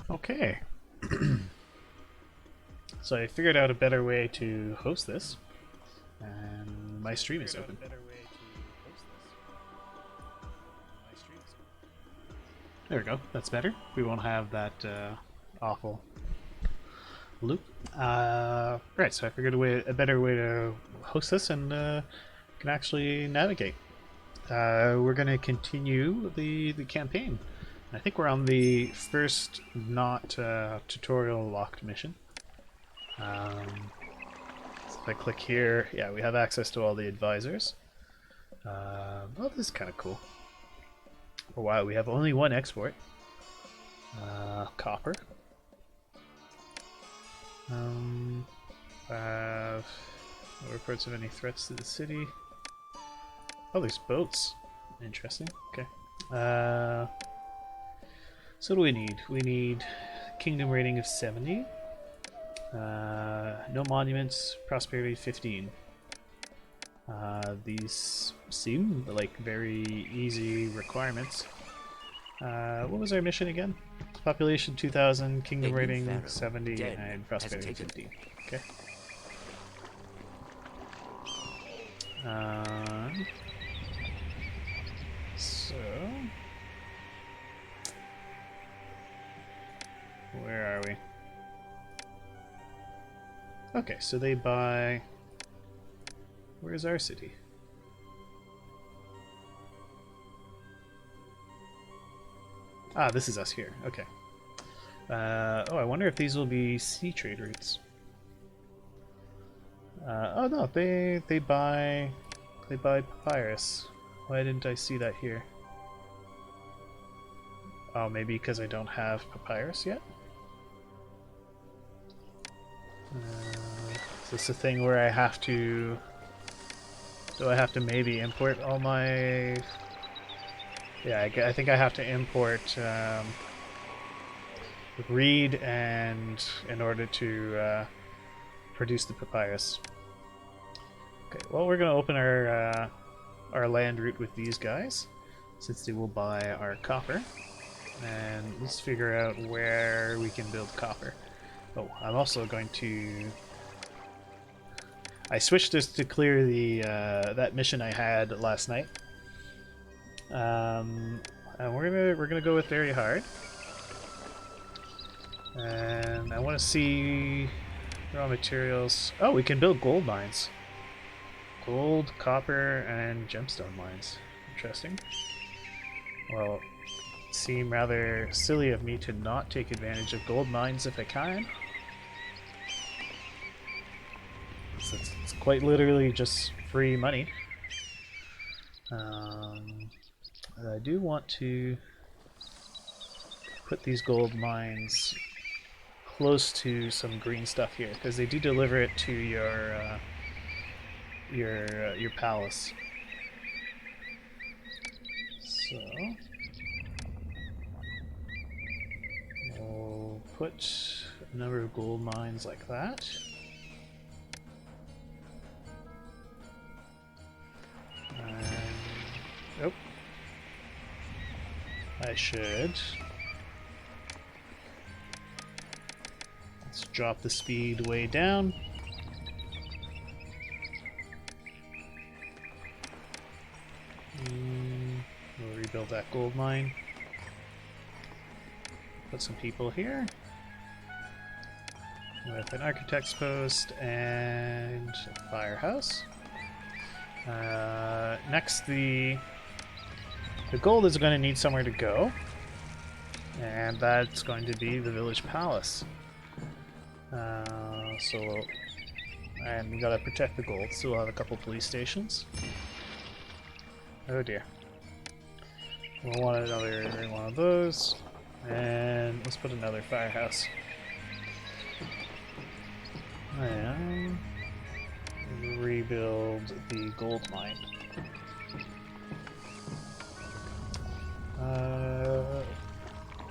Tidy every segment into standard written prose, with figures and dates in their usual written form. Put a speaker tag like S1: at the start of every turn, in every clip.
S1: Okay, so I figured out a better way to host this, and my stream is open. There we go, that's better. We won't have that awful loop. Right, so I figured a better way to host this and can actually navigate. We're going to continue the campaign. I think we're on the first not tutorial locked mission. So if I click here, yeah, we have access to all the advisors. Well, this is kind of cool. Oh wow, we have only one export. Copper. No reports of any threats to the city. Oh, there's boats. Interesting. Okay. So what do we need? We need kingdom rating of 70. No monuments, prosperity 15. These seem like very easy requirements. What was our mission again? Population 2,000, kingdom rating 70, and prosperity 15. Okay. So... where are we? Okay, so they buy... Where's our city? Ah, this is us here. Okay. Oh, I wonder if these will be sea trade routes. Oh no, they buy papyrus. Why didn't I see that here? Oh, maybe because I don't have papyrus yet? Is this a thing where I have to... Do I have to maybe import all my... Yeah, I think I have to import reed and in order to produce the papyrus. Okay, well we're gonna open our land route with these guys, since they will buy our copper. And let's figure out where we can build copper. Oh, I'm also going to... I switched this to clear the that mission I had last night. And we're gonna go with very hard. And I want to see raw materials. Oh, we can build gold mines. Gold, copper, and gemstone mines. Interesting. Well, it seemed rather silly of me to not take advantage of gold mines if I can. It's quite literally just free money. I do want to put these gold mines close to some green stuff here, because they do deliver it to your palace. So we'll put a number of gold mines like that. Oh, I should. Let's drop the speed way down. We'll rebuild that gold mine. Put some people here with an architect's post and a firehouse. Next, the gold is going to need somewhere to go, and that's going to be the village palace. And we gotta protect the gold, so we'll have a couple police stations. Oh dear. We'll want another one of those, and let's put another firehouse. And rebuild the gold mine.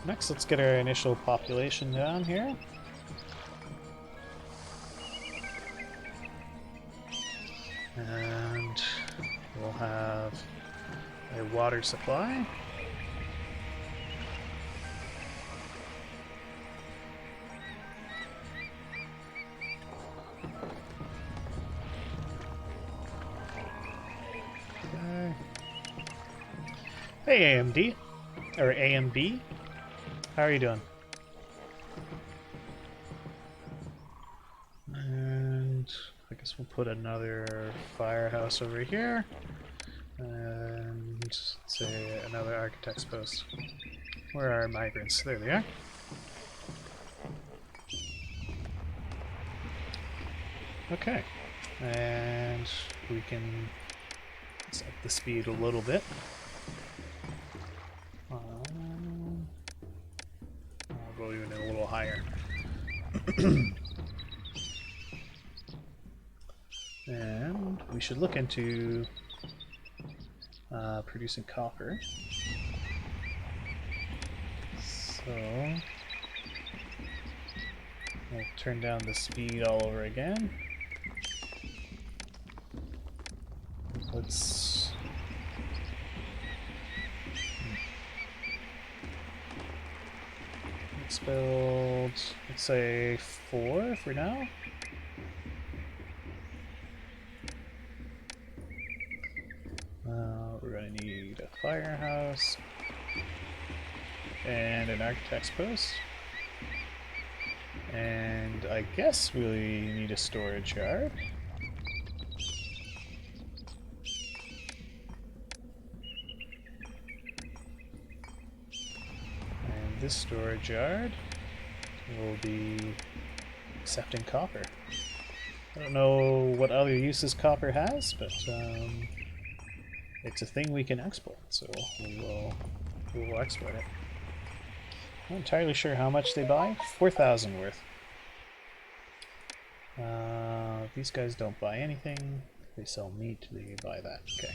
S1: Next, let's get our initial population down here. And we'll have a water supply. Hey AMD, or AMB, how are you doing? And I guess we'll put another firehouse over here, and say another architect's post. Where are migrants? There they are. Okay, and we can set the speed a little bit. I'll go even a little higher. And we should look into producing copper. So we'll turn down the speed all over again. Let's build, let's say 4 for now. We're going to need a firehouse and an architect's post. And I guess we need a storage yard. And this storage yard will be accepting copper. I don't know what other uses copper has, but it's a thing we can export, so we will export it. I'm not entirely sure how much they buy. 4,000 worth. These guys don't buy anything. They sell meat, they buy that. Okay.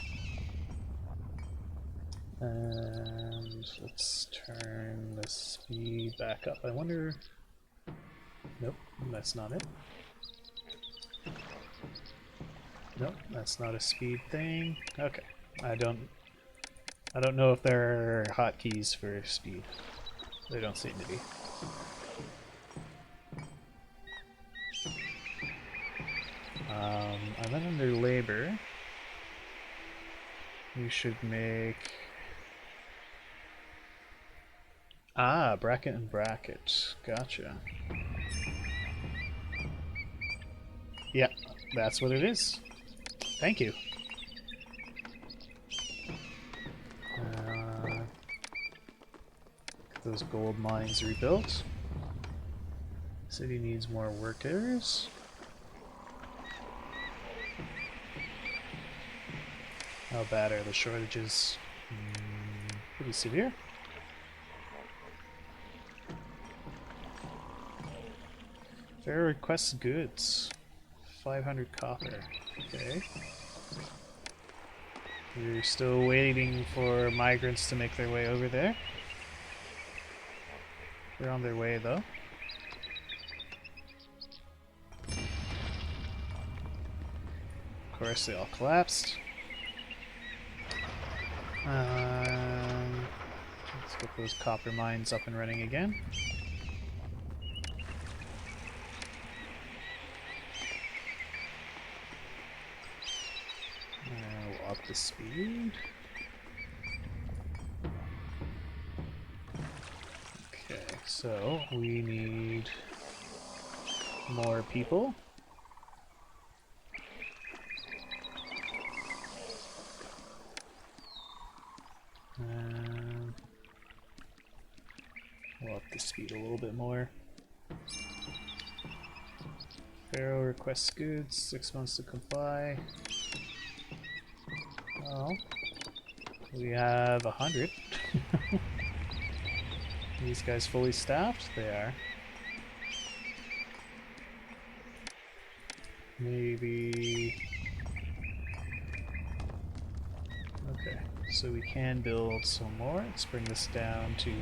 S1: And let's turn the speed back up. I wonder... Nope, that's not it. Nope, that's not a speed thing. Okay. I don't know if there are hotkeys for speed. There don't seem to be. And then under labor, we should make... Ah, bracket and bracket. Gotcha. Yeah, that's what it is. Thank you. Get those gold mines rebuilt. City needs more workers. How bad are the shortages? Pretty severe. Pharaoh requests goods. 500 copper. Okay. We're still waiting for migrants to make their way over there. They're on their way though. Of course, they all collapsed. Let's get those copper mines up and running again. We'll up the speed. Okay, so we need more people. We'll up the speed a little bit more. Pharaoh requests goods, 6 months to comply. Well, we have 100. These guys fully staffed? They are. Maybe... Okay, so we can build some more. Let's bring this down to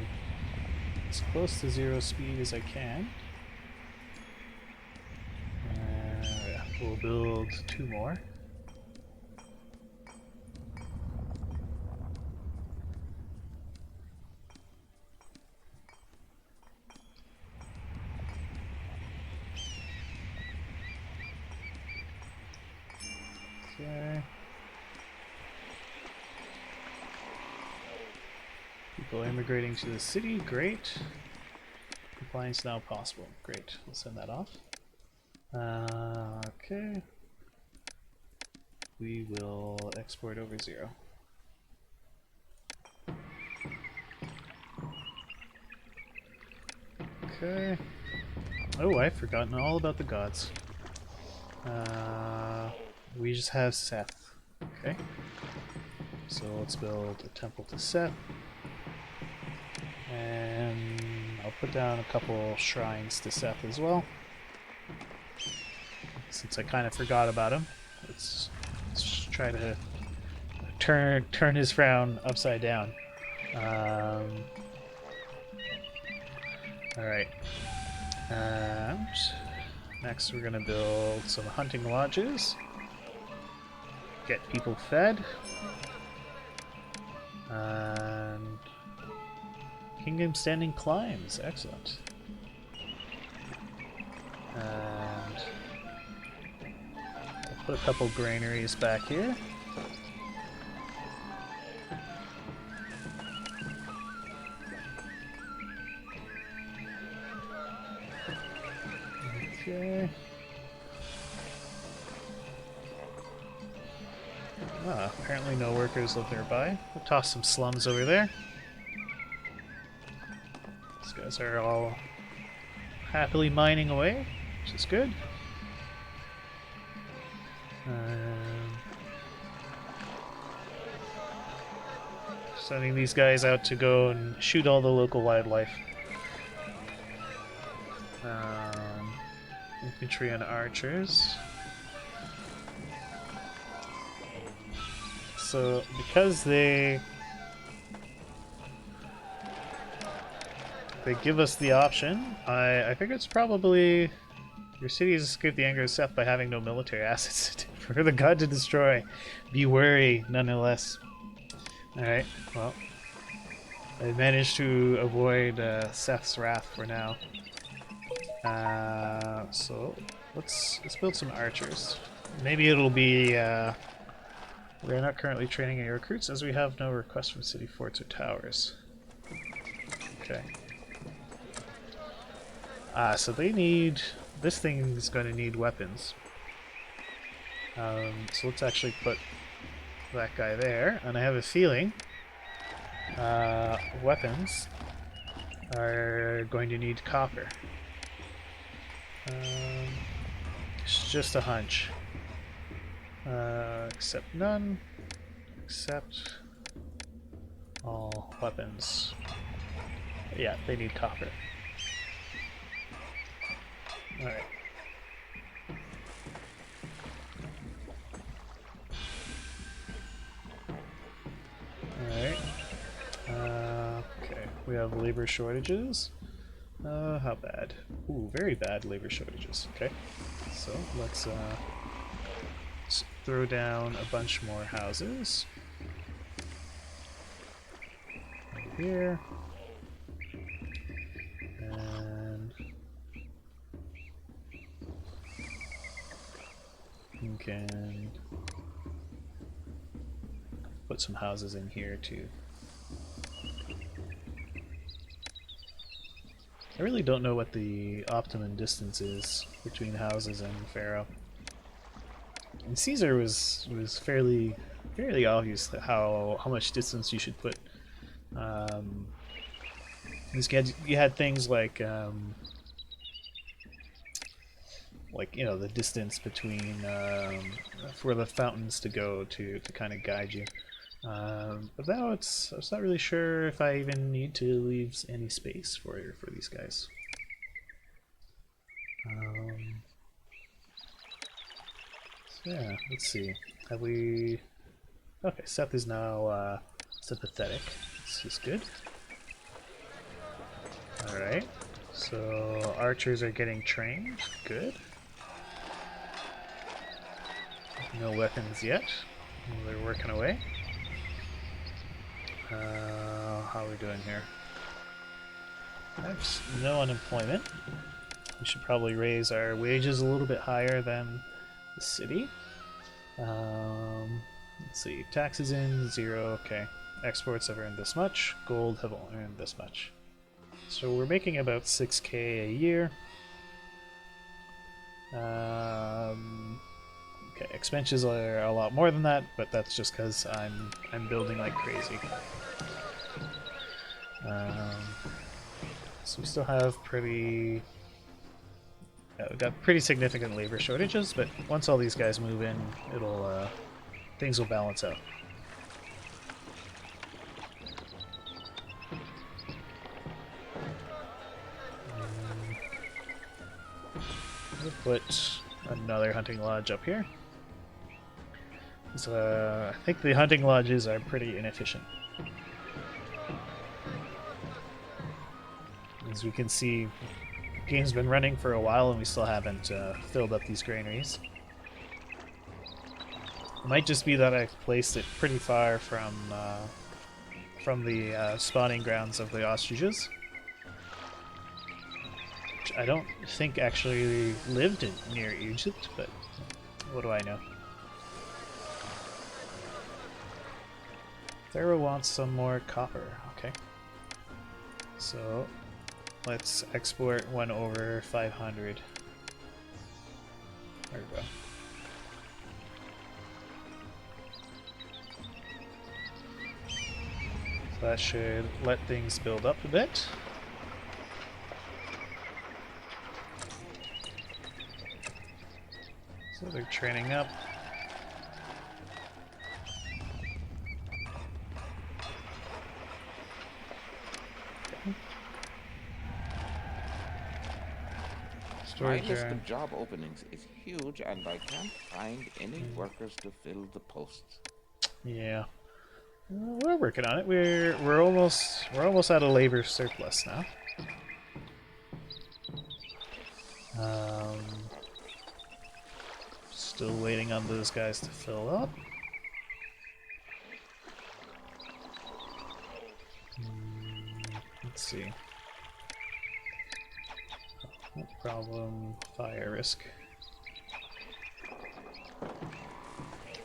S1: as close to 0 speed as I can. Yeah, we'll build 2 more. Okay. People immigrating to the city, great. Compliance now possible, great. We'll send that off. Okay. We will export over 0. Okay. Oh, I've forgotten all about the gods. We just have Seth. Okay. So let's build a temple to Seth. And I'll put down a couple shrines to Seth as well. Since I kind of forgot about him. Let's try to turn his frown upside down. Alright. And next we're gonna build some hunting lodges. Get people fed. And Kingdom Standing Climbs, excellent. And I'll put a couple granaries back here. Okay. Apparently no workers live nearby. We'll toss some slums over there. These guys are all happily mining away, which is good. Sending these guys out to go and shoot all the local wildlife. Infantry and archers. So, because they give us the option, I think it's probably your city has escaped the anger of Seth by having no military assets for the god to destroy. Be wary, nonetheless. Alright, well, I managed to avoid Seth's wrath for now. So let's build some archers. Maybe it'll be we're not currently training any recruits as we have no requests from city forts or towers. Okay. So they need this thing is going to need weapons. So let's actually put that guy there, and I have a feeling weapons are going to need copper. It's just a hunch. Accept none. Accept all weapons. Yeah, they need copper. Alright. Alright. Okay, we have labor shortages. How bad? Ooh, very bad labor shortages. Okay, so let's throw down a bunch more houses. Right here. And you can put some houses in here too. I really don't know what the optimum distance is between houses and Pharaoh. And Caesar was fairly obvious how much distance you should put. You had things like you know, the distance between for the fountains to go to kind of guide you. But now I'm not really sure if I even need to leave any space for these guys. So yeah, let's see. Have we? Okay, Seth is now sympathetic. This is good. All right. So archers are getting trained. Good. No weapons yet. They're working away. How are we doing here? There's no unemployment. We should probably raise our wages a little bit higher than the city. Let's see. Taxes in 0. Okay. exports have earned this much, gold have earned this much. So we're making about 6k a year. Okay, expenses are a lot more than that, but that's just because I'm building like crazy. So we still have pretty... we've got pretty significant labor shortages, but once all these guys move in, it'll things will balance out. We'll put another hunting lodge up here. So, I think the hunting lodges are pretty inefficient. As we can see, the game's been running for a while and we still haven't filled up these granaries. It might just be that I've placed it pretty far from the spawning grounds of the ostriches. Which I don't think actually lived near Egypt, but what do I know? Pharaoh wants some more copper, okay. So let's export 1 over 500. There we go. So that should let things build up a bit. So they're training up.
S2: My list of job openings is huge and I can't find any workers to fill the posts.
S1: Yeah. We're working on it. We're almost at a labor surplus now. Still waiting on those guys to fill up. Let's see. No problem. Fire risk.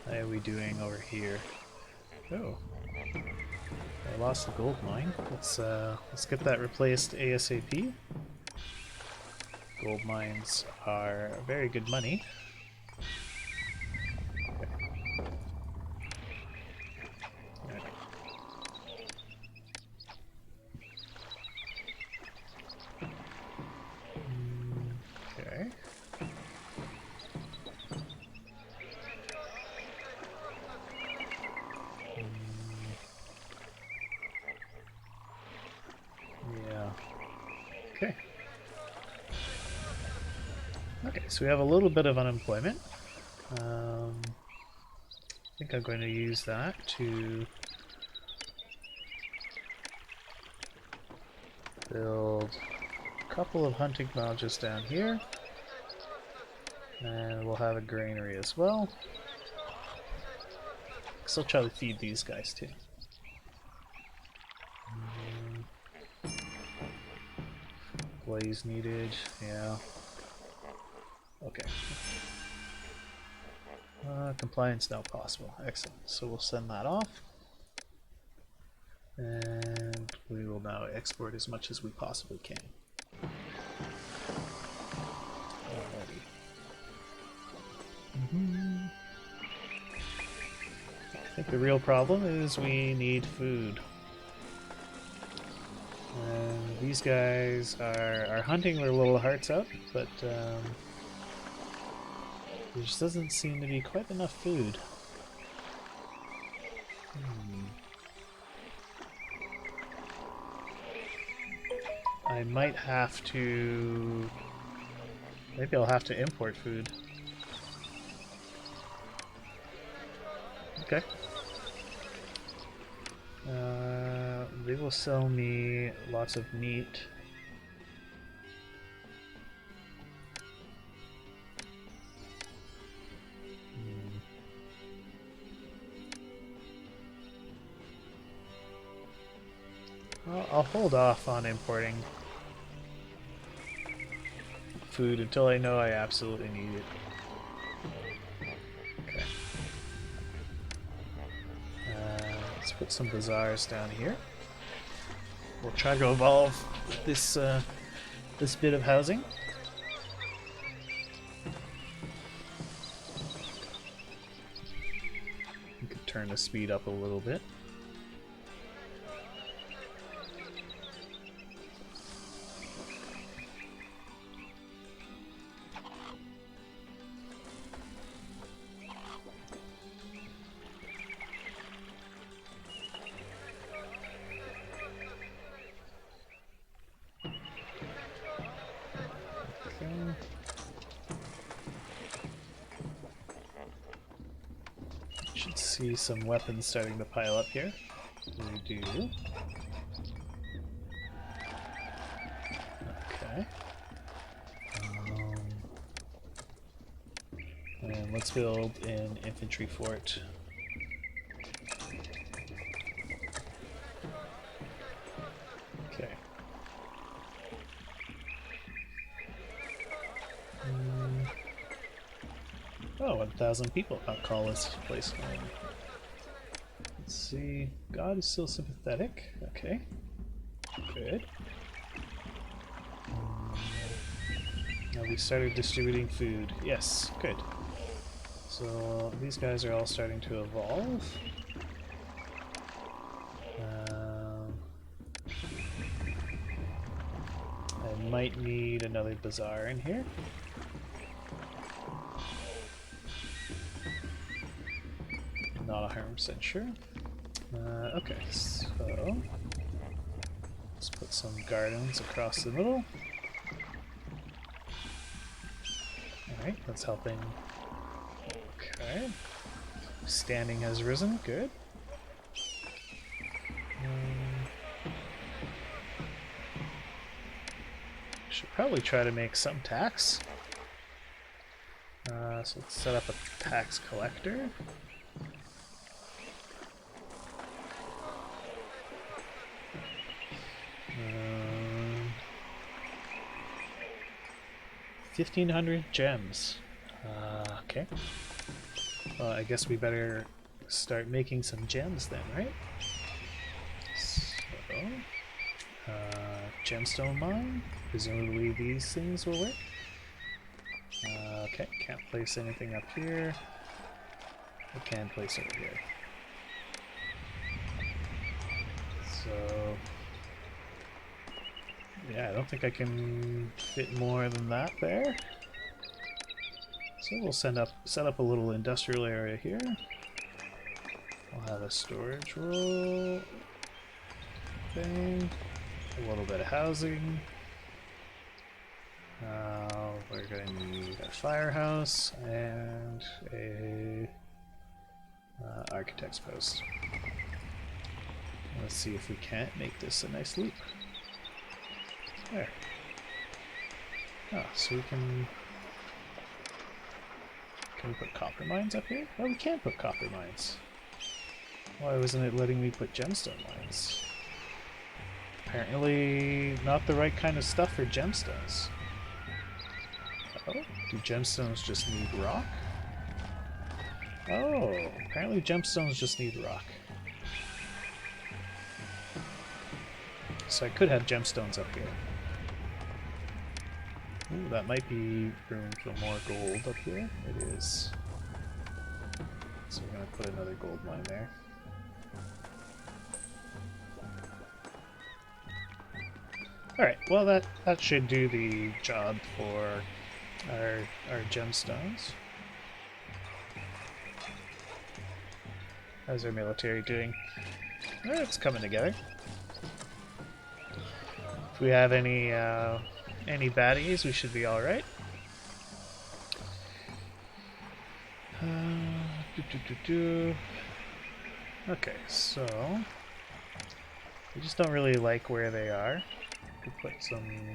S1: How are we doing over here? Oh. I lost the gold mine. Let's get that replaced ASAP. Gold mines are very good money. Okay. Yeah. Okay. Okay, so we have a little bit of unemployment. I think I'm going to use that to build a couple of hunting lodges down here. And we'll have a granary as well. I'll try to feed these guys too. Blaze needed, yeah. Okay. Compliance now possible. Excellent. So we'll send that off. And we will now export as much as we possibly can. Alrighty. I think the real problem is we need food. And these guys are hunting their little hearts out, but there just doesn't seem to be quite enough food. I might have to... Maybe I'll have to import food. Okay. They will sell me lots of meat. Well, I'll hold off on importing food until I know I absolutely need it. Okay. Let's put some bazaars down here. We'll try to evolve this this bit of housing. We could turn the speed up a little bit. Should see some weapons starting to pile up here. We do. Okay. And let's build an infantry fort. Okay. Oh, 1,000 people. I'll call this place home. Let's see. God is still sympathetic. Okay. Good. Now we started distributing food. Yes, good. So these guys are all starting to evolve. I might need another bazaar in here. Not 100% sure. Okay, so let's put some gardens across the middle. Alright, that's helping. Okay. Standing has risen, good. Should probably try to make some tax. So let's set up a tax collector. 1,500 gems. Okay. Well, I guess we better start making some gems then, right? So, gemstone mine. Presumably these things will work. Okay, can't place anything up here. I can place over here. So, yeah, I don't think I can fit more than that there. So we'll set up a little industrial area here. We'll have a storage room thing, a little bit of housing. We're going to need a firehouse and a architect's post. Let's see if we can't make this a nice loop. There. Oh, so we can we put copper mines up here? Oh, we can put copper mines. Why wasn't it letting me put gemstone mines? Apparently not the right kind of stuff for gemstones. Oh, do gemstones just need rock? Oh, apparently gemstones just need rock. So I could have gemstones up here. Ooh, that might be room for more gold up here. It is. So we're going to put another gold mine there. Alright, well that should do the job for our gemstones. How's our military doing? It's coming together. If we have any baddies, we should be alright. Okay, so we just don't really like where they are. Could put some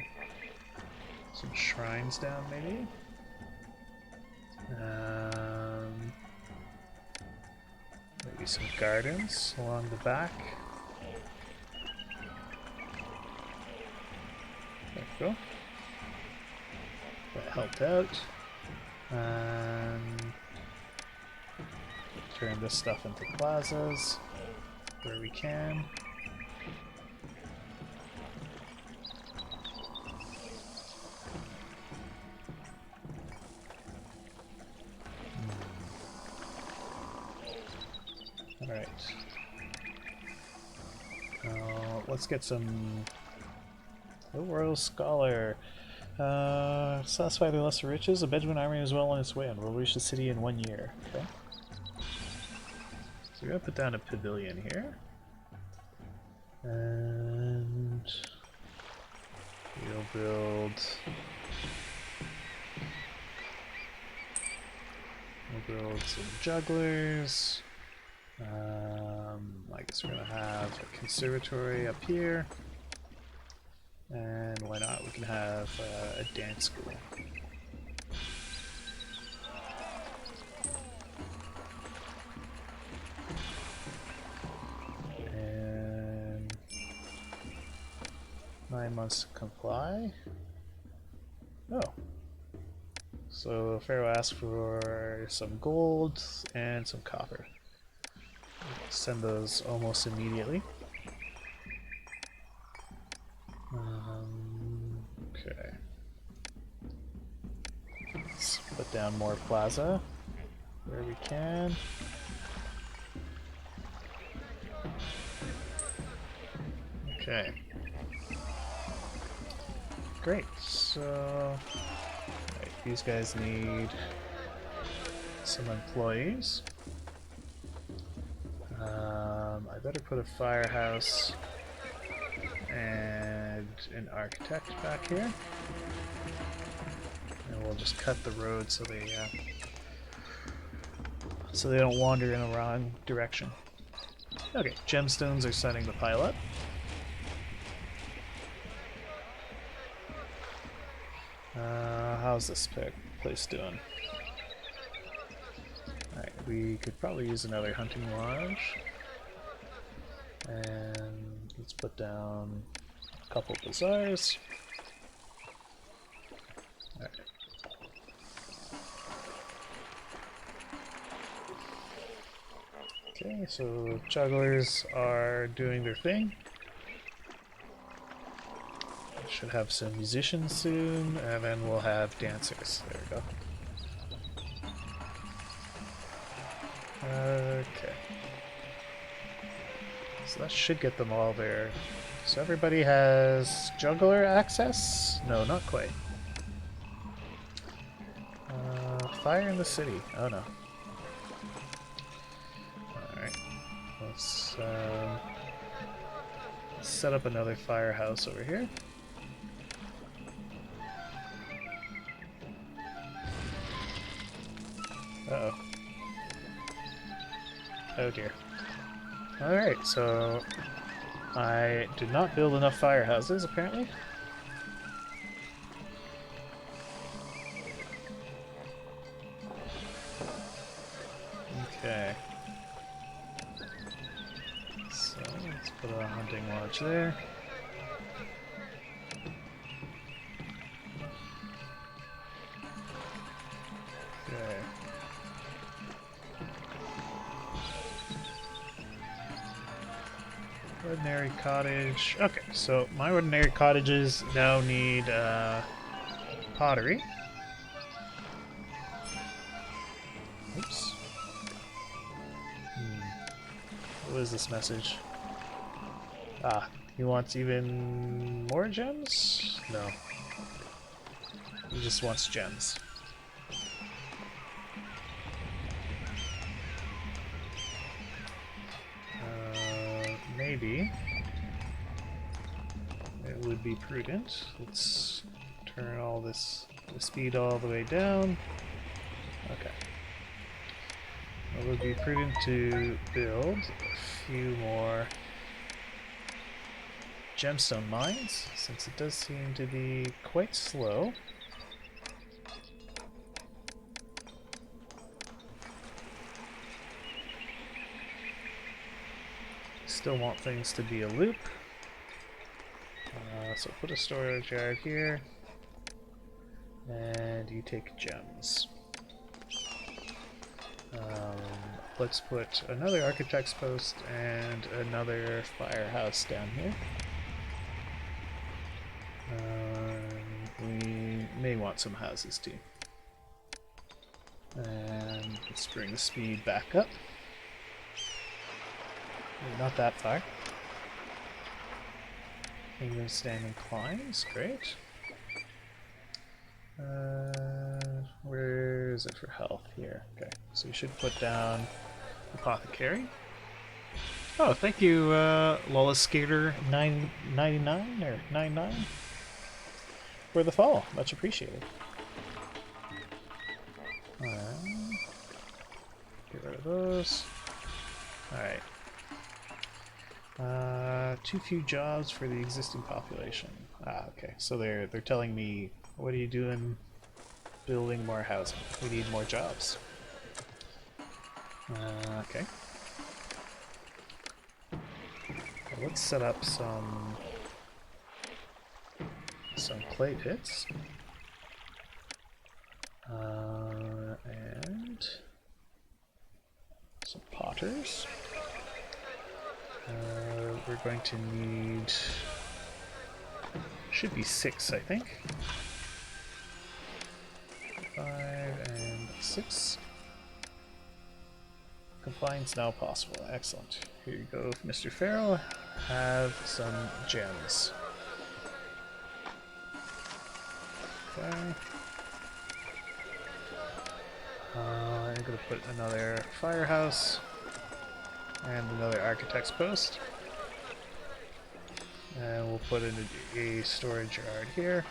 S1: shrines down, maybe. Maybe some gardens along the back. There we go. That helped out. And turn this stuff into plazas. where we can. Alright. Let's get some... The Royal Scholar. Satisfy the lesser riches. The Benjamin army is well on its way and will reach the city in 1 year. Okay. So we're gonna put down a pavilion here. And... we'll build... We'll build some jugglers. I guess we're gonna have a conservatory up here. And why not? We can have a dance school. And 9 months to comply. Oh. So Pharaoh asked for some gold and some copper. Send those almost immediately. Okay. Let's put down more plaza where we can. Okay. Great. So, right, these guys need some employees. I better put a firehouse and an architect back here. And we'll just cut the road so they don't wander in the wrong direction. Okay, gemstones are starting to pile up. How's this place doing? Alright, we could probably use another hunting lodge. And let's put down a couple bazaars. Alright. Okay, so jugglers are doing their thing. Should have some musicians soon, and then we'll have dancers. There we go. Okay. So that should get them all there. So everybody has juggler access? No, not quite. Fire in the city. Oh no. Alright. Let's set up another firehouse over here. Uh-oh. Oh dear. Alright, so I did not build enough firehouses, apparently. Okay. So let's put a hunting lodge there. Okay. Ordinary cottage. Okay, so my ordinary cottages now need pottery. Oops. What is this message? Ah, he wants even more gems? No. He just wants gems. Maybe it would be prudent. Let's turn all this, the speed all the way down. Okay. It would be prudent to build a few more gemstone mines, since it does seem to be quite slow. Still want things to be a loop. So put a storage yard here. And you take gems. let's put another architect's post and another firehouse down here. We may want some houses too. And let's bring the speed back up. Not that far. Kingdom standing climbs, great. Where is it for health? Here. Okay, so we should put down apothecary. Oh, thank you, Lola Skater 999 or 99 for the follow. Much appreciated. Get rid of those. Alright. Too few jobs for the existing population. Ah, okay. So they're telling me, what are you doing building more housing? We need more jobs. Okay. Well, let's set up some clay pits. And some potters. We're going to need, should be 6, I think. 5 and 6. Compliance now possible. Excellent. Here you go, Mr. Pharaoh. Have some gems. Okay. I'm going to put another firehouse and another architect's post. And we'll put in a storage yard here.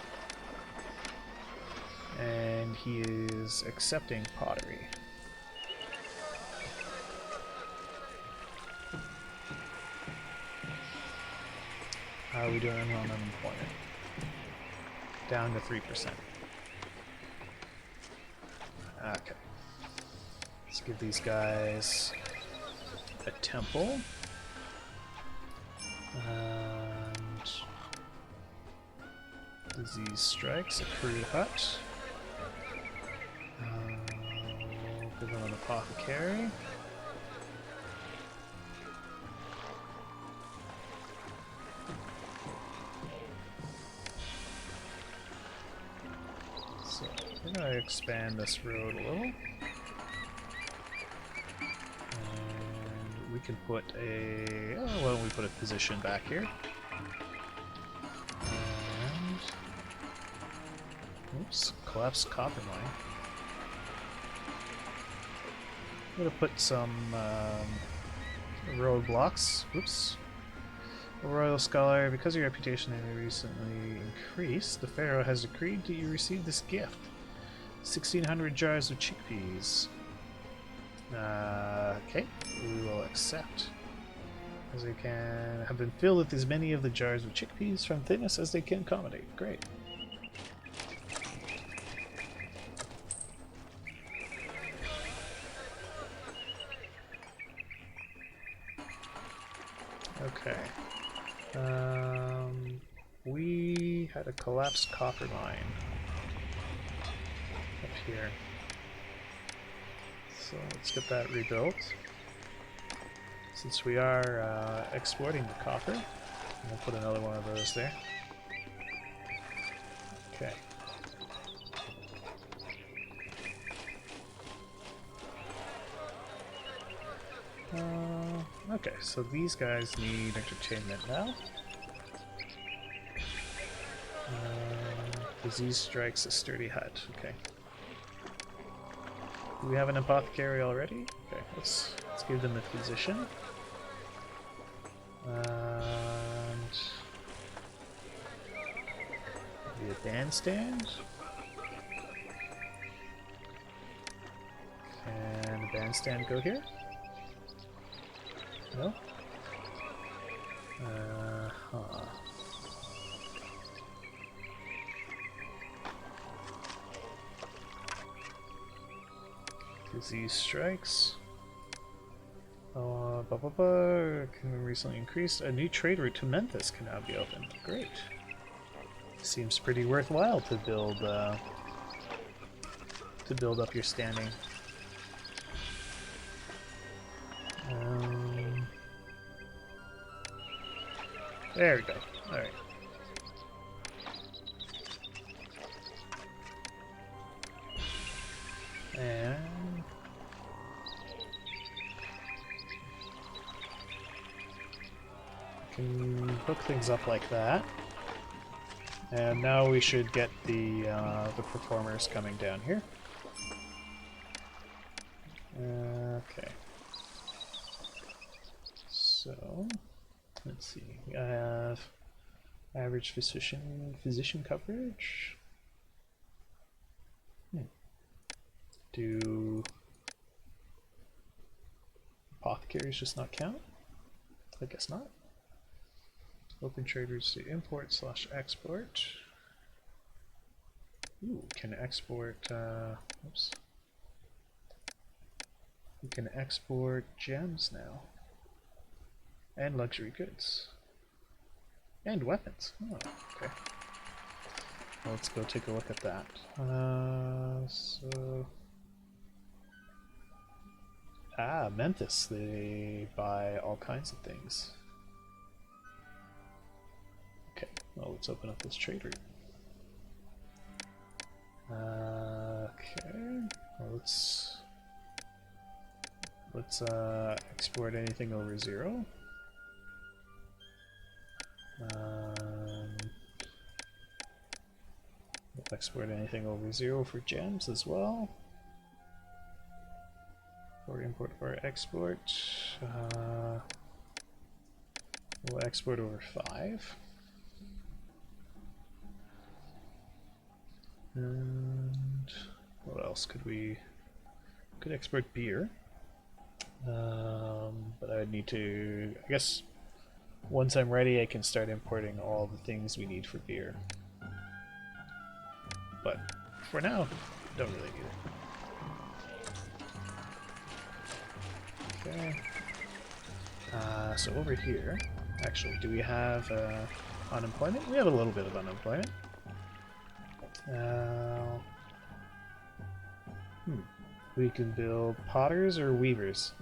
S1: And he is accepting pottery. How are we doing on unemployment? Down to 3%. Okay. Let's give these guys a temple. And disease strikes, a crude hut. We'll give them an apothecary. So we're going to expand this road a little. We can put a, why don't we put a position back here? And, oops, collapsed copper mine. I'm gonna put some roadblocks. Oops. A royal scholar, because your reputation has recently increased, the Pharaoh has decreed that you receive this gift: 1,600 jars of chickpeas. Okay, we will accept. As they can have been filled with as many of the jars with chickpeas from thinness as they can accommodate. Great. Okay. We had a collapsed copper mine up here. So let's get that rebuilt. Since we are exporting the copper, we'll put another one of those there. Okay. Okay, so these guys need entertainment now. Disease strikes a sturdy hut. Okay. Do we have an apothecary already? Okay, let's give them a physician. And maybe a bandstand. Can the bandstand go here? No? Huh. Disease strikes. Can recently increased. A new trade route to Memphis can now be opened. Great. Seems pretty worthwhile to build up your standing. There we go. Alright. And can hook things up like that. And now we should get the performers coming down here. Okay. So let's see. We have average physician coverage. Do apothecaries just not count? I guess not. Open trade routes to import / export. Ooh, can export, oops. We can export gems now. And luxury goods. And weapons. Oh, okay. Well, let's go take a look at that. Memphis. They buy all kinds of things. Okay, well, let's open up this trade route. Okay, well, let's export anything over 0. We'll export anything over 0 for gems as well. For import or export. We'll export over 5. And what else could we... Could export beer. But I would need to... I guess once I'm ready I can start importing all the things we need for beer. But for now, don't really need it. Okay. So over here, actually, do we have unemployment? We have a little bit of unemployment. We can build potters or weavers.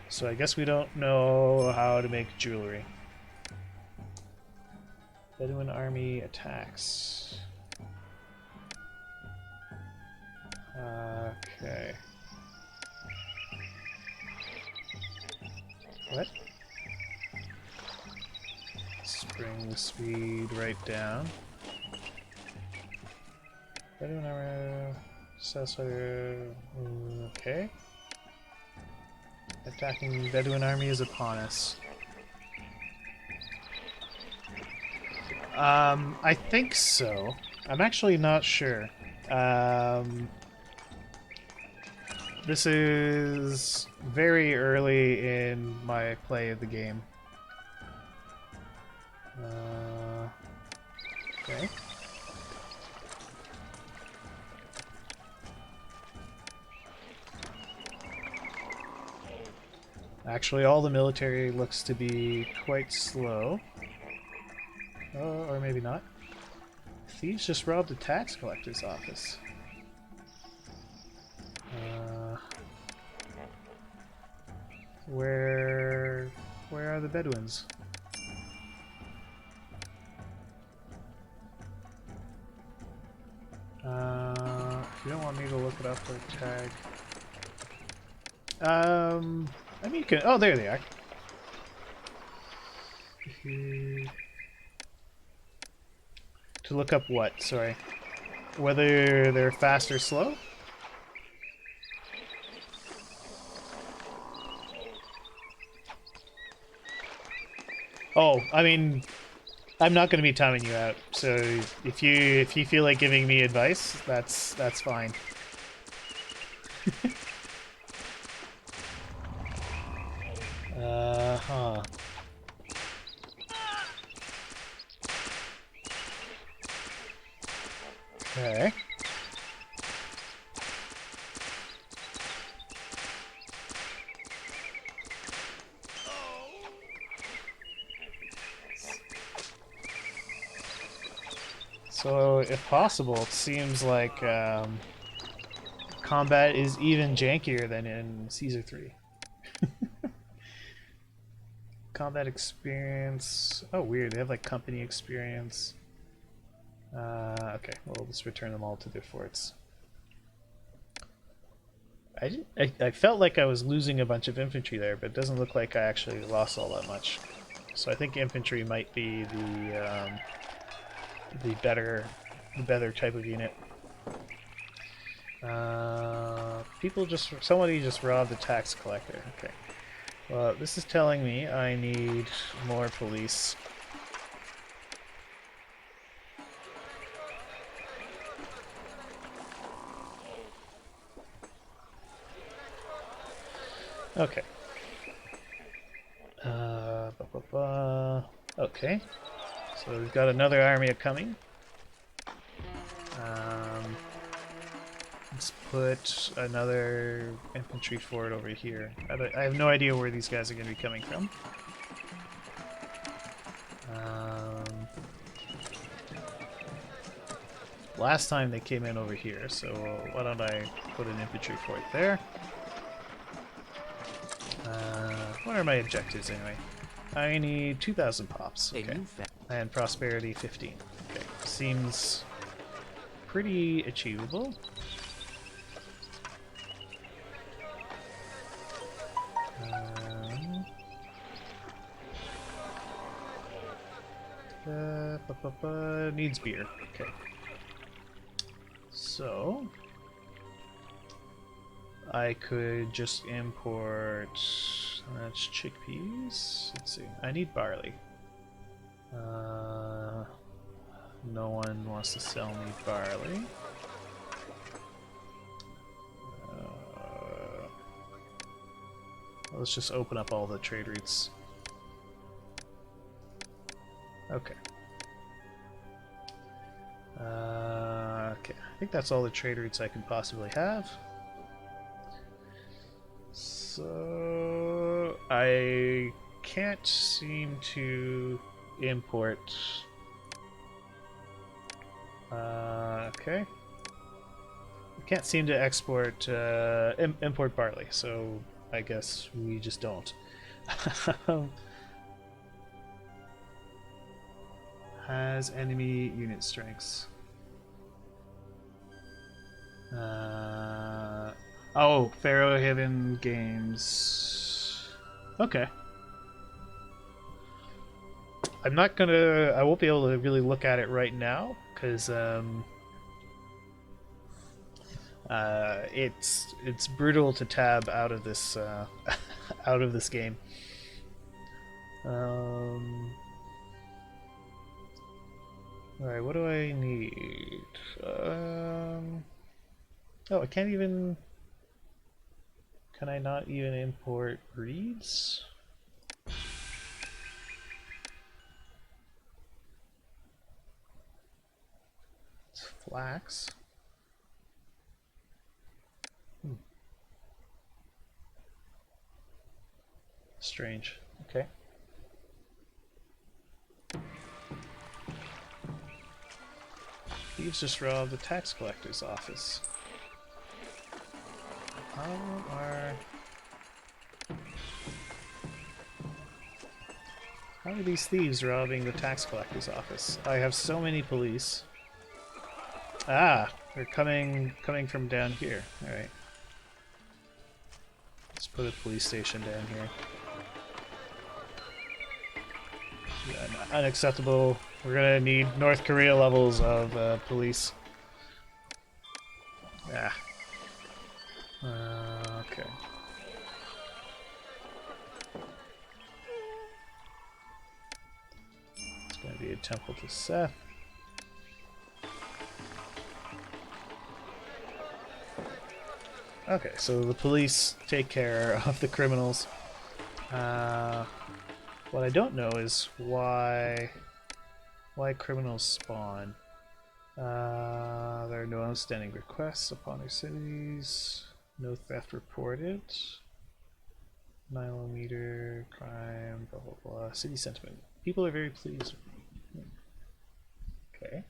S1: So I guess we don't know how to make jewelry. Bedouin army attacks. Okay. What? Let's bring the speed right down. Bedouin army... Okay. Attacking Bedouin army is upon us. I think so. I'm actually not sure. This is very early in my play of the game. Okay. Actually, all the military looks to be quite slow. Oh, or maybe not. Thieves just robbed a tax collector's office. Where are the Bedouins? If you don't want me to look it up or tag. I mean, you can. Oh, there they are. To look up what? Sorry. Whether they're fast or slow? Oh, I mean, I'm not going to be timing you out. So if you feel like giving me advice, that's fine. Huh. Okay. So, if possible, it seems like combat is even jankier than in Caesar 3. Combat experience. Oh, weird. They have like company experience. Okay, we'll just return them all to their forts. I felt like I was losing a bunch of infantry there, but it doesn't look like I actually lost all that much. So I think infantry might be the better type of unit. Somebody just robbed a tax collector. Okay. Well, this is telling me I need more police. Okay. Okay. So we've got another army coming. Let's put another infantry fort over here. I have no idea where these guys are going to be coming from. Last time they came in over here, so why don't I put an infantry fort there? What are my objectives anyway? I need 2,000 pops. Okay. And prosperity 15. Okay. Seems pretty achievable. Needs beer. Okay. So I could just import. That's chickpeas. Let's see. I need barley. No one wants to sell me barley. Let's just open up all the trade routes. Okay. Okay, I think that's all the trade routes I can possibly have. So I can't seem to import. Okay. I can't seem to import barley, so I guess we just don't. Has enemy unit strengths. Oh, Pharaoh hidden games. Okay. I won't be able to really look at it right now because it's brutal to tab out of this out of this game. Alright, what do I need? Oh, I can't even. Can I not even import reeds? It's flax. Strange. Okay. Thieves just robbed the tax collector's office. How are these thieves robbing the tax collector's office? I have so many police. Ah, they're coming from down here. All right. Let's put a police station down here. Yeah, unacceptable. We're gonna need North Korea levels of police. Ah. Okay. It's gonna be a temple to Seth. Okay, so the police take care of the criminals. What I don't know is why criminals spawn. There are no outstanding requests upon their cities. No theft reported. Milometer, crime, blah blah blah. City sentiment. People are very pleased with me. Okay.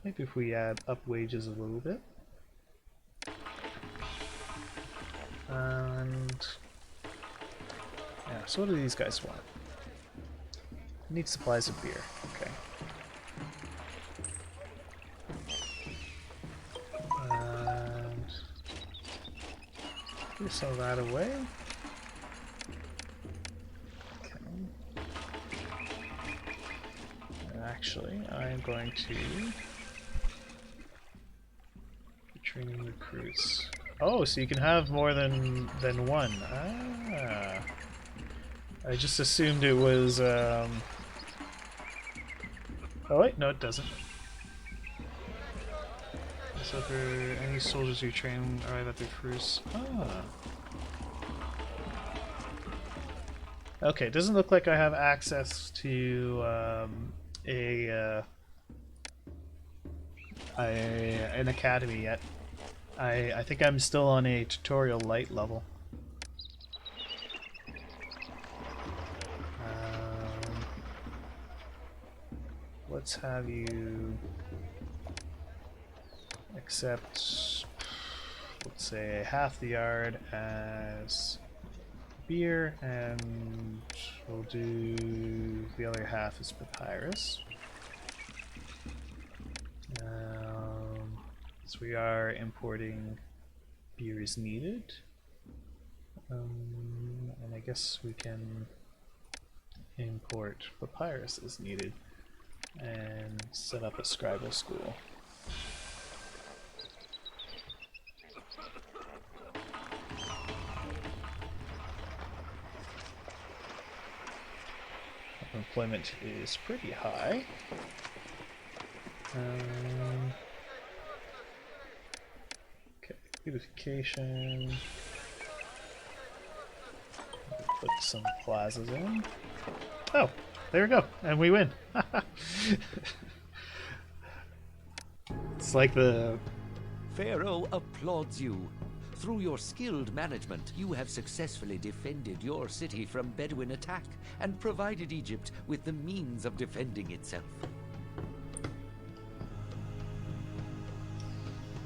S1: Maybe if we add up wages a little bit. And yeah, so what do these guys want? Need supplies of beer. Okay. And we sell that away. Okay. And actually, I'm going to be training recruits. Oh, so you can have more than one. Ah. I just assumed it was. Oh wait, no, it doesn't. So for any soldiers you train arrive at their cruise. Ah. Okay, it doesn't look like I have access to an academy yet. I think I'm still on a tutorial light level. Let's have you accept, let's say, half the yard as beer, and we'll do the other half as papyrus. So we are importing beer as needed. And I guess we can import papyrus as needed and set up a scribal school. Employment is pretty high. Okay, beautification. Put some plazas in. Oh, there we go, and we win. It's like the...
S3: Pharaoh applauds you. Through your skilled management, you have successfully defended your city from Bedouin attack and provided Egypt with the means of defending itself.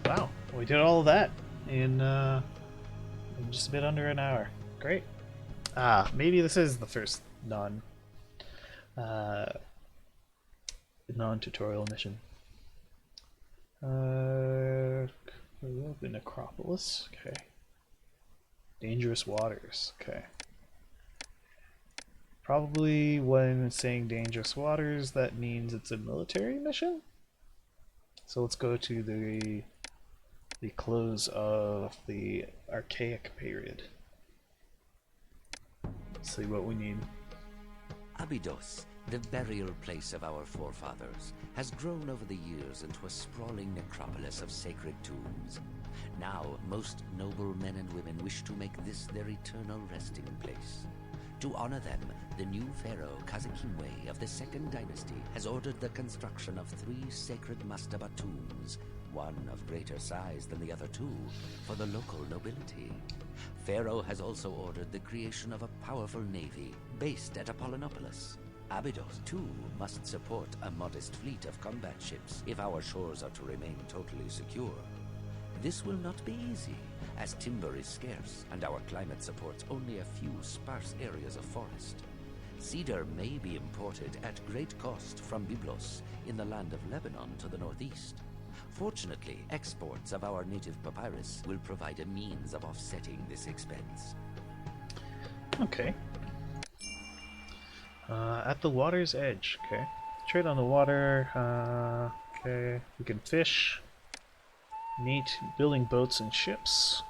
S1: Wow, we did all of that in just a bit under an hour. Great. Ah, maybe this is the first non-tutorial mission. The necropolis. Okay. Dangerous waters. Okay. Probably when saying dangerous waters, that means it's a military mission. So let's go to the close of the archaic period. Let's see what we need.
S3: Abydos, the burial place of our forefathers, has grown over the years into a sprawling necropolis of sacred tombs. Now, most noble men and women wish to make this their eternal resting place. To honor them, the new pharaoh Khazakimwe of the Second Dynasty has ordered the construction of 3 sacred mastaba tombs, one of greater size than the other 2, for the local nobility. Pharaoh has also ordered the creation of a powerful navy based at Apollinopolis. Abydos, too, must support a modest fleet of combat ships if our shores are to remain totally secure. This will not be easy, as timber is scarce and our climate supports only a few sparse areas of forest. Cedar may be imported at great cost from Byblos in the land of Lebanon to the northeast. Fortunately, exports of our native papyrus will provide a means of offsetting this expense.
S1: Okay. At the water's edge. Okay. Trade on the water. Okay. We can fish. Neat. Building boats and ships.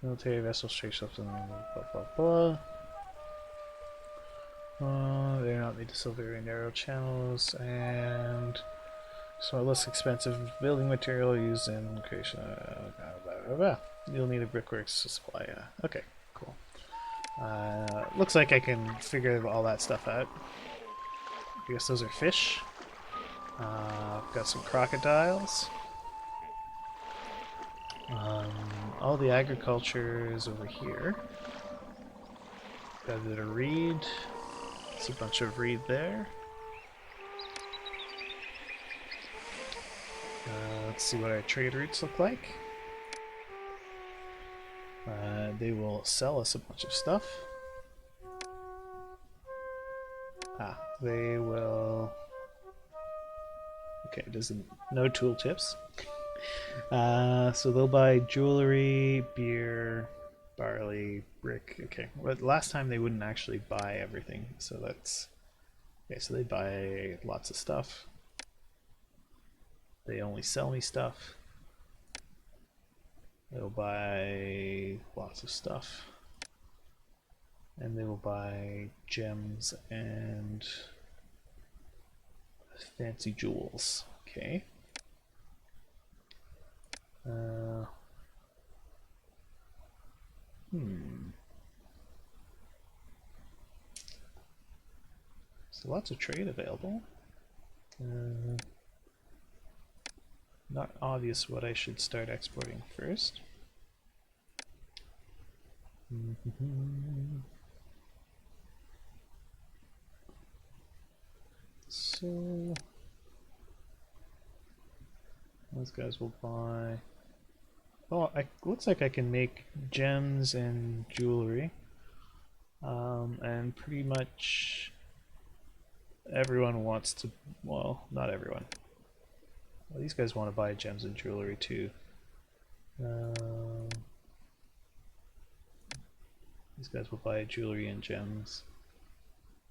S1: Military vessels, trade ships, and blah blah blah. They're not made to sail very narrow channels, and so less expensive building material used in creation. Blah, blah, blah. You'll need a brickworks to supply. Okay, cool. Looks like I can figure all that stuff out. I guess those are fish. Got some crocodiles. All the agriculture is over here. Got a bit of reed. There's a bunch of reed there. Let's see what our trade routes look like. They will sell us a bunch of stuff. They will... Okay, doesn't... No tooltips. So they'll buy jewelry, beer, barley, brick. Okay, well, last time they wouldn't actually buy everything, so that's... Okay, so they buy lots of stuff. They only sell me stuff. They'll buy lots of stuff. And they will buy gems and fancy jewels. Okay. So lots of trade available. Not obvious what I should start exporting first. So those guys will buy. Oh, looks like I can make gems and jewelry, and pretty much everyone wants to. Well, not everyone. Well, these guys want to buy gems and jewelry too. These guys will buy jewelry and gems.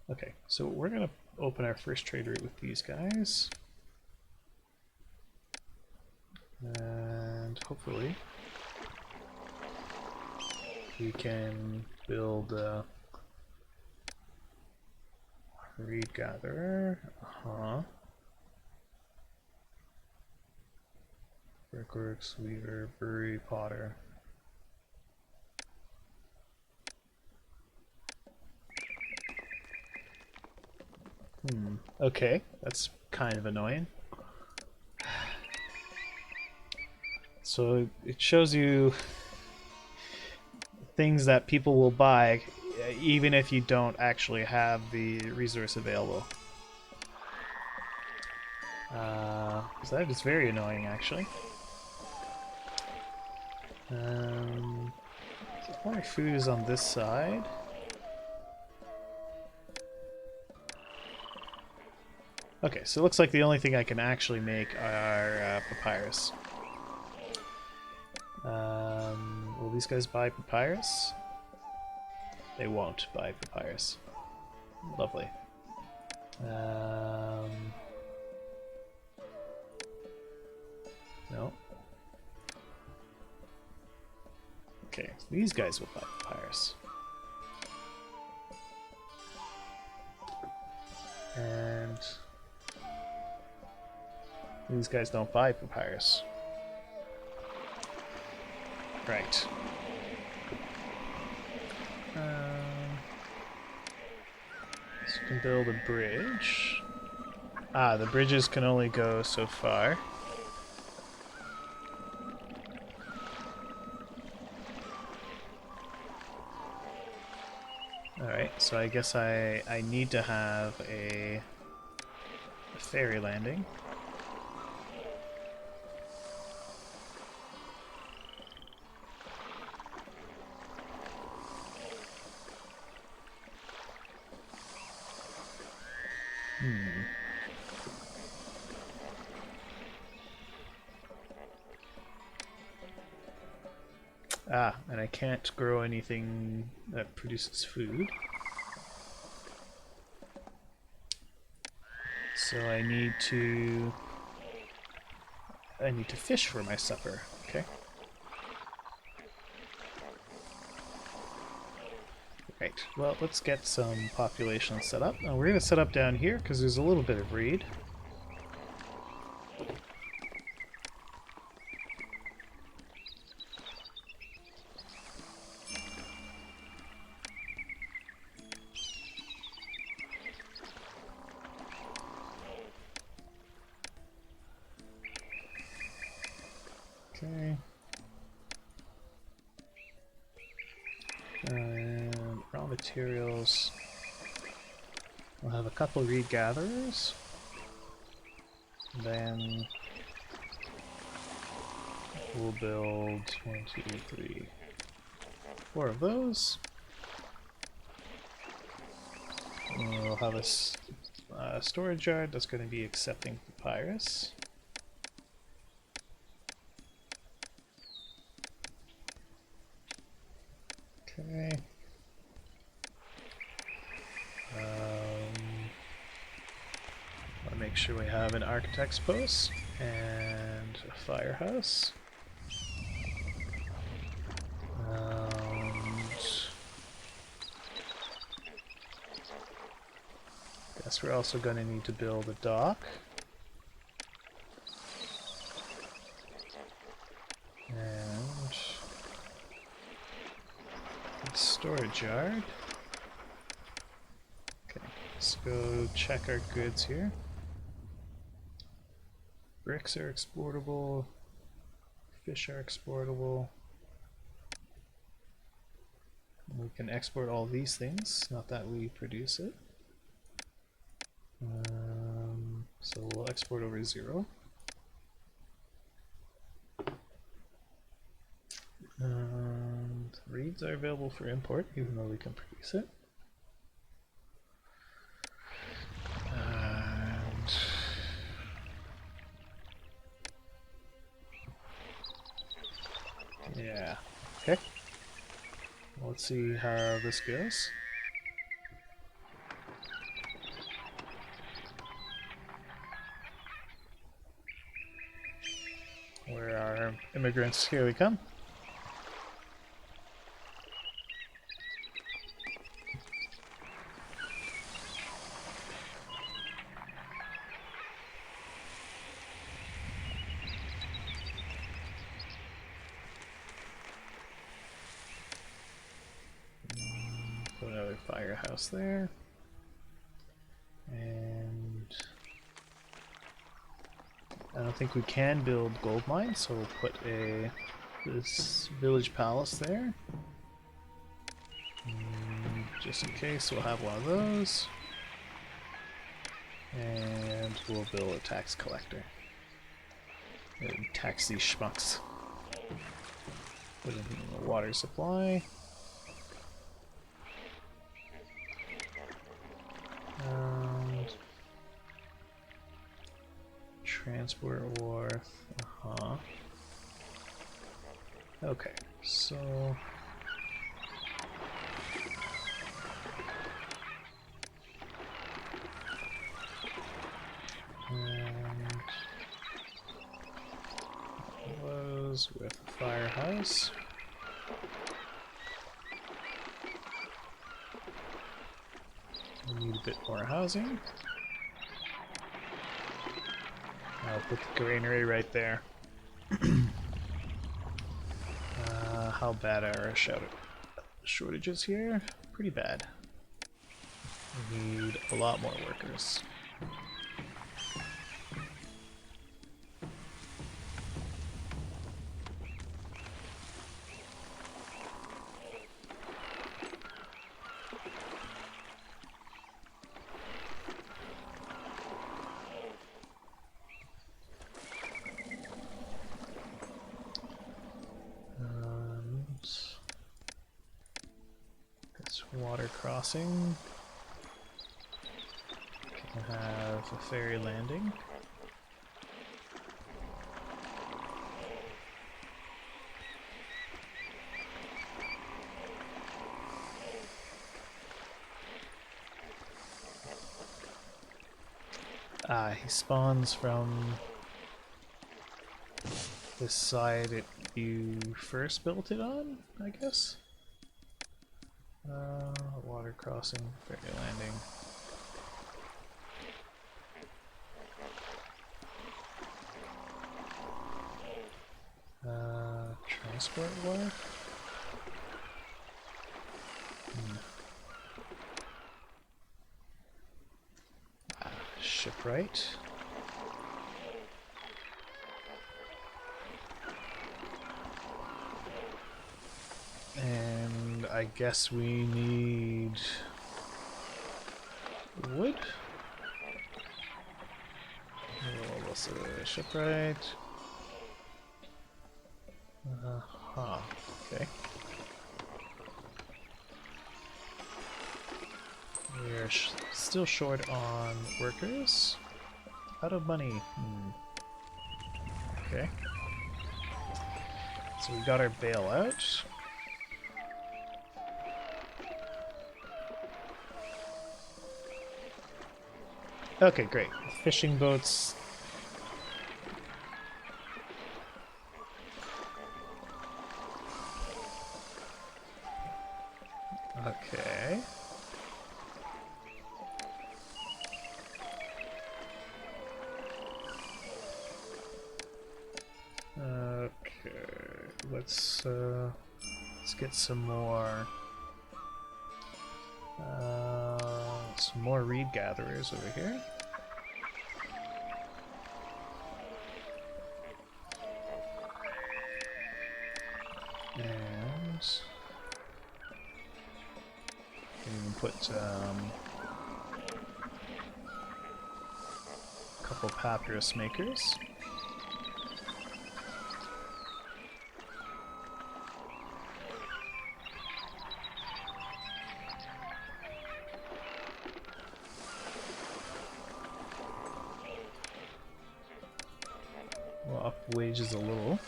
S1: Okay, so we're gonna open our first trade route with these guys. And hopefully we can build a reed gatherer. Brickworks, weaver, brewery, potter. Okay, that's kind of annoying. So it shows you things that people will buy even if you don't actually have the resource available. So that is very annoying, actually. So all my food is on this side. Okay, so it looks like the only thing I can actually make are papyrus. Will these guys buy papyrus? They won't buy papyrus. Lovely. No. Okay, so these guys will buy papyrus. And these guys don't buy papyrus. Right. So we can build a bridge. The bridges can only go so far. Alright, so I guess I need to have a ferry landing. And I can't grow anything that produces food. So I need to fish for my supper, okay? Right, well, let's get some population set up. Now we're going to set up down here because there's a little bit of reed. Okay. And raw materials. We'll have a couple reed gatherers. Then we'll build 1, 2, 3, 4 of those. And we'll have a storage yard that's going to be accepting papyrus. Okay. I'll make sure we have an architect's post and a firehouse. Guess we're also going to need to build a dock. And a storage yard. Okay, let's go check our goods here. Bricks are exportable. Fish are exportable. We can export all these things, not that we produce it. So we'll export over 0. Reeds are available for import, even though we can produce it. And yeah, okay. Let's see how this goes. Where are immigrants? Here we come. Put another firehouse there. And I don't think we can build gold mines, so we'll put this village palace there. Just in case, we'll have one of those. And we'll build a tax collector. And tax these schmucks. Put in a water supply. And transport wharf. Okay, so and those with a firehouse. We need a bit more housing. I'll put the granary right there. How bad are our shortages here? Pretty bad. We need a lot more workers. Water crossing. Can have a ferry landing. He spawns from this side you first built it on, I guess. Water crossing, ferry landing. Transport wharf? Shipwright. And I guess we need wood. What's a shipwright? Okay. We're still short on workers. Out of money. Okay. So we got our bailout. Okay, great. Fishing boats. Okay. Okay. Let's get some more reed gatherers over here. And we can put a couple papyrus makers. We'll up wages a little.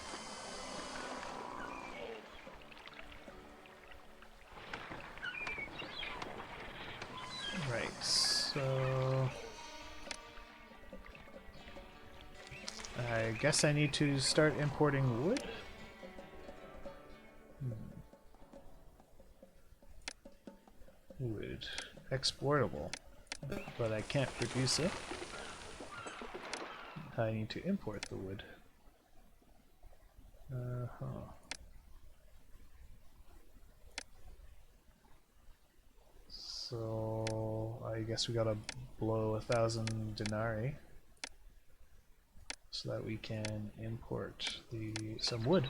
S1: Right, so I guess I need to start importing wood. Wood. Exportable. But I can't produce it. I need to import the wood. So I guess we gotta blow 1,000 denarii so that we can import some wood.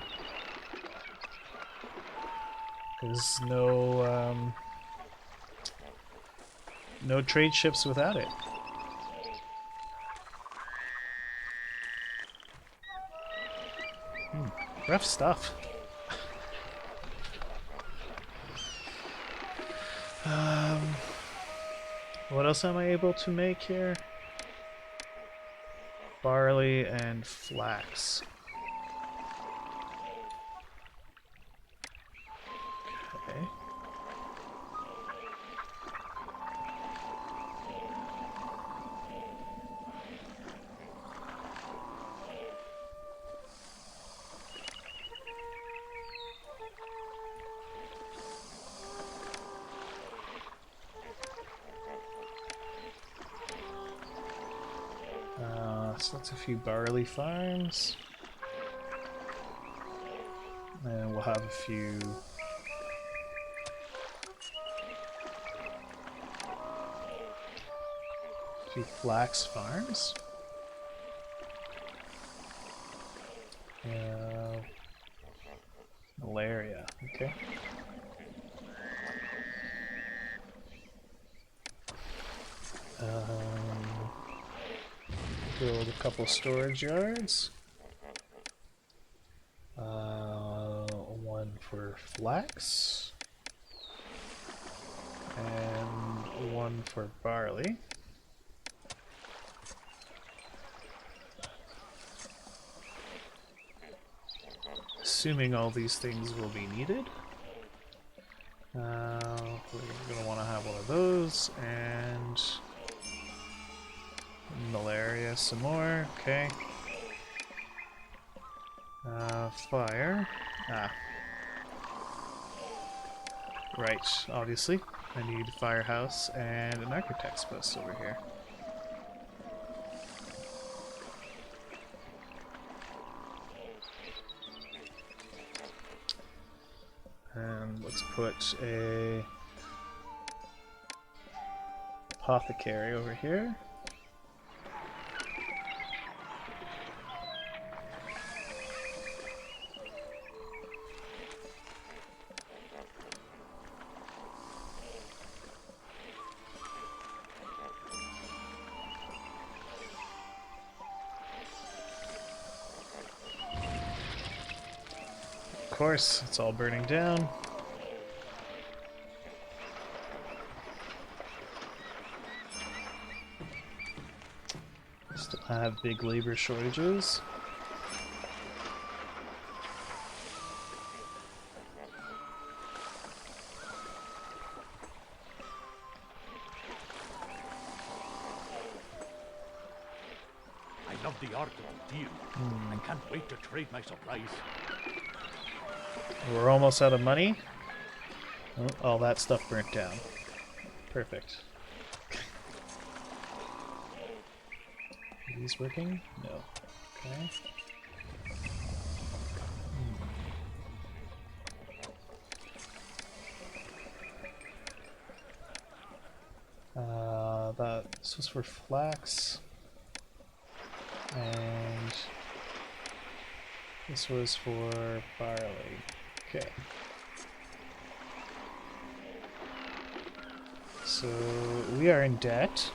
S1: There's no trade ships without it. Rough stuff. What else am I able to make here? Barley and flax. Okay. So that's a few barley farms. And we'll have a few flax farms. Malaria, okay. Build a couple storage yards. One for flax. And one for barley. Assuming all these things will be needed. We're going to want to have one of those, and malaria some more, okay. Fire. Right, obviously. I need a firehouse and an architect's post over here. And let's put a apothecary over here. Of course, it's all burning down. Still have big labor shortages.
S4: I love the art of the deal. I can't wait to trade my supplies.
S1: We're almost out of money. Oh, all that stuff burnt down. Perfect. Are these working? No. Okay. This was for flax. And this was for barley. Okay. So we are in debt.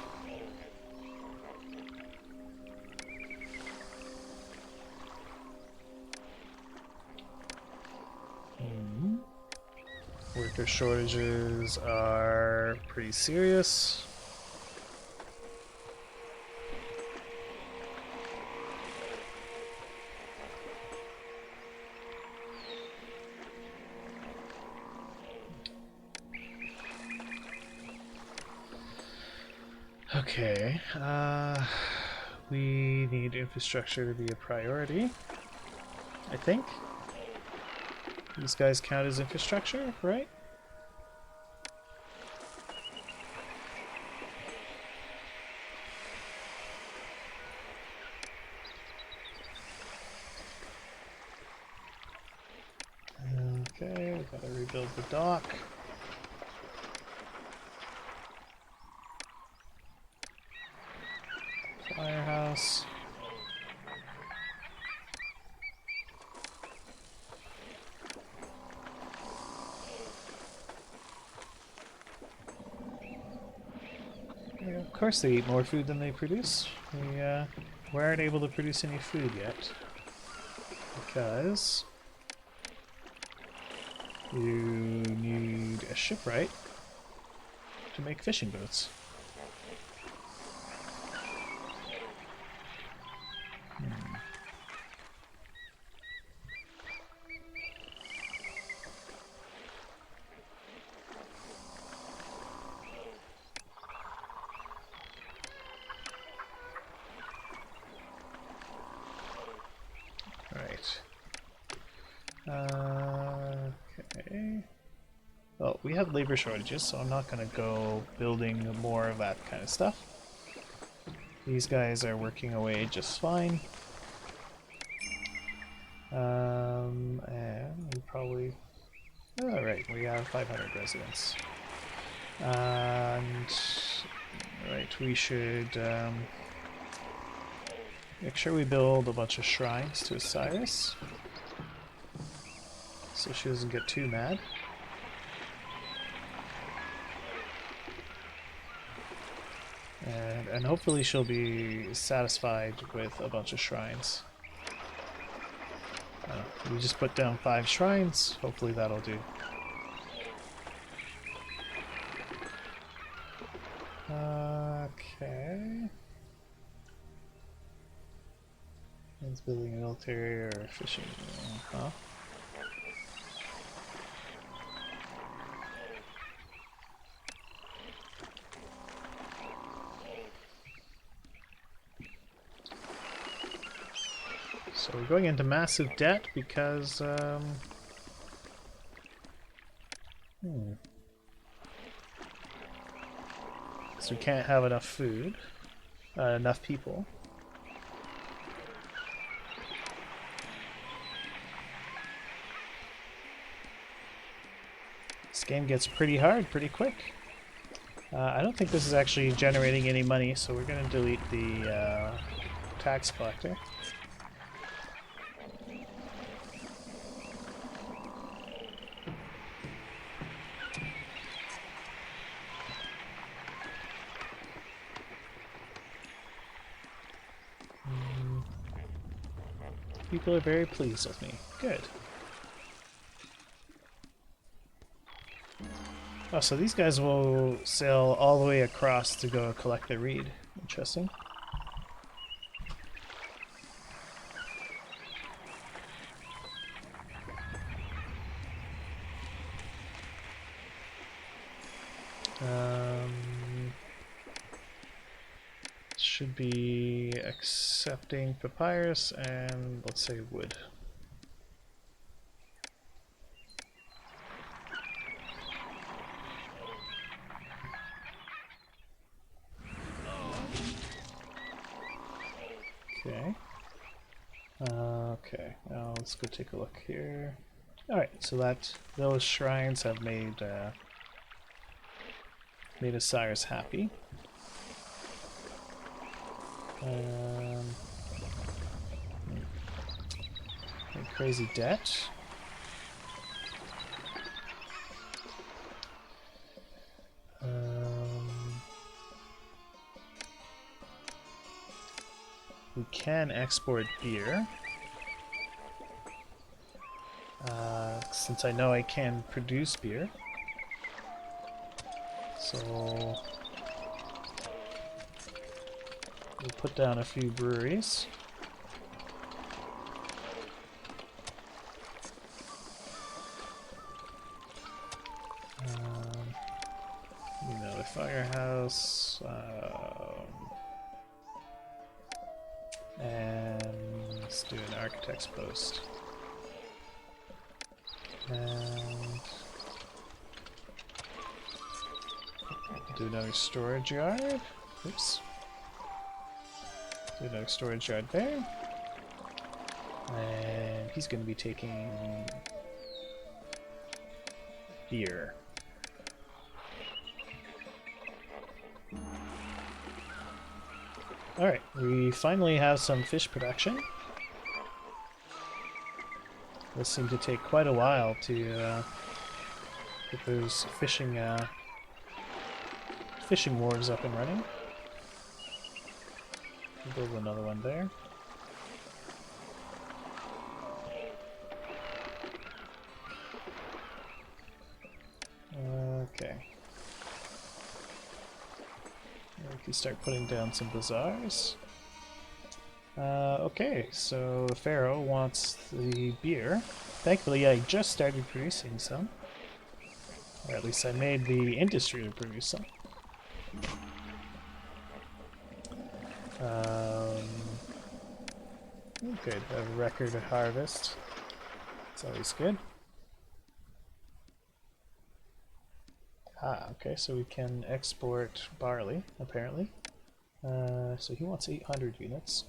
S1: Worker shortages are pretty serious. Okay, we need infrastructure to be a priority, I think. These guys count as infrastructure, right? Okay, we gotta rebuild the dock. Firehouse. Yeah, of course they eat more food than they produce. We aren't able to produce any food yet. Because you need a shipwright to make fishing boats. Right. Okay. Well, we have labor shortages, so I'm not going to go building more of that kind of stuff. These guys are working away just fine. And we probably... Alright, we have 500 residents. And... Right, we should make sure we build a bunch of shrines to Osiris, so she doesn't get too mad. And hopefully she'll be satisfied with a bunch of shrines. We just put down 5 shrines, hopefully that'll do. Okay. It's building a military or fishing. Huh? So we're going into massive debt because so we can't have enough food, enough people. This game gets pretty hard pretty quick. I don't think this is actually generating any money, so we're going to delete the tax collector. People are very pleased with me. Good. Oh, so these guys will sail all the way across to go collect the reed. Interesting. Should be accepting papyrus and let's say wood. Okay. Okay, now let's go take a look here. Alright, so that those shrines have made Osiris happy. Crazy debt. We can export beer. Since I know I can produce beer. So we'll put down a few breweries. Another firehouse. And let's do an architect's post. And do another storage yard. Oops. Do another storage yard there. And he's going to be taking beer. Alright, we finally have some fish production. This seemed to take quite a while to get those fishing wharves up and running. We'll build another one there. Okay. We can start putting down some bazaars. Okay, so Pharaoh wants the beer. Thankfully, I just started producing some. Or at least I made the industry to produce some. Good, a record harvest. It's always good. Ah, okay, so we can export barley, apparently. So he wants 800 units.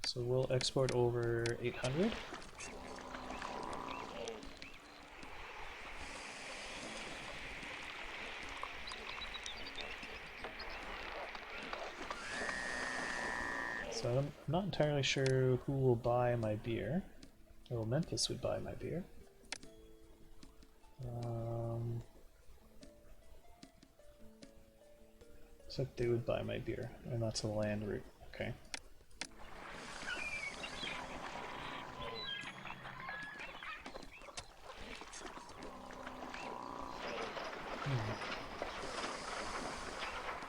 S1: So we'll export over 800. So I'm not entirely sure who will buy my beer. Oh, Memphis would buy my beer. Looks like they would buy my beer, and that's a land route. Okay.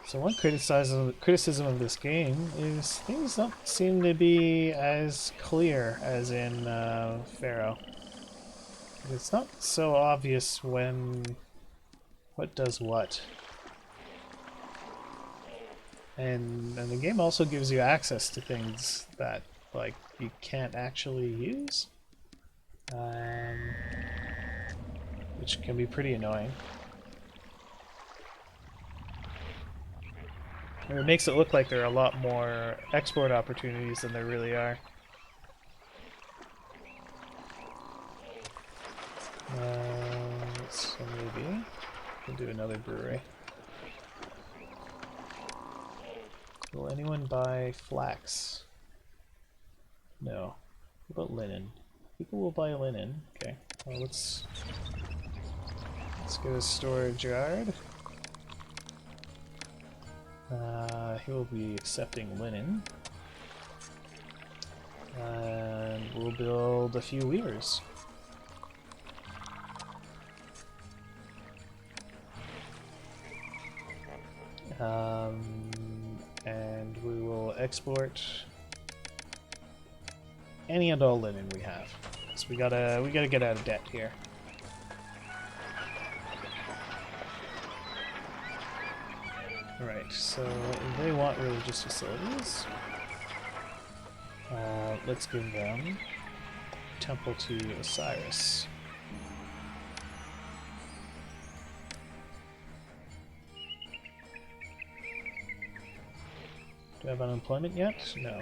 S1: So one criticism of this game is things don't seem to be as clear as in Pharaoh. It's not so obvious when what does what. And the game also gives you access to things that like you can't actually use, which can be pretty annoying. And it makes it look like there are a lot more export opportunities than there really are. So maybe we'll do another brewery. Will anyone buy flax? No. What about linen? People will buy linen. Okay. Well, let's get a storage yard. He will be accepting linen. And we'll build a few weavers. And we will export any and all linen we have. So we gotta get out of debt here. Alright, so they want religious facilities. Let's give them Temple to Osiris. Do I have unemployment yet? No.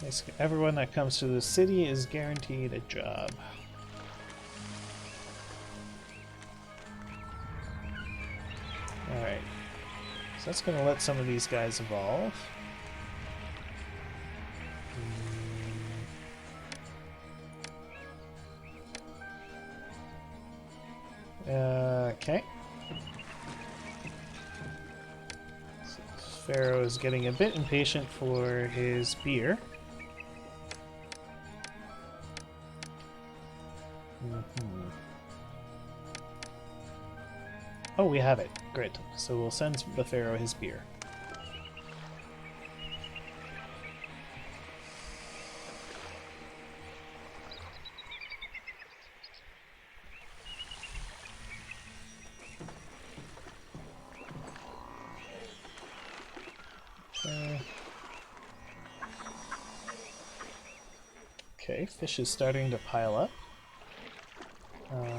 S1: Basically, everyone that comes to the city is guaranteed a job. Alright. So that's going to let some of these guys evolve. Okay. So Pharaoh is getting a bit impatient for his beer. Oh, we have it. Great. So we'll send the Pharaoh his beer. Okay, fish is starting to pile up. Okay.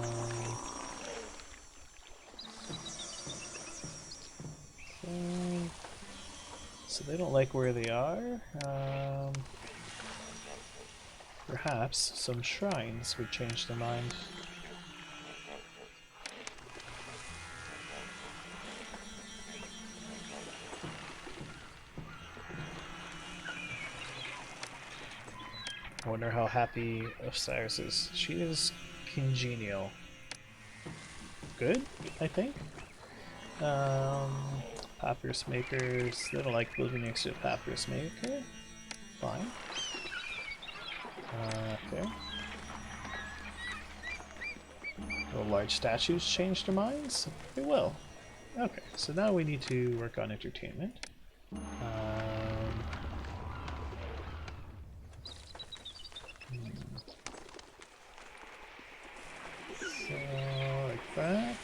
S1: So they don't like where they are. Perhaps some shrines would change their mind. I wonder how happy Osiris is. She is congenial. Good, I think. Papyrus makers, they don't like living next to a papyrus maker. Fine. Okay. Will large statues change their minds? They will. Okay, so now we need to work on entertainment. So, like that.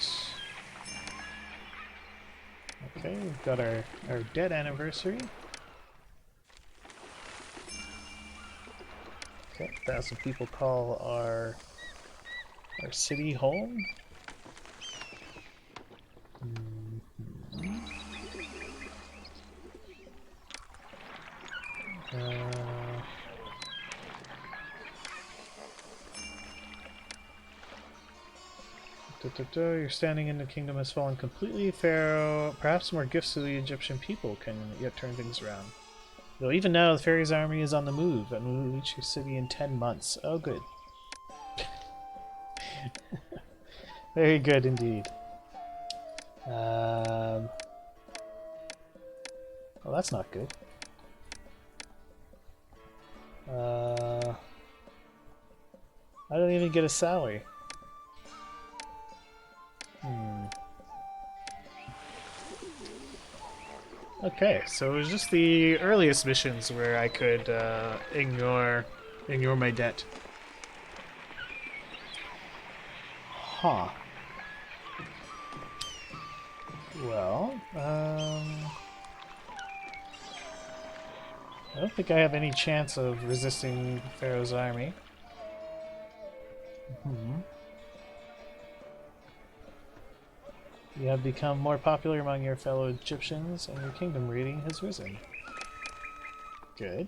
S1: Okay, we've got our dead anniversary. Okay, 1,000 people call our city home. Your standing in the kingdom has fallen completely. Pharaoh, perhaps more gifts to the Egyptian people can yet turn things around. Though even now, the Pharaoh's army is on the move and will reach your city in 10 months. Oh, good. Very good indeed. Well, that's not good. I don't even get a salary. Okay, so it was just the earliest missions where I could ignore my debt. Huh. Well, I don't think I have any chance of resisting Pharaoh's army. You have become more popular among your fellow Egyptians, and your kingdom rating has risen. Good.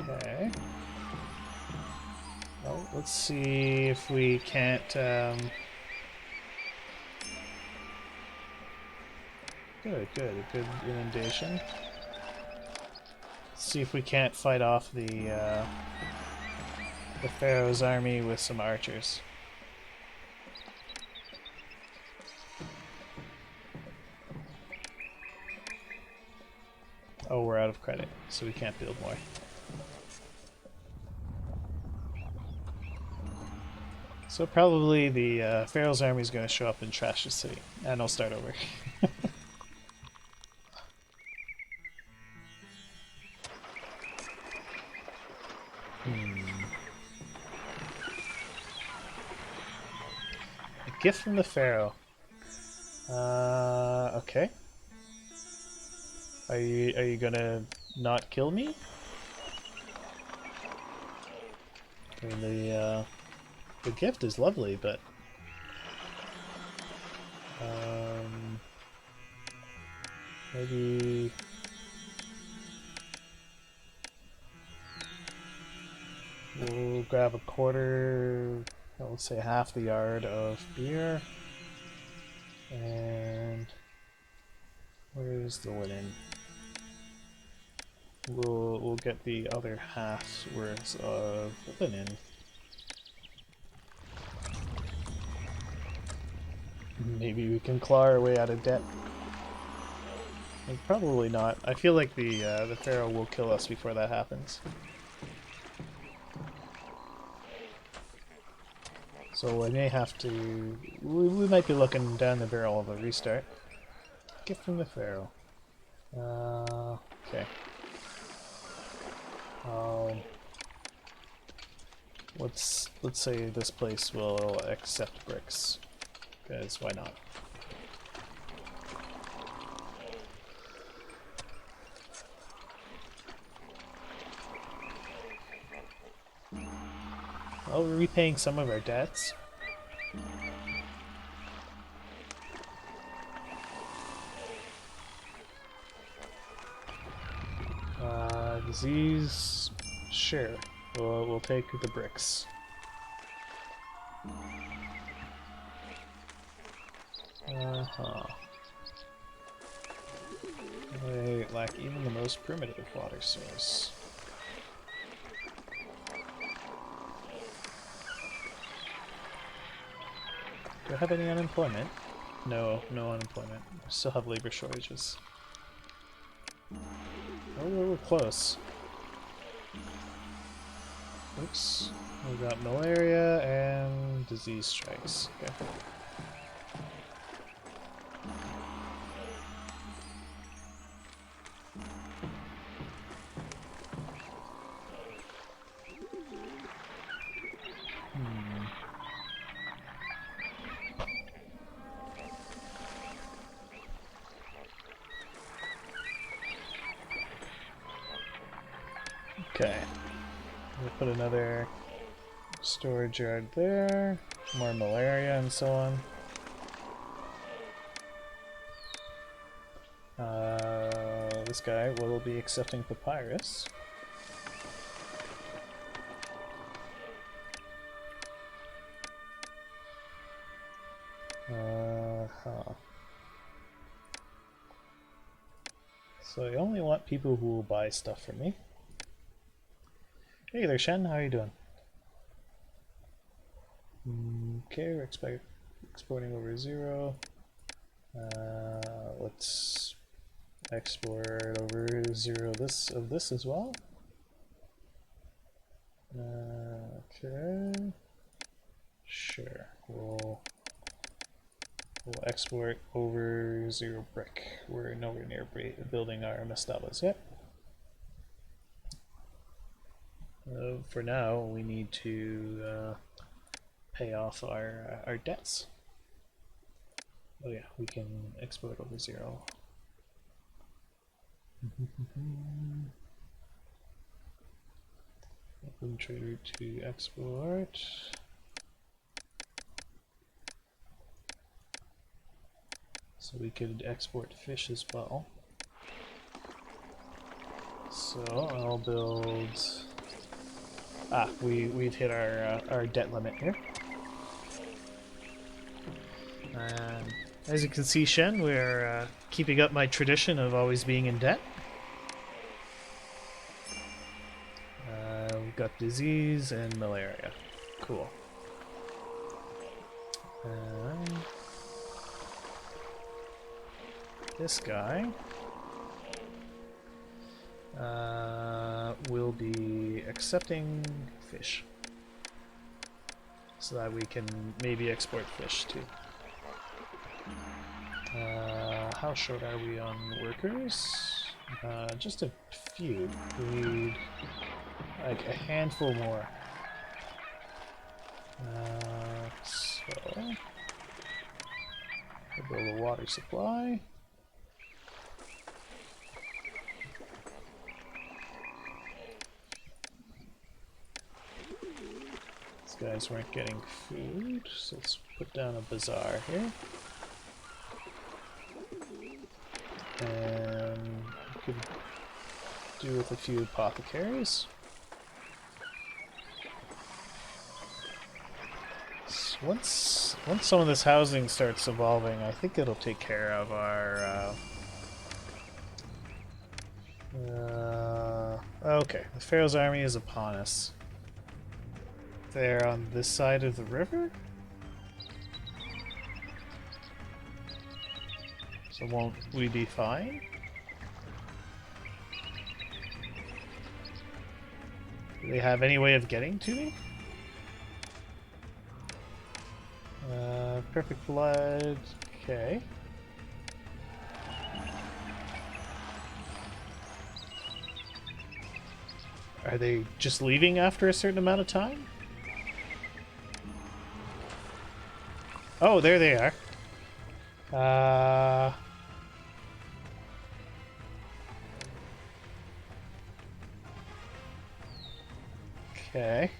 S1: Okay. Well, let's see if we can't, Good, a good inundation. Let's see if we can't fight off the Pharaoh's army with some archers. Oh, we're out of credit, so we can't build more. So probably the Pharaoh's army is going to show up and trash the city, and I'll start over. A gift from the Pharaoh. Okay. Are you gonna not kill me? I mean, the gift is lovely, but maybe we'll grab a quarter, let's say half the yard of beer, and where's the linen? We'll get the other half's worth of linen. Maybe we can claw our way out of debt. Like, probably not. I feel like the Pharaoh will kill us before that happens. So I may have to. We might be looking down the barrel of a restart. Gift from the Pharaoh. Okay. Let's say this place will accept bricks, because why not? Well, we're repaying some of our debts. Disease, sure. We'll take the bricks. They lack even the most primitive water source. Do I have any unemployment? No, no unemployment. I still have labor shortages. Oh, we're close. Oops. We got malaria and disease strikes. Okay. Okay. We'll put another storage yard there. More malaria and so on. This guy will be accepting papyrus. So I only want people who will buy stuff from me. Hey there, Shen. How are you doing? Okay, we're exporting over 0. Let's export over 0 of this as well. Okay. Sure. We'll export over 0 brick. We're nowhere near building our mastabas yet. For now, we need to pay off our debts. Oh yeah, we can export over 0. Open trader to export. So we could export fish as well. So I'll build. We've hit our debt limit here. And as you can see, Shen, we're keeping up my tradition of always being in debt. We've got disease and malaria. Cool. And this guy will be accepting fish. so that we can maybe export fish too. How short are we on workers? Just a few. We need like a handful more. So we'll build a water supply. These guys weren't getting food, so let's put down a bazaar here. And we could do with a few apothecaries. So once some of this housing starts evolving, I think it'll take care of our. Okay, the Pharaoh's army is upon us. They're on this side of the river? So won't we be fine? Do they have any way of getting to me? Perfect blood. Okay. Are they just leaving after a certain amount of time? Oh, there they are. Okay.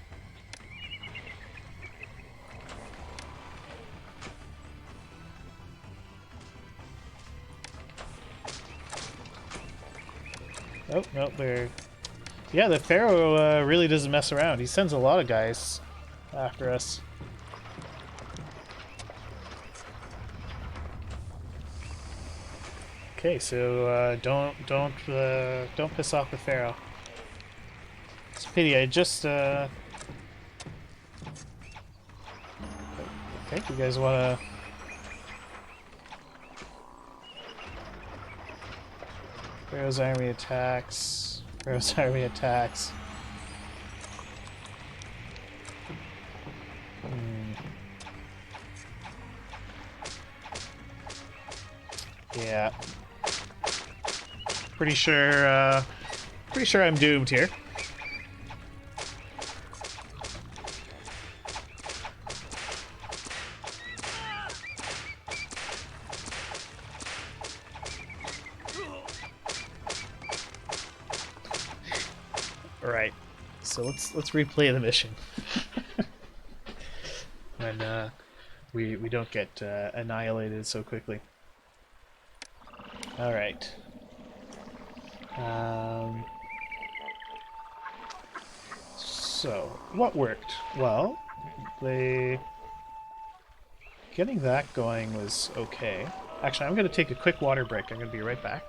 S1: Oh, no, they're... Yeah, the Pharaoh really doesn't mess around. He sends a lot of guys after us. Okay, so don't piss off the Pharaoh. It's a pity. I just okay, you guys wanna? Pharaoh's army attacks. Pharaoh's army attacks. Yeah. Pretty sure I'm doomed here. Alright. So let's replay the mission. And we don't get annihilated so quickly. Alright. So, what worked? Well, getting that going was okay. Actually, I'm going to take a quick water break. I'm going to be right back.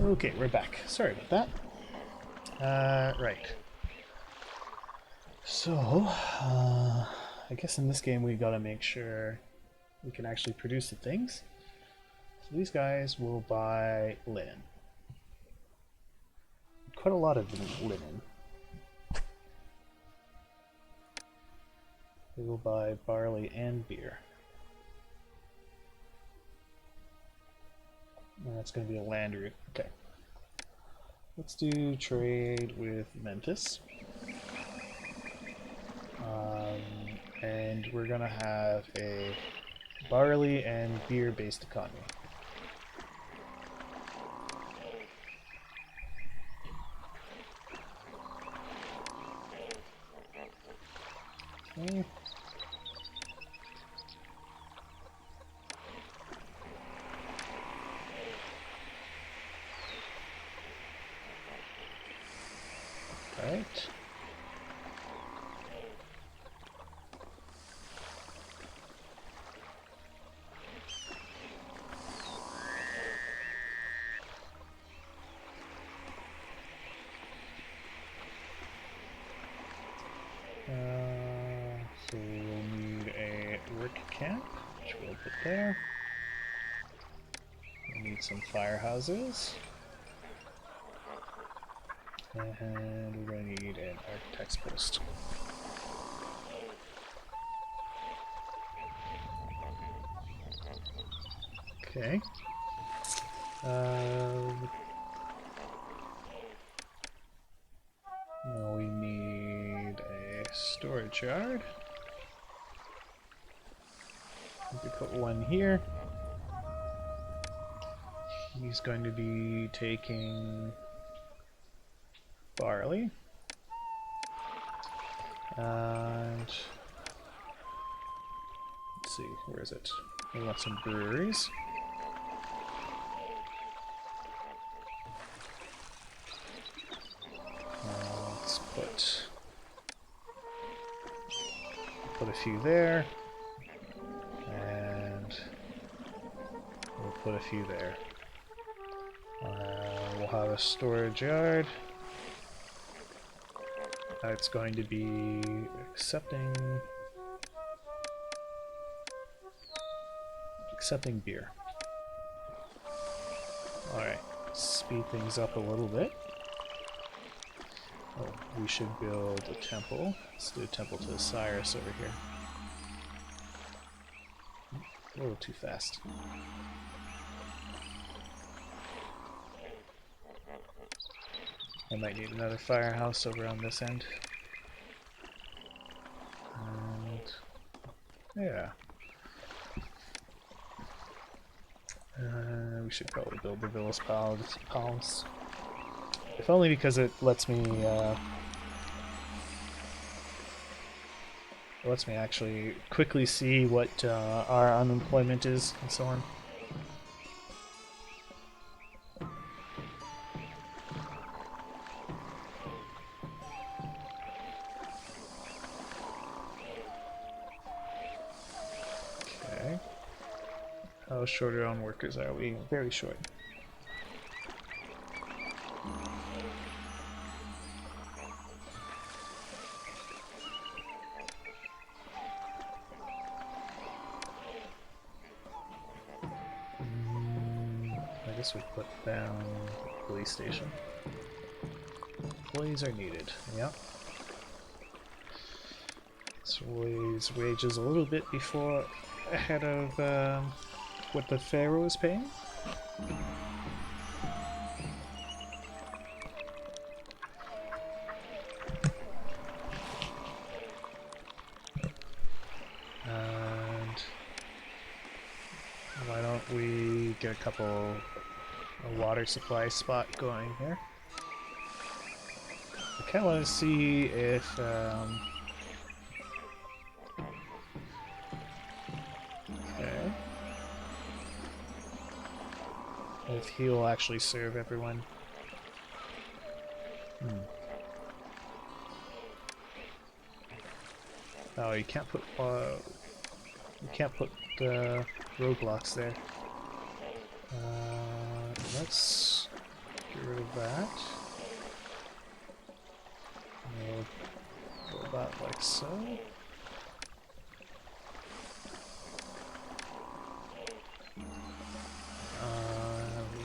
S1: Okay, we're back. Sorry about that. Right. So, I guess in this game we gotta make sure we can actually produce the things. So these guys will buy linen. Quite a lot of linen. They will buy barley and beer. And that's going to be a land route. Okay. Let's do trade with Memphis. And we're going to have a barley and beer based economy. Okay. Right. So we'll need a work camp, which we'll put there. We'll need some firehouses. And we're going to need an architect's post. Okay. Now we need a storage yard. We could put one here. He's going to be taking barley. And let's see, where is it? We want some breweries. Let's put a few there, and we'll put a few there. We'll have a storage yard. It's going to be accepting beer. Alright, speed things up a little bit. Oh, we should build a temple. Let's do a temple to Osiris over here. A little too fast. I might need another firehouse over on this end. And yeah. We should probably build the Village Palace. If only because it lets me actually quickly see what our unemployment is and so on. Okay. How short on workers are we? Very short. I guess we put down police station. Employees are needed. Yep. Let's raise wages a little bit before ahead of what the Pharaoh is paying. And why don't we get a water supply spot going here? I kind of want to see if okay, if he'll actually serve everyone. Oh, you can't put roadblocks there. Let's get rid of that. We'll go that like so.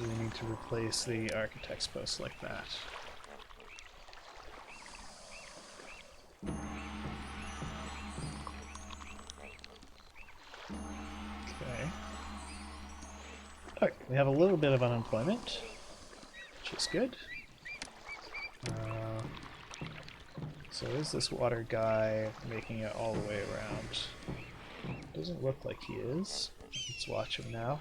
S1: We need to replace the architect's post like that. Okay. Alright, we have a little bit of unemployment, which is good. So is this water guy making it all the way around? Doesn't look like he is. Let's watch him now.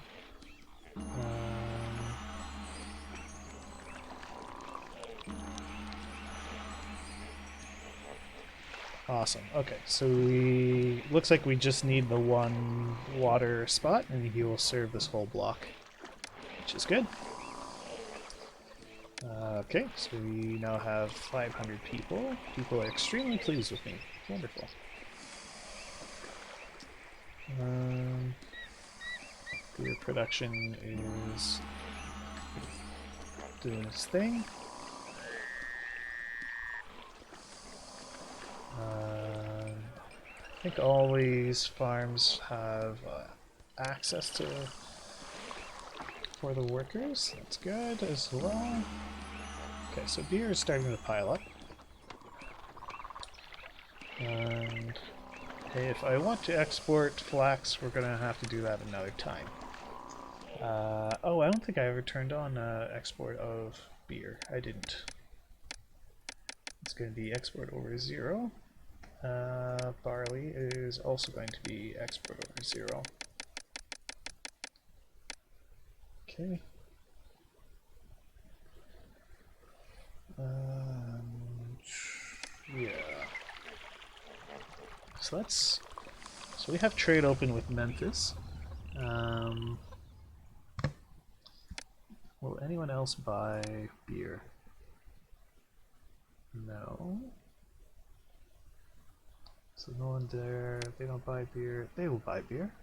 S1: Awesome. Okay, so we looks like we just need the one water spot, and he will serve this whole block, which is good. Okay, so we now have 500 people. People are extremely pleased with me. Wonderful. Beer production is doing its thing. I think all these farms have access to for the workers. That's good as well. Okay, so beer is starting to pile up. And hey, if I want to export flax, we're gonna have to do that another time. Oh, I don't think I ever turned on export of beer. I didn't. It's going to be export over 0. Barley is also going to be export over 0. Okay. Yeah. So we have trade open with Memphis. Will anyone else buy beer? No. So no one there. They don't buy beer. They will buy beer.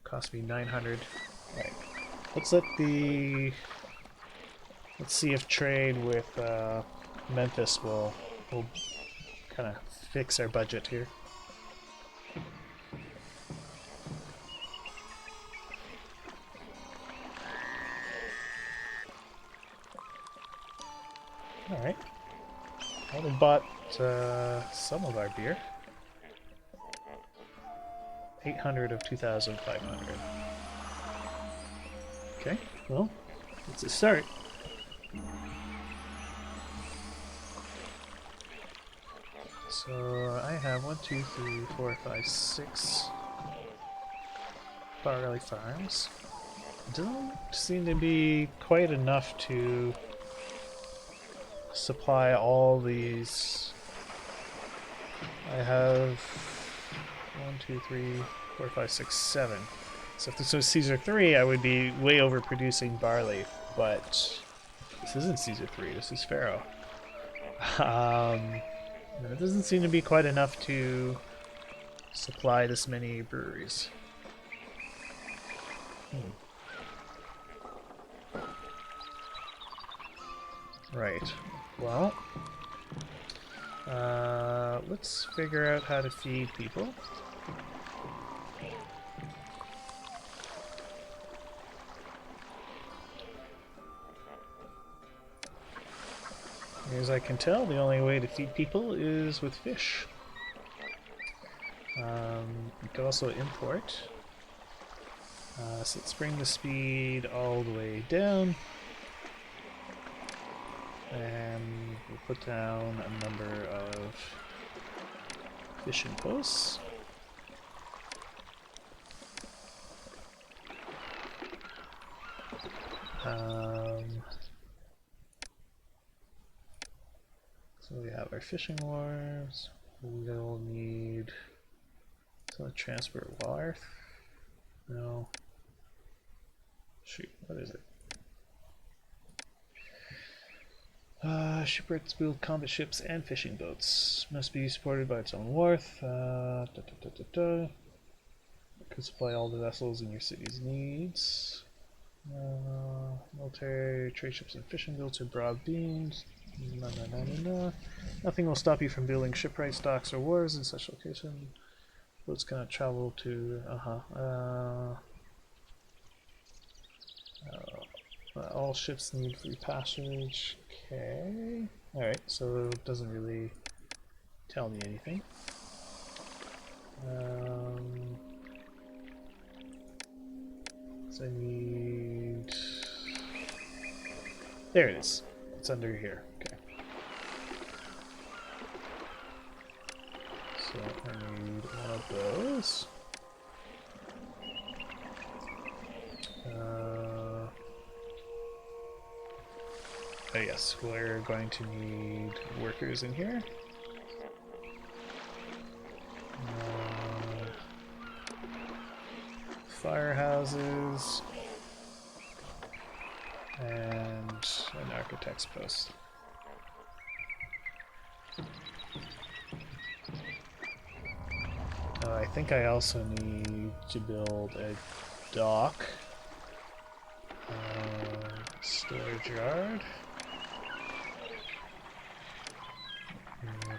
S1: Cost me 900. Right. Let's see if trade with Memphis will kind of fix our budget here. All right. Well, we bought some of our beer. 800 of 2,500. Okay, well, it's a start. So I have 1, 2, 3, 4, 5, 6 barley farms. Doesn't seem to be quite enough to supply all these. I have 1, 2, 3, 4, 5, 6, 7. So if this was Caesar 3, I would be way overproducing barley, but this isn't Caesar 3, this is Pharaoh. It doesn't seem to be quite enough to supply this many breweries. Right. Well, let's figure out how to feed people. As I can tell, the only way to feed people is with fish. You can also import. So let's bring the speed all the way down. And we'll put down a number of fishing posts. So we have our fishing wharves. We'll need to transport water. No. Shoot, what is it? Shipwrights build combat ships and fishing boats. Must be supported by its own wharf. Could supply all the vessels in your city's needs. Military, trade ships and fishing boats are broad beams. No, no, no, no, no. Nothing will stop you from building shipwrights, docks, or wharves in such location. Boats cannot travel to. All ships need free passage. Okay. Alright, so it doesn't really tell me anything. So I need. There it is. It's under here. Okay. So I need one of those. Oh yes, we're going to need workers in here. Firehouses. And an architect's post. I think I also need to build a dock. Storage yard.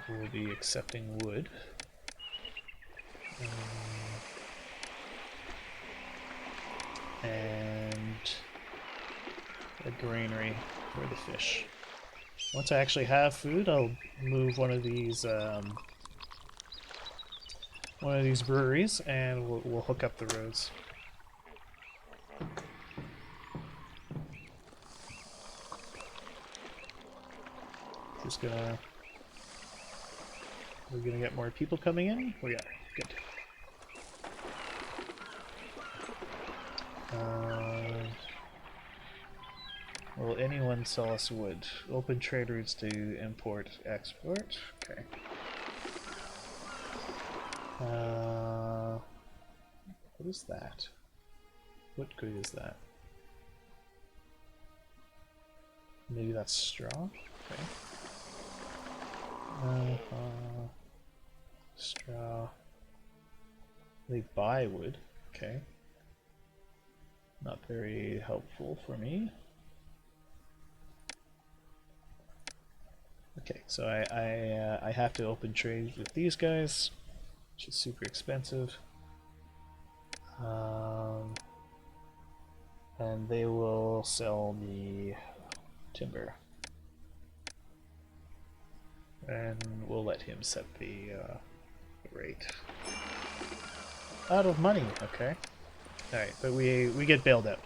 S1: We'll be accepting wood. And a granary for the fish. Once I actually have food, I'll move one of these breweries, and we'll hook up the roads. Just gonna. We're gonna get more people coming in. We are good. Will anyone sell us wood? Open trade routes to import, export. Okay. What is that? What good is that? Maybe that's straw? Okay. Straw. They buy wood. Okay. Not very helpful for me. Okay, so I have to open trade with these guys, which is super expensive. And they will sell me timber. And we'll let him set the rate. Out of money, okay. Alright, but we get bailed out.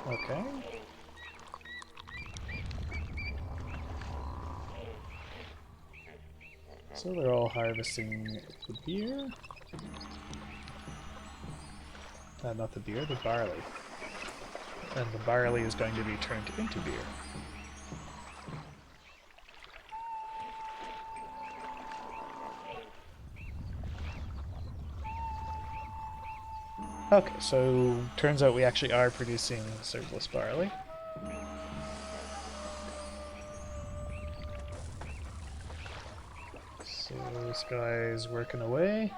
S1: Okay. So they're all harvesting the beer. Not the beer, the barley. And the barley is going to be turned into beer. Okay, so turns out we actually are producing surplus barley. So this guy's working away.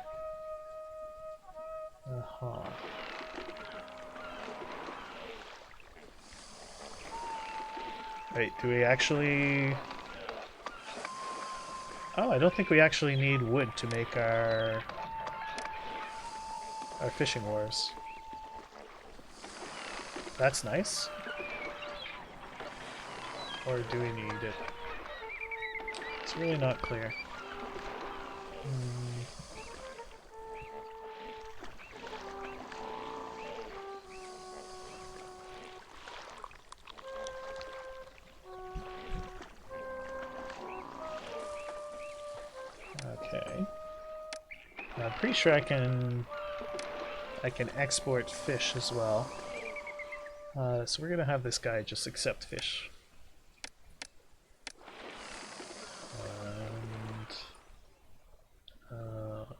S1: Wait, do we actually... Oh, I don't think we actually need wood to make our fishing wharves. That's nice. Or do we need it? It's really not clear. Okay. I'm pretty sure I can export fish as well. So we're gonna have this guy just accept fish. And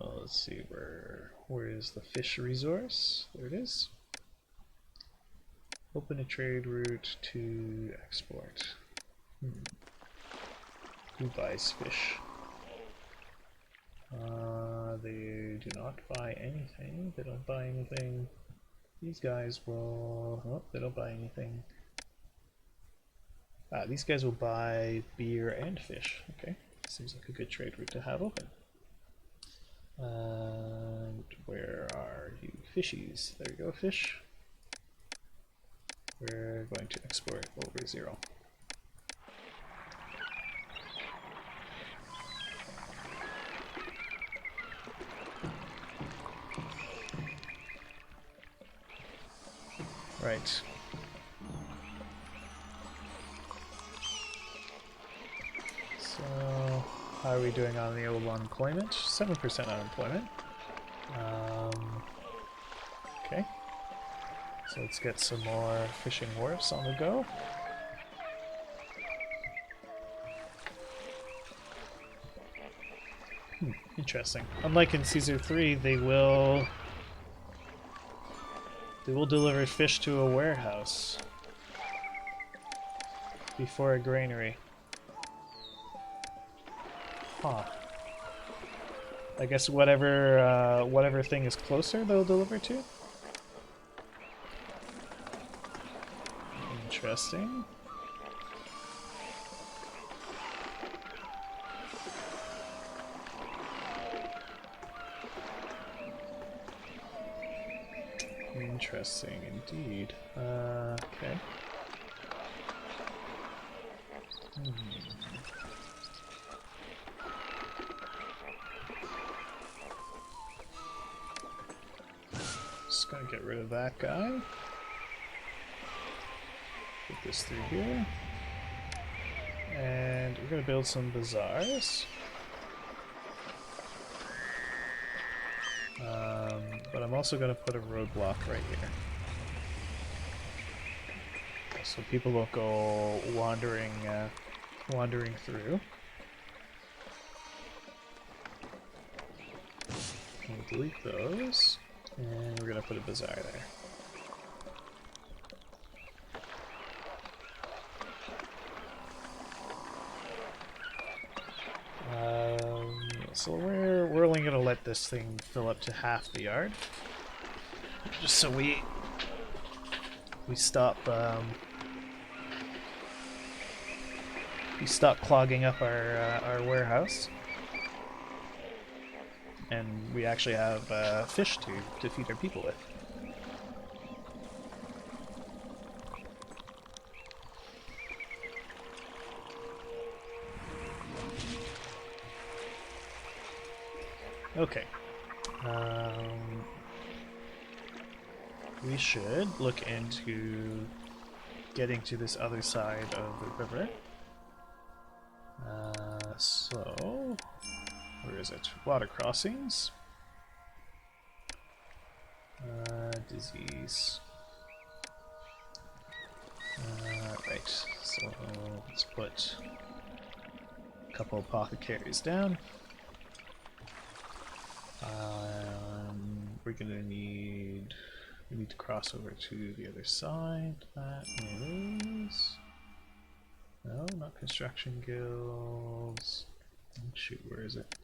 S1: let's see, where is the fish resource? There it is. Open a trade route to export. Who buys fish? They do not buy anything. They don't buy anything. These guys will... Oh, they don't buy anything. These guys will buy beer and fish. Okay, seems like a good trade route to have open. And where are you fishies? There you go, fish. We're going to export over 0. Right. So, how are we doing on the old unemployment? 7% unemployment. Okay. So let's get some more fishing wharfs on the go. Interesting. Unlike in Caesar 3, they will deliver fish to a warehouse before a granary. Huh. I guess whatever thing is closer they'll deliver to. Interesting. Interesting indeed. Okay. Just gonna get rid of that guy. Put this through here. And we're gonna build some bazaars. But I'm also going to put a roadblock right here. So people don't go wandering through. We'll delete those. And we're going to put a bazaar there. So we're only going to let this thing fill up to half the yard, just so we stop clogging up our warehouse, and we actually have fish to feed our people with. Okay. We should look into getting to this other side of the river. So, where is it? Water crossings. Disease. Right. So let's put a couple apothecaries down. We're gonna need to cross over to the other side. That is no, not construction guilds. Shoot, where is it?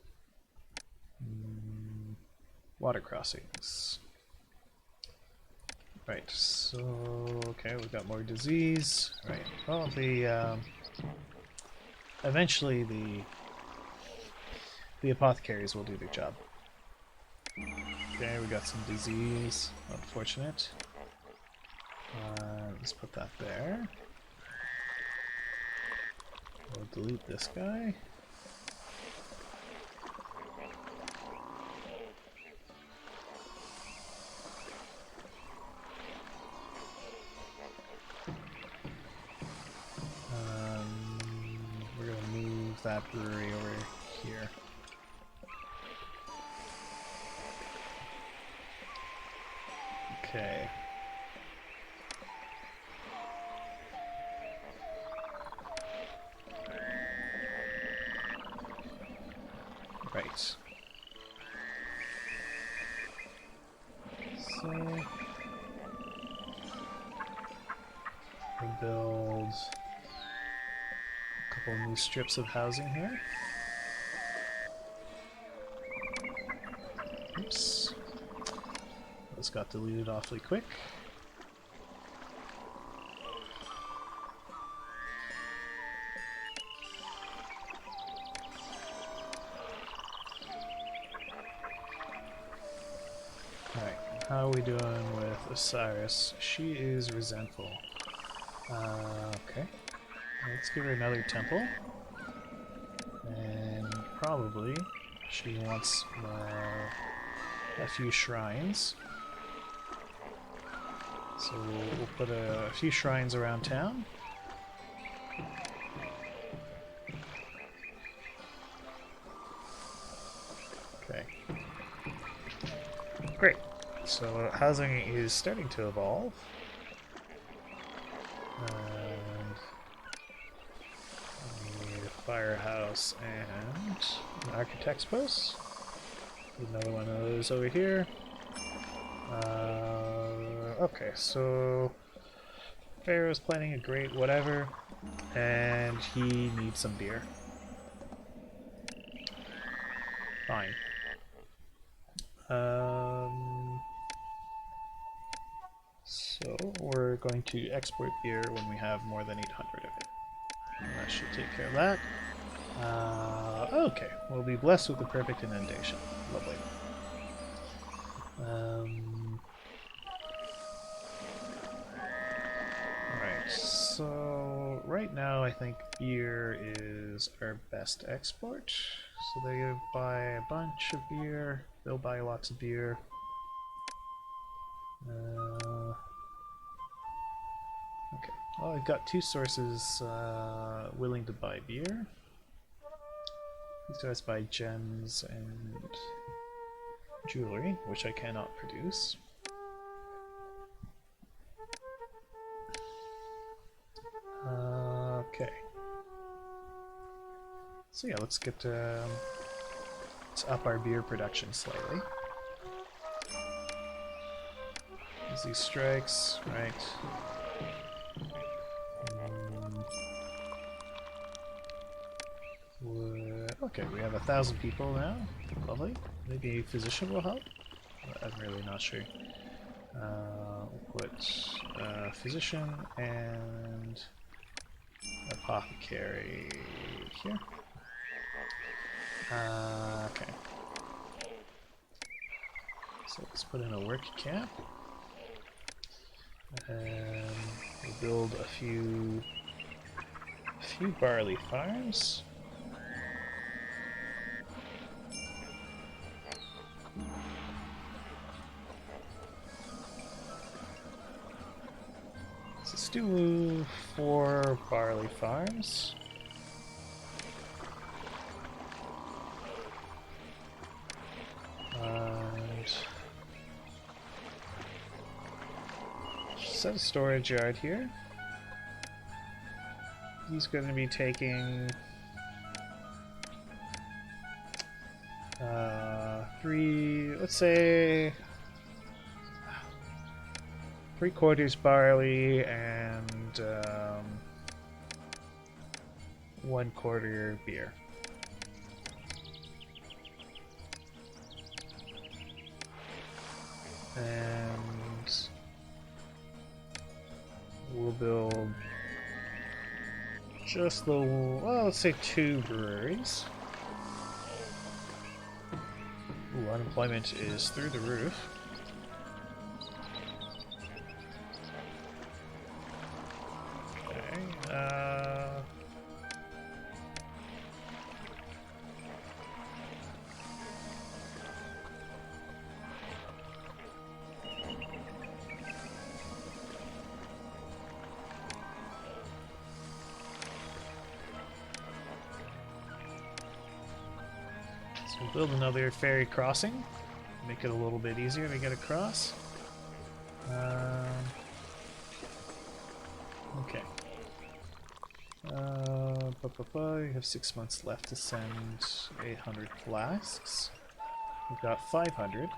S1: Water crossings. Right. So okay, we've got more disease. Right. Well, eventually the apothecaries will do their job. Okay, we got some disease. Unfortunate. Let's put that there. We'll delete this guy. We're gonna move that brewery over here. Okay. Right. So we'll build a couple new strips of housing here. Oops. Those got deleted awfully quick. Alright, how are we doing with Osiris? She is resentful. Okay. Let's give her another temple. And probably she wants a few shrines. So we'll put a few shrines around town. Okay. Great. So housing is starting to evolve. And we need a firehouse and an architect's post. Another one of those over here. Okay, so Pharaoh's planning a great whatever, and he needs some beer. Fine. So we're going to export beer when we have more than 800 of it. That should take care of that. Okay, we'll be blessed with the perfect inundation. Lovely. Alright, so right now I think beer is our best export. So they buy a bunch of beer, they'll buy lots of beer. Okay, well I've got two sources willing to buy beer. These guys buy gems and jewelry, which I cannot produce. Okay. So yeah, let's get let's up our beer production slightly. Easy strikes, right? Okay, we have 1,000 people now. Lovely. Maybe a physician will help? I'm really not sure. We'll put physician and apothecary here. Okay. So let's put in a work camp. And we'll build a few barley farms. Let's do 4 barley farms. And set a storage yard here. He's going to be taking 3, let's say 3/4 barley and 1/4 beer. And we'll build just the, well, let's say 2 breweries. Ooh, unemployment is through the roof. So we'll build another ferry crossing, make it a little bit easier to get across. Okay. You have 6 months left to send 800 flasks. We've got 500.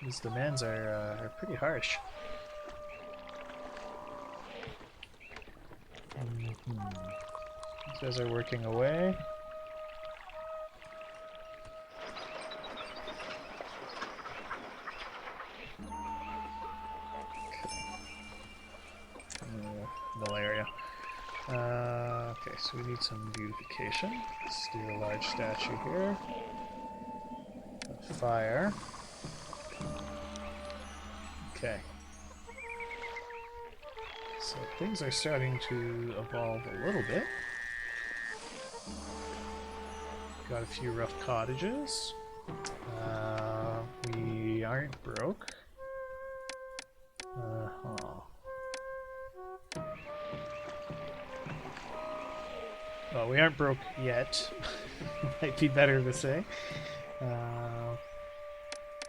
S1: These demands are pretty harsh. These guys are working away. Malaria. Okay, so we need some beautification. Let's do a large statue here. A fire. Okay. So things are starting to evolve a little bit. Got a few rough cottages. We aren't broke. Well, we aren't broke yet. Might be better to say. Let's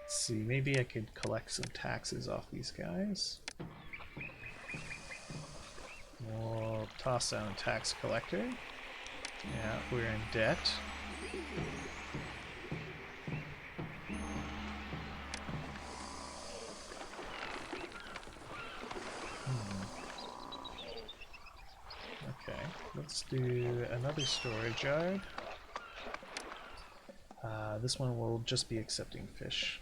S1: see, maybe I could collect some taxes off these guys. We'll toss down a tax collector. Yeah, we're in debt. Okay, let's do another storage yard. This one will just be accepting fish.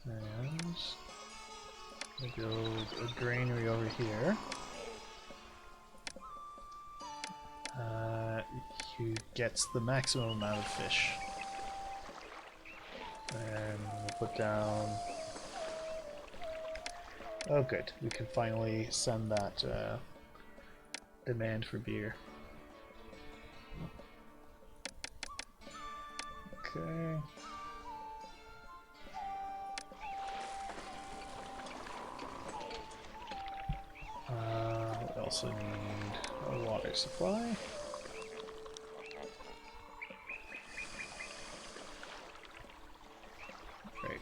S1: And we'll build a granary over here. Who gets the maximum amount of fish. And we'll put down... Oh good, we can finally send that demand for beer. Okay. We also need a water supply. Great.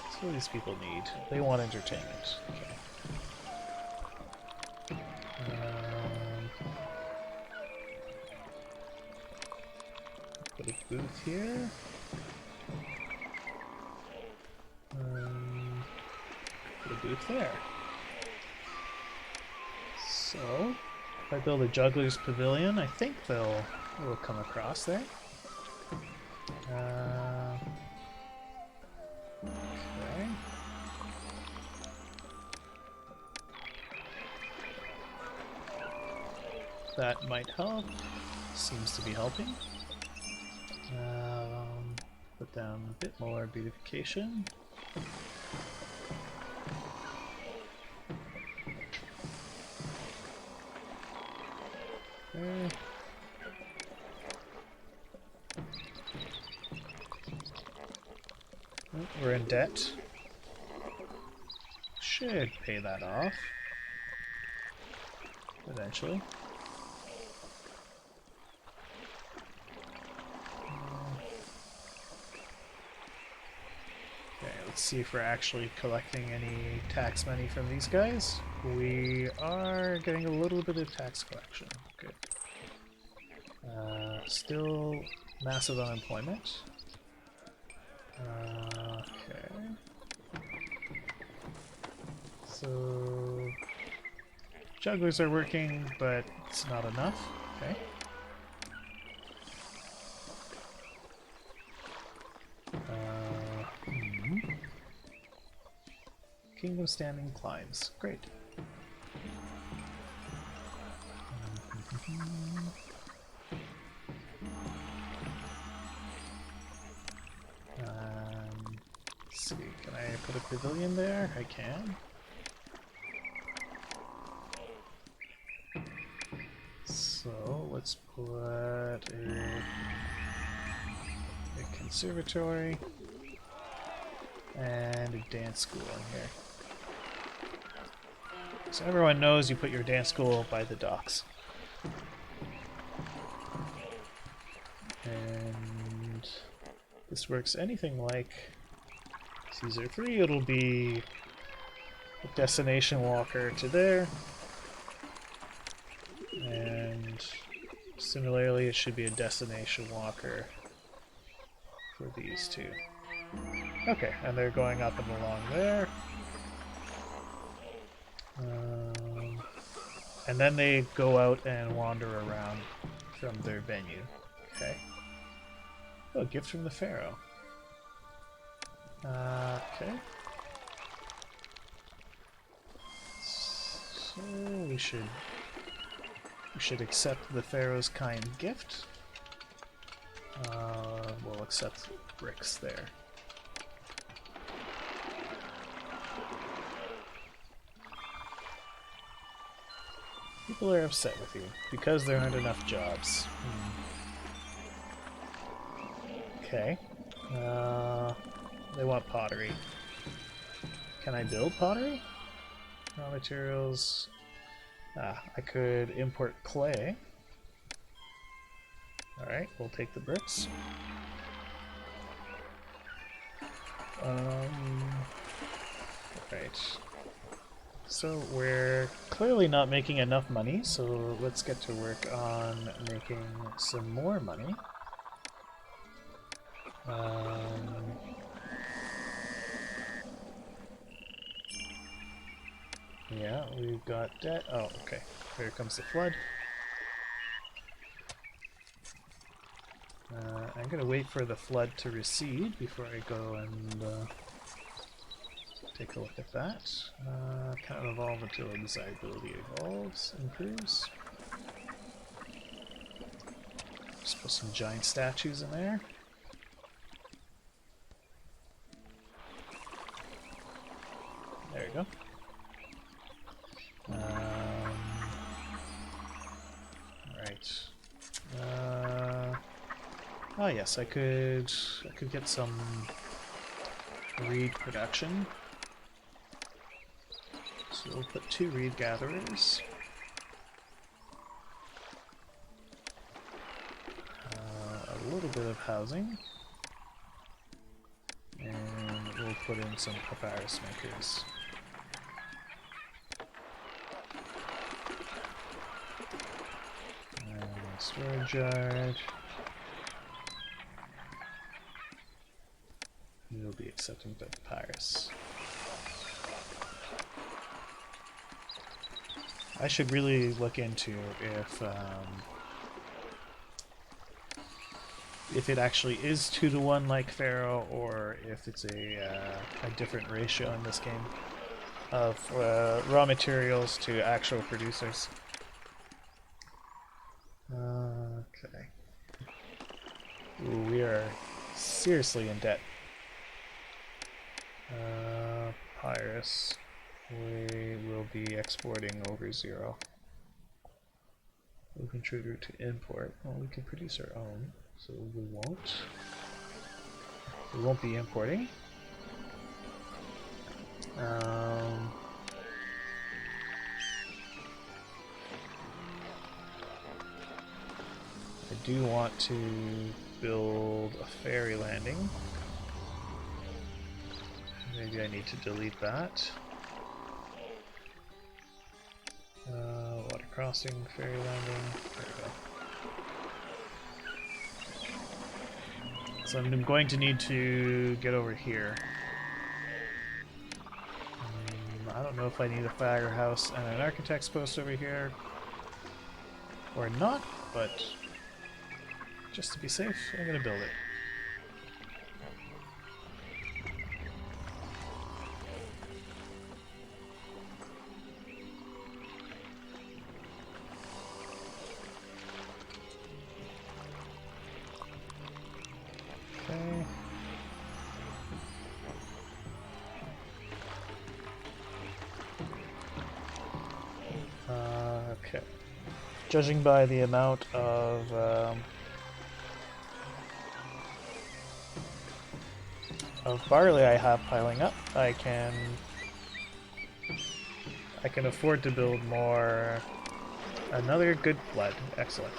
S1: That's what these people need. They want entertainment. Okay. Put a booth here. Put a booth there. So, if I build a juggler's pavilion, I think they'll come across there. Okay. That might help. Seems to be helping. Put down a bit more beautification. Okay. Oh, we're in debt. Should pay that off eventually. Okay, let's see if we're actually collecting any tax money from these guys. We are getting a little bit of tax collection. Good. Still massive unemployment. Okay. So jugglers are working, but it's not enough. Okay. Kingdom standing climbs. Great. Let's see, can I put a pavilion there? I can. So let's put a conservatory and a dance school in here. So everyone knows you put your dance school by the docks. And this works anything like Caesar 3, it'll be a destination walker to there. And similarly, it should be a destination walker for these two. Okay, and they're going up and along there. And then they go out and wander around from their venue. Okay. Oh, gift from the Pharaoh. Okay. So we should accept the Pharaoh's kind gift. We'll accept bricks there. People are upset with you because there aren't enough jobs. Okay. They want pottery. Can I build pottery? Raw materials. I could import clay. Alright, we'll take the bricks. Right. So we're clearly not making enough money, so let's get to work on making some more money. Yeah, we've got debt. Oh, okay. Here comes the flood. I'm gonna wait for the flood to recede before I go and take a look at that. Cannot evolve until desirability improves. Just put some giant statues in there. There you go. Right. Oh yes, I could get some reed production. So we'll put 2 reed gatherers. A little bit of housing. And we'll put in some papyrus makers. Storage yard. We'll be accepting the papyrus. I should really look into if it actually is 2-to-1 like Pharaoh, or if it's a different ratio in this game of raw materials to actual producers. Okay. Ooh, we are seriously in debt. Papyrus. We will be exporting over 0. We can trigger to import. Well, we can produce our own, so we won't. We won't be importing. I do want to build a ferry landing. Maybe I need to delete that. Water crossing, ferry landing. There we go. So I'm going to need to get over here. I don't know if I need a firehouse and an architect's post over here or not, but just to be safe, I'm going to build it. Okay. Okay. Judging by the amount of barley I have piling up, I can afford to build more. Another good blood, excellent.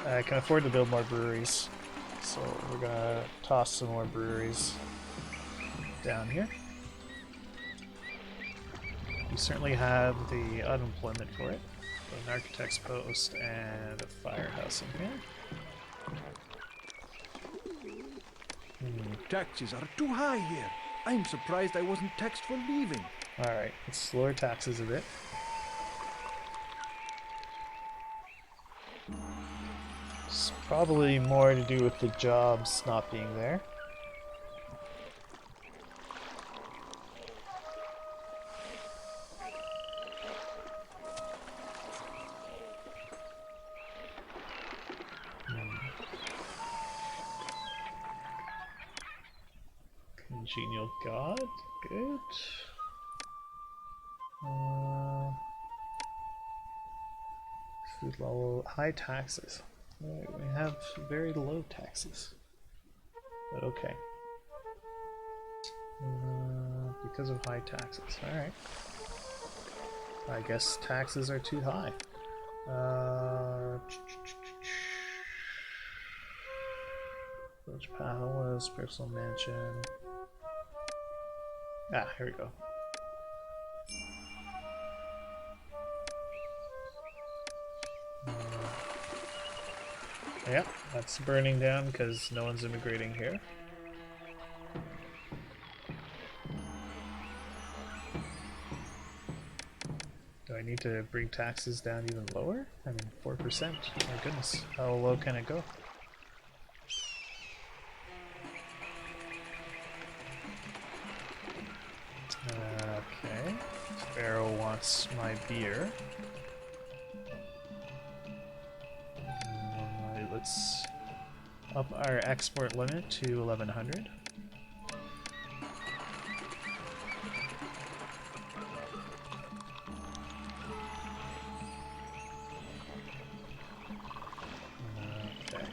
S1: I can afford to build more breweries, so we're gonna toss some more breweries down here. We certainly have the unemployment for it. An architect's post and a firehouse in here.
S5: Taxes are too high here. I'm surprised I wasn't taxed for leaving.
S1: Alright, let's lower taxes a bit. It's probably more to do with the jobs not being there. Congenial God, good. Food level, high taxes. Right, we have very low taxes, but okay. Because of high taxes. Alright. I guess taxes are too high. Village Palace, personal mansion. Ah, here we go. Yep, that's burning down because no one's immigrating here. Do I need to bring taxes down even lower? I mean, 4%. My goodness, how low can it go? Okay. Pharaoh wants my beer. Let's up our export limit to 1100. Okay.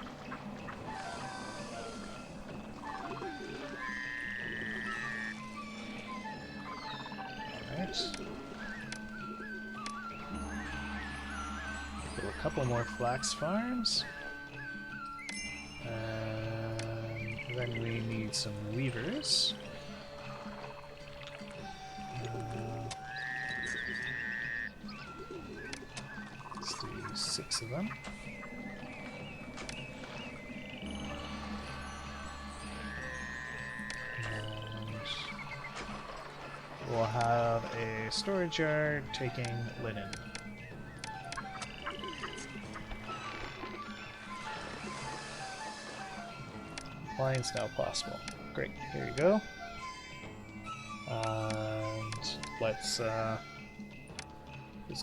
S1: Alright. Do a couple more flax farms. Then we need some weavers. Let's do 6 of them. And we'll have a storage yard taking linen. Flying's now possible. Great, here you go. And let's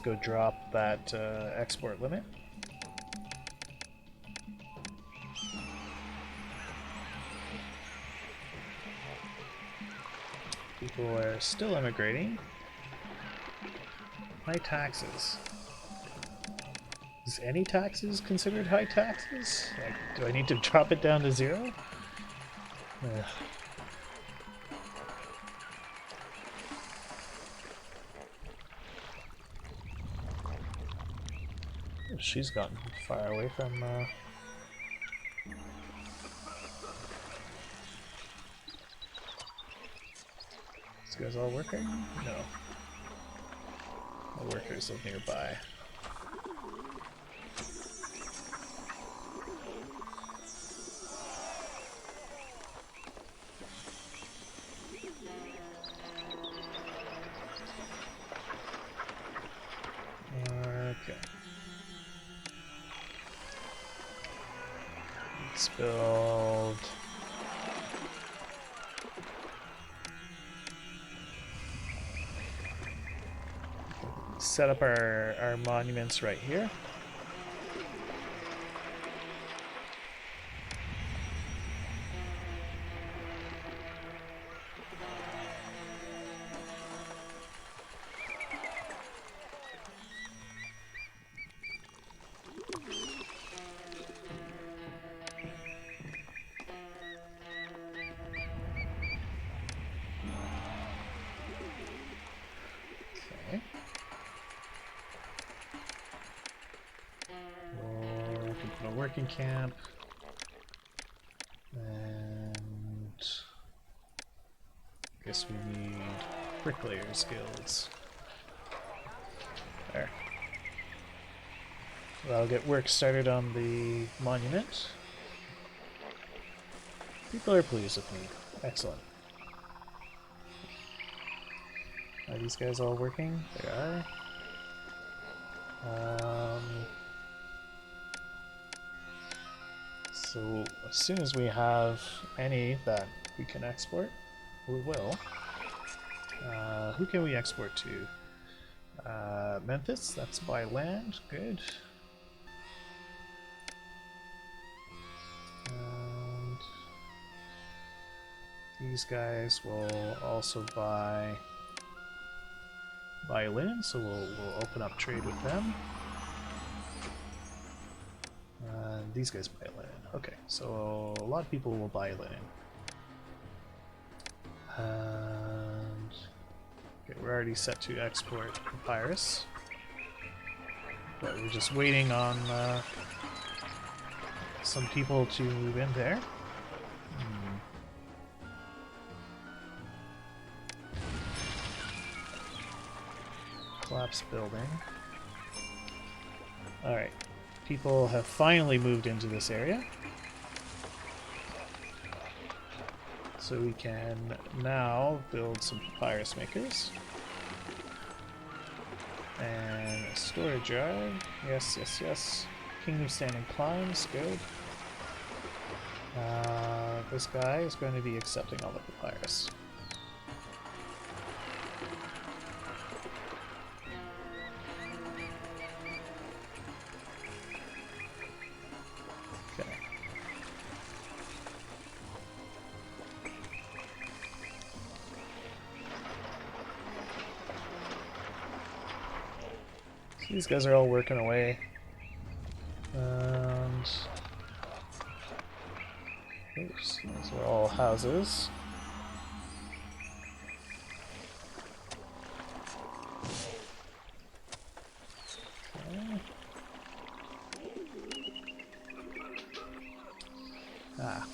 S1: go drop that export limit. People are still immigrating. High taxes. Is any taxes considered high taxes? Like, do I need to drop it down to 0? Ugh. She's gotten far away from These guys all working? No. The workers live nearby. Okay. Let's build... set up our monuments right here. Okay. We'll put a working camp. And I guess we need bricklayers guilds. There. Well, I'll get work started on the monument. People are pleased with me. Excellent. Are these guys all working? They are. So as soon as we have any that we can export, we will. Who can we export to? Memphis, that's by land, good. And these guys will also buy linen, so we'll open up trade with them. These guys buy linen. Okay, so a lot of people will buy linen. And okay, we're already set to export papyrus, but we're just waiting on some people to move in there. Collapse building. Alright. People have finally moved into this area. So we can now build some papyrus makers. And a storage yard. Yes, yes, yes. Kingdom standing climbs, good. This guy is going to be accepting all the papyrus. Okay. So these guys are all working away. And oops, those are all houses. Okay. Ah.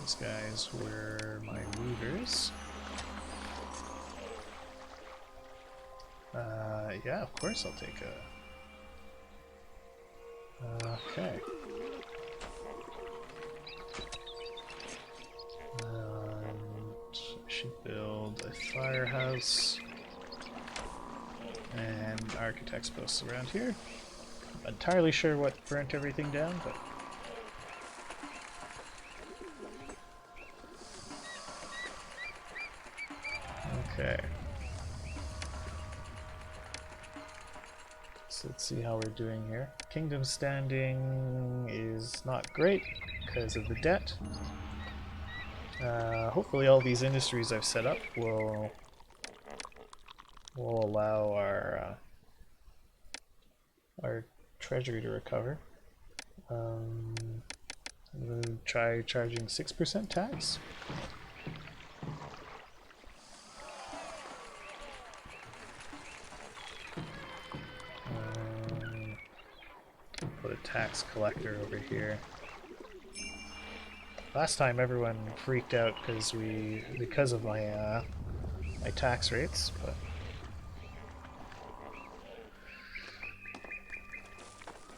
S1: These guys were my looters. Yeah, of course I'll take a... okay. I should build a firehouse and architect's posts around here. Not entirely sure what burnt everything down, but... okay. So let's see how we're doing here. Kingdom standing is not great because of the debt. Hopefully all these industries I've set up will allow our treasury to recover. I'm going to try charging 6% tax. Put a tax collector over here. Last time everyone freaked out because of my my tax rates, but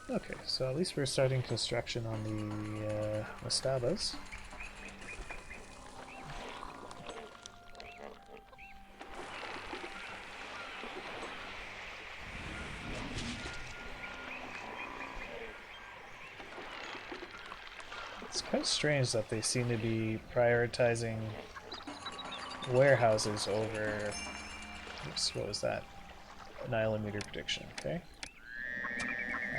S1: okay, so at least we're starting construction on the mastabas. It's quite strange that they seem to be prioritizing warehouses over... oops, what was that? Annihilometer prediction, okay.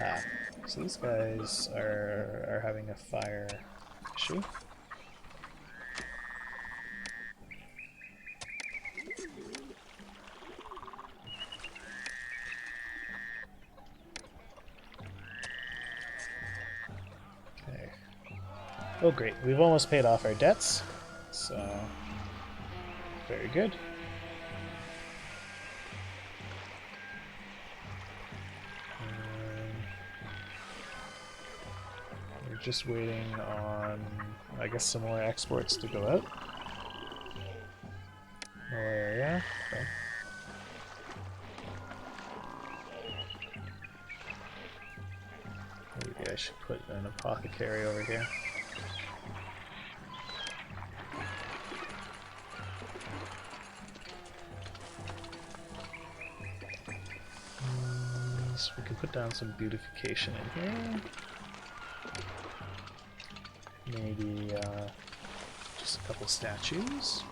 S1: Ah, so these guys are having a fire issue. Okay. Oh great, we've almost paid off our debts, so very good. We're just waiting on, I guess, some more exports to go out. More area. Okay. There we I should put an apothecary over here. So we can put down some beautification in here. Maybe just a couple statues.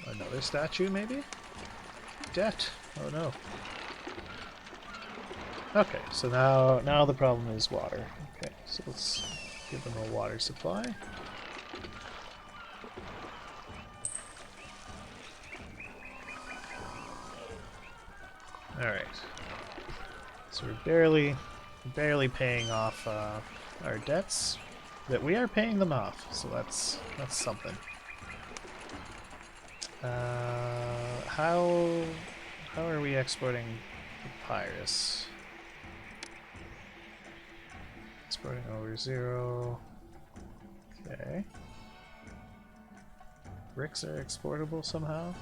S1: Another statue, maybe? Debt. Oh no. Okay, so now the problem is water. Okay, so let's give them a water supply. Alright. So we're barely paying off our debts. But we are paying them off, so that's something. How are we exporting papyrus? Exporting over 0. Okay. Bricks are exportable somehow.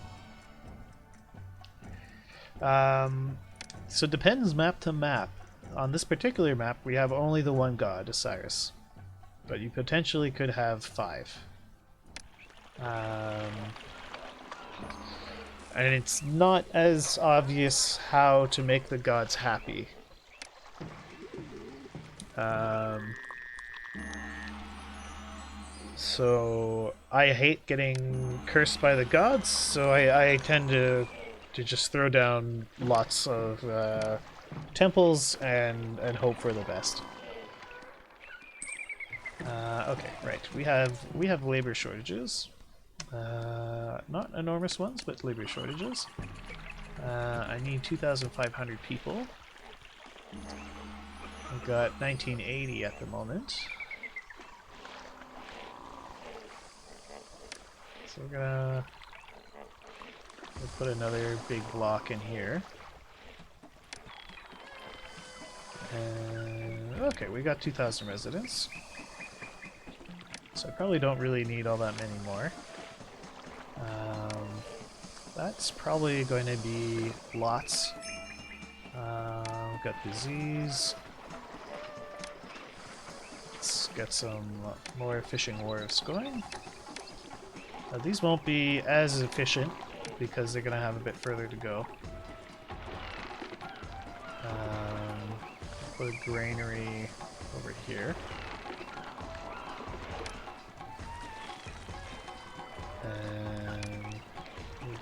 S1: So it depends map to map. On this particular map, we have only the one god, Osiris. But you potentially could have 5. And it's not as obvious how to make the gods happy. So I hate getting cursed by the gods, so I tend to just throw down lots of temples and hope for the best. Okay, right. We have labor shortages. Not enormous ones, but labor shortages. I need 2,500 people. We've got 1980 at the moment. So we'll put another big block in here. Okay, we got 2,000 residents. So I probably don't really need all that many more. That's probably going to be lots. We've got disease. Let's get some more fishing wharves going. These won't be as efficient because they're going to have a bit further to go. Put a granary over here. And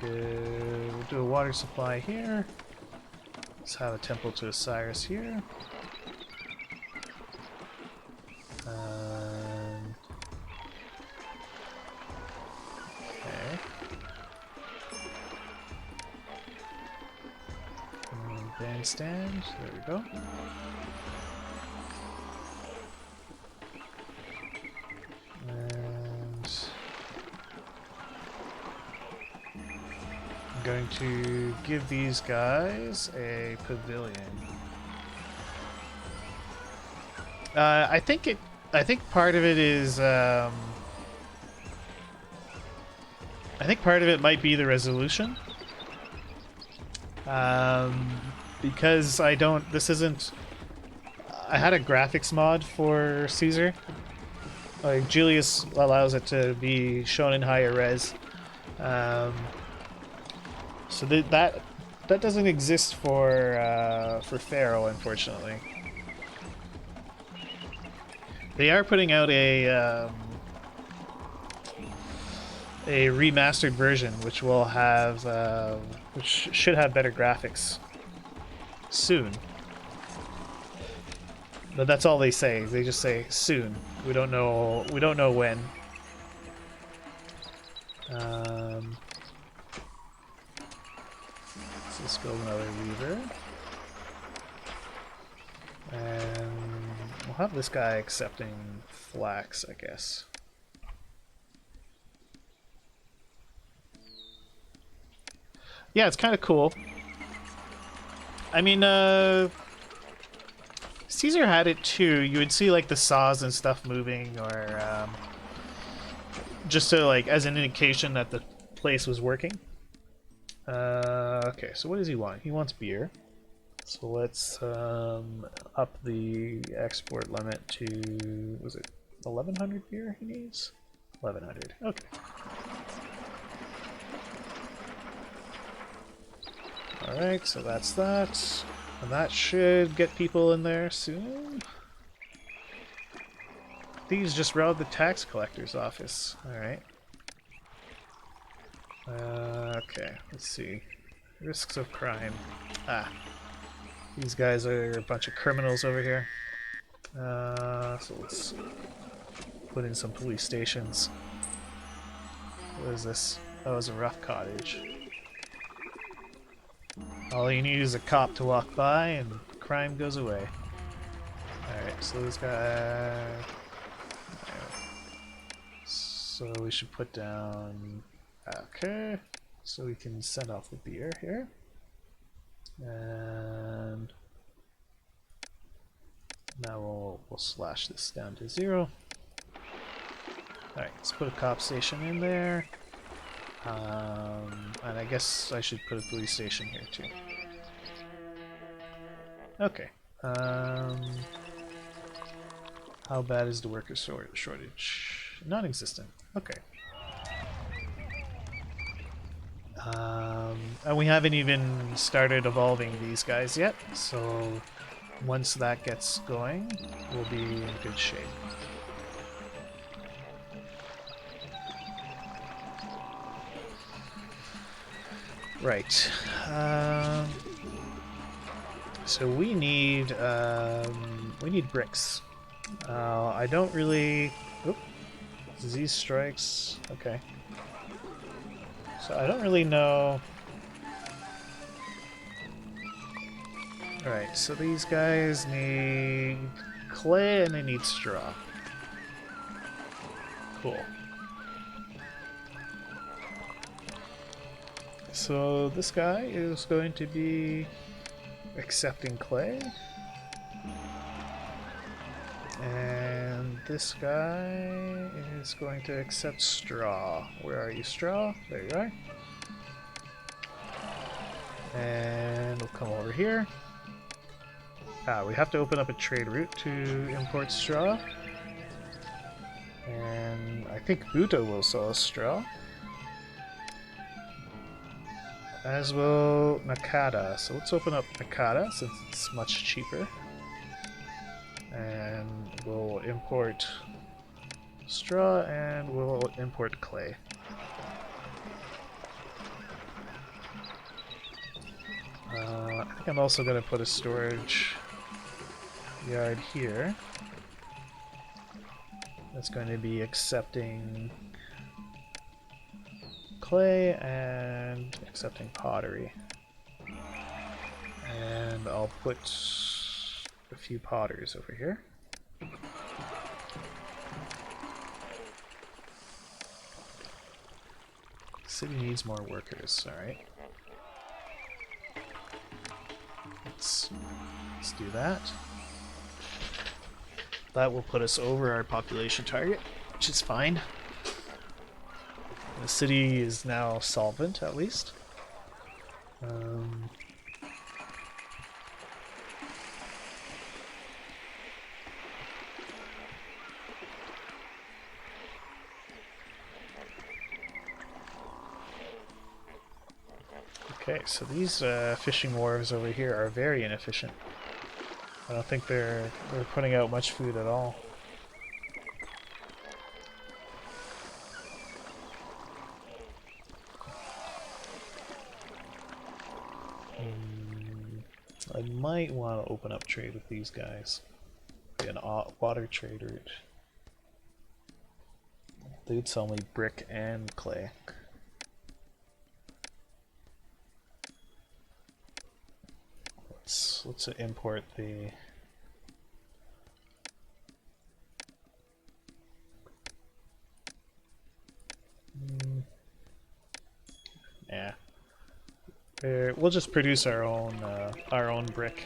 S1: we'll do a water supply here. Let's have a temple to Osiris here. Okay. Bandstand, there we go. And I'm going to give these guys a pavilion. I think part of it is I think part of it might be the resolution. Because I had a graphics mod for Caesar. Like Julius allows it to be shown in higher res. So that doesn't exist for Pharaoh, unfortunately. They are putting out a remastered version, which will have which should have better graphics soon. But that's all they say. They just say soon. We don't know when. So let's build another weaver. And we'll have this guy accepting flax, I guess. Yeah, it's kind of cool. I mean, Caesar had it too. You would see like the saws and stuff moving, or just to like as an indication that the place was working. Okay, so what does he want? He wants beer. So let's up the export limit to, was it 1100 beer he needs? 1100. Okay. Alright, so that's that. And that should get people in there soon. These just robbed the tax collector's office. Alright. Okay, let's see. Risks of crime. Ah. These guys are a bunch of criminals over here. So let's put in some police stations. What is this? Oh, it's a rough cottage. All you need is a cop to walk by and crime goes away. Alright, so this guy... So we should put down... Okay, so we can send off the beer here. And now we'll slash this down to 0. Alright, let's put a cop station in there. And I guess I should put a police station here too. Okay. How bad is the worker shortage? Non-existent. Okay. And we haven't even started evolving these guys yet, so once that gets going, we'll be in good shape. Right. So we need bricks. I don't really... Oop. Disease strikes. Okay. So I don't really know... Alright, so these guys need clay and they need straw. Cool. So this guy is going to be accepting clay. And this guy is going to accept straw. Where are you, straw? There you are. And we'll come over here. We have to open up a trade route to import straw. And I think Buto will sell us straw. As will Nakata. So let's open up Nakata since it's much cheaper. And we'll import straw and we'll import clay. I think I'm also going to put a storage yard here. That's going to be accepting clay and accepting pottery. And I'll put a few potters over here. City needs more workers, alright. Let's do that. That will put us over our population target, which is fine. The city is now solvent, at least. Okay, so these fishing wharves over here are very inefficient. I don't think they're putting out much food at all. I might want to open up trade with these guys. Be an water trade route. They'd sell me brick and clay. Let's import the... Yeah. We'll just produce our own brick.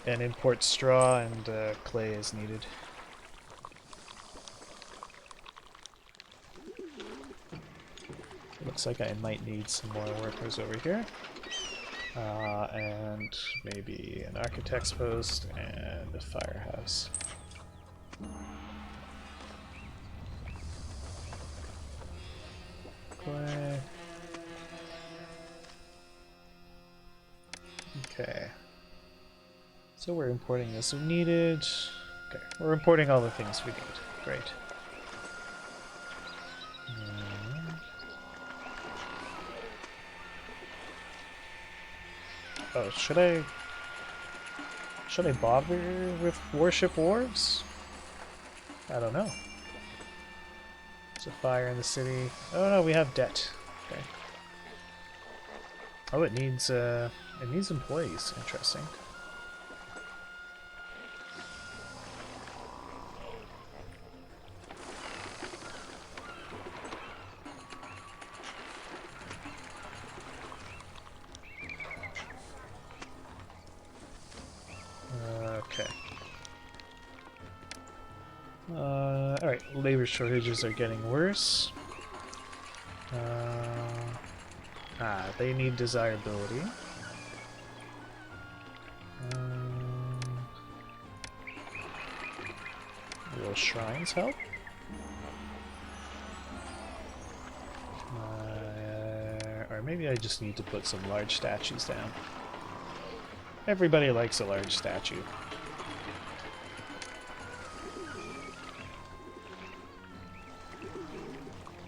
S1: And import straw and clay as needed. Looks like I might need some more workers over here. And maybe an architect's post and a firehouse. Clay. Okay. So we're importing this when needed. Okay, we're importing all the things we need. Great. Oh, should I bother with warship wharves? I don't know. There's a fire in the city. Oh no, we have debt. Okay. Oh, it needs employees. Interesting. Okay. Alright, labor shortages are getting worse. They need desirability. Will shrines help? Or maybe I just need to put some large statues down. Everybody likes a large statue.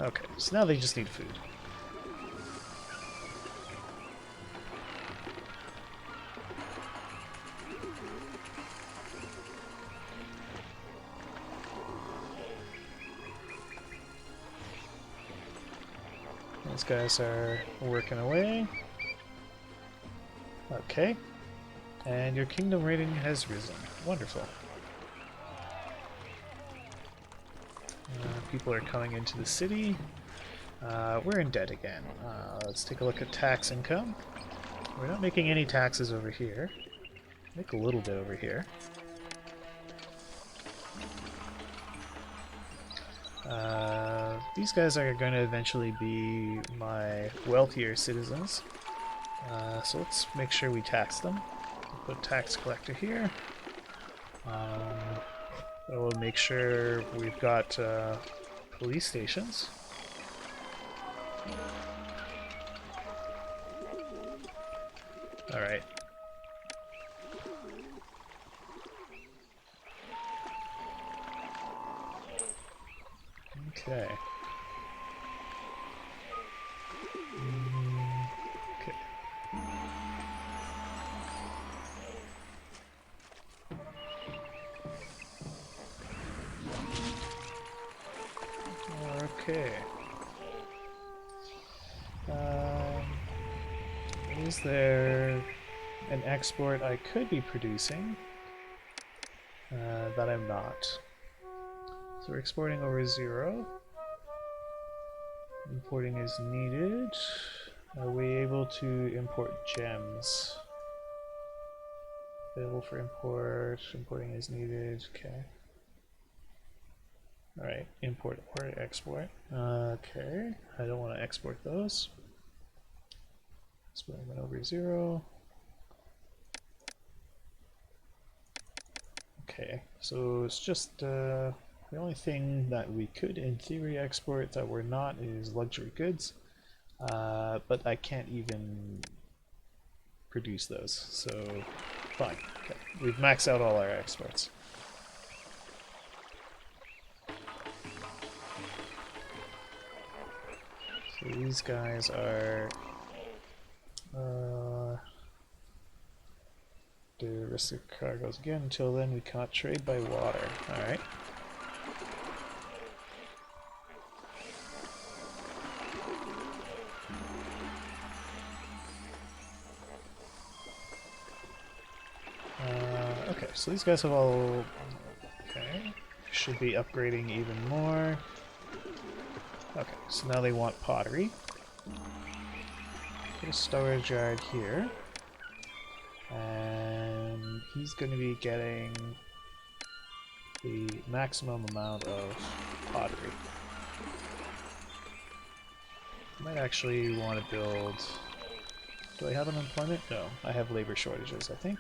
S1: Okay, so now they just need food. These guys are working away. Okay. And your kingdom rating has risen. Wonderful. People are coming into the city. We're in debt again. Let's take a look at tax income. We're not making any taxes over here. Make a little bit over here. These guys are going to eventually be my wealthier citizens. So let's make sure we tax them. We'll put tax collector here. We'll make sure we've got police stations. Alright. Okay. Okay. Okay. Is there an export I could be producing that I'm not? So we're exporting over 0. Importing is needed. Are we able to import gems? Available for import. Importing is needed. Okay. Alright, import or export. Okay, I don't want to export those. Exporting went over 0. Okay, so it's just the only thing that we could in theory export that we're not is luxury goods, but I can't even produce those, so fine. Okay. We've maxed out all our exports. So these guys are do risk the cargoes again. Until then, we can't trade by water. Alright. Okay, so these guys have all... Okay. Should be upgrading even more. Okay, so now they want pottery. Put a storage yard here. And he's going to be getting the maximum amount of pottery. Might actually want to build... Do I have unemployment? No, I have labor shortages, I think.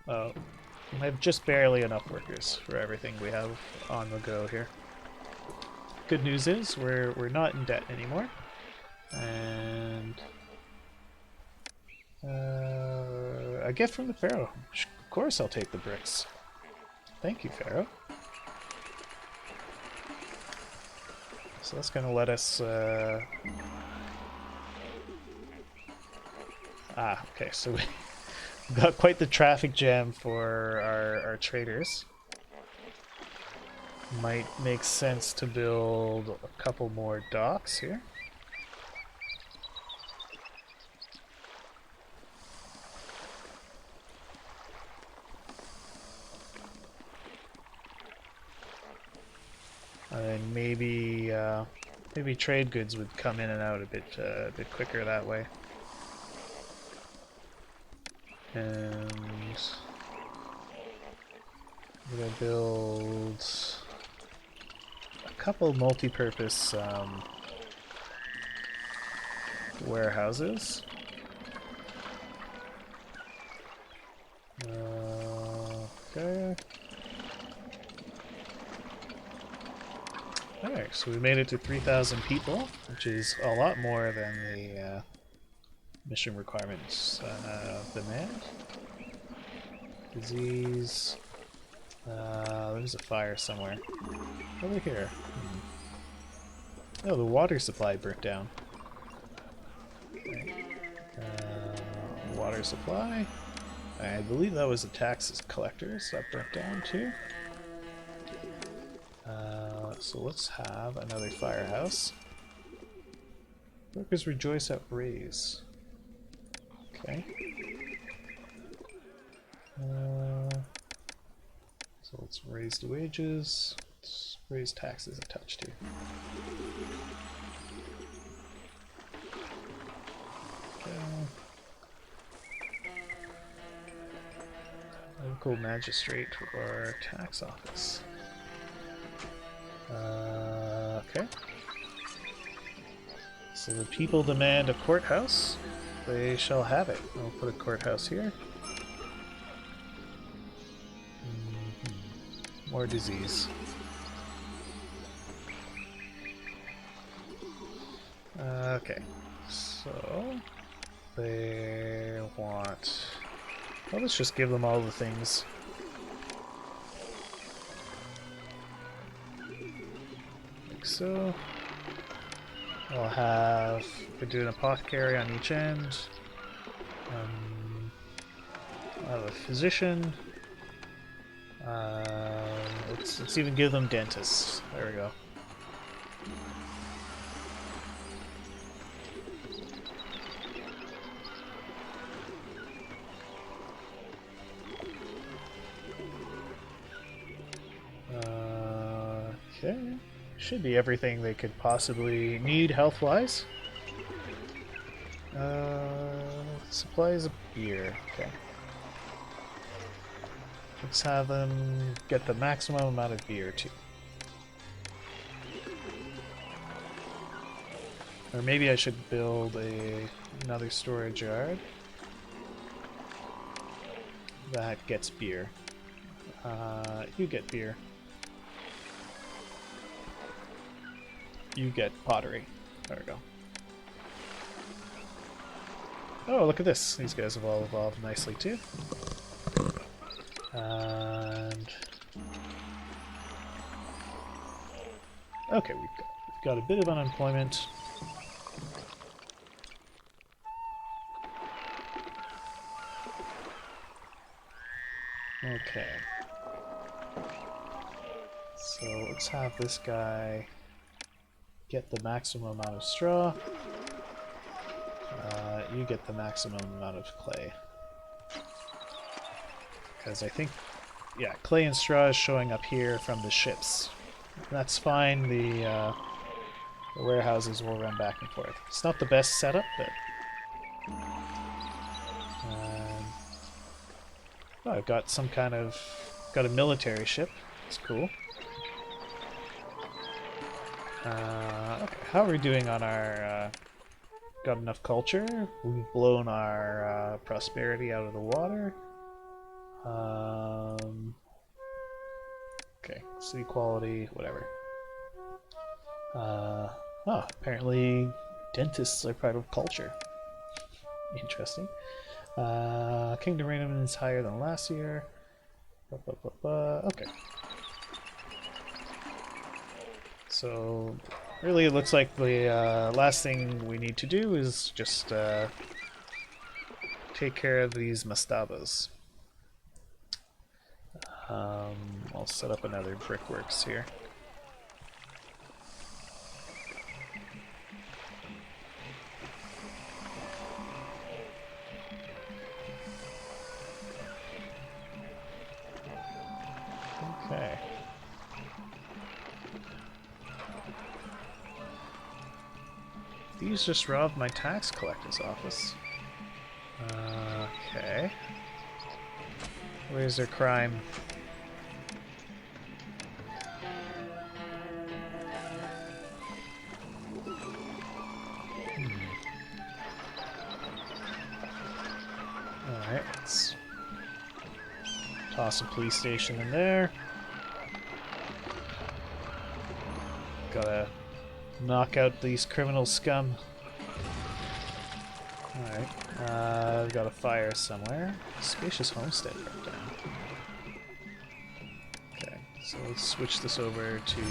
S1: Oh, I have just barely enough workers for everything we have on the go here. Good news is we're not in debt anymore, and a gift from the Pharaoh. Of course, I'll take the bricks. Thank you, Pharaoh. So that's gonna let us. Okay. So we got quite the traffic jam for our traders. Might make sense to build a couple more docks here. And maybe maybe trade goods would come in and out a bit quicker that way. And I'm gonna build a couple multi-purpose warehouses. Okay. Alright, so we made it to 3,000 people, which is a lot more than the mission requirements demand. Disease. There's a fire somewhere. Over here. Oh, the water supply burnt down. Okay. Water supply. I believe that was the taxes collectors that burnt down too. So let's have another firehouse. Workers rejoice at raise. Okay. So let's raise the wages. Let's raise taxes a touch too. Okay. Local magistrate or tax office. Okay. So the people demand a courthouse. They shall have it. I'll put a courthouse here. More disease. Okay. So they want... Well, let's just give them all the things. Like so. I'll have... We'll do an apothecary on each end. I'll have a physician. Let's even give them dentists. There we go. Okay. Should be everything they could possibly need health-wise. Supplies of beer. Okay. Let's have them get the maximum amount of beer too. Or maybe I should build another storage yard that gets beer. You get beer. You get pottery. There we go. Oh, look at this. These guys have all evolved nicely too. And okay, we've got a bit of unemployment. Okay. So let's have this guy get the maximum amount of straw. You get the maximum amount of clay. Because I think, yeah, clay and straw is showing up here from the ships. That's fine, the warehouses will run back and forth. It's not the best setup, but... oh, I've got some kind of... got a military ship. It's cool. Okay, how are we doing on our... got enough culture? We've blown our prosperity out of the water. Okay, city quality, whatever. Apparently dentists are part of culture. Interesting. Kingdom Rainham is higher than last year. Okay. So, really it looks like the last thing we need to do is just take care of these mastabas. I'll set up another brickworks here. Okay. These just robbed my tax collector's office. Okay. Where's their crime? Alright, let's toss a police station in there. Gotta knock out these criminal scum. Alright, I've got a fire somewhere. Spacious homestead right down. Okay, so let's switch this over to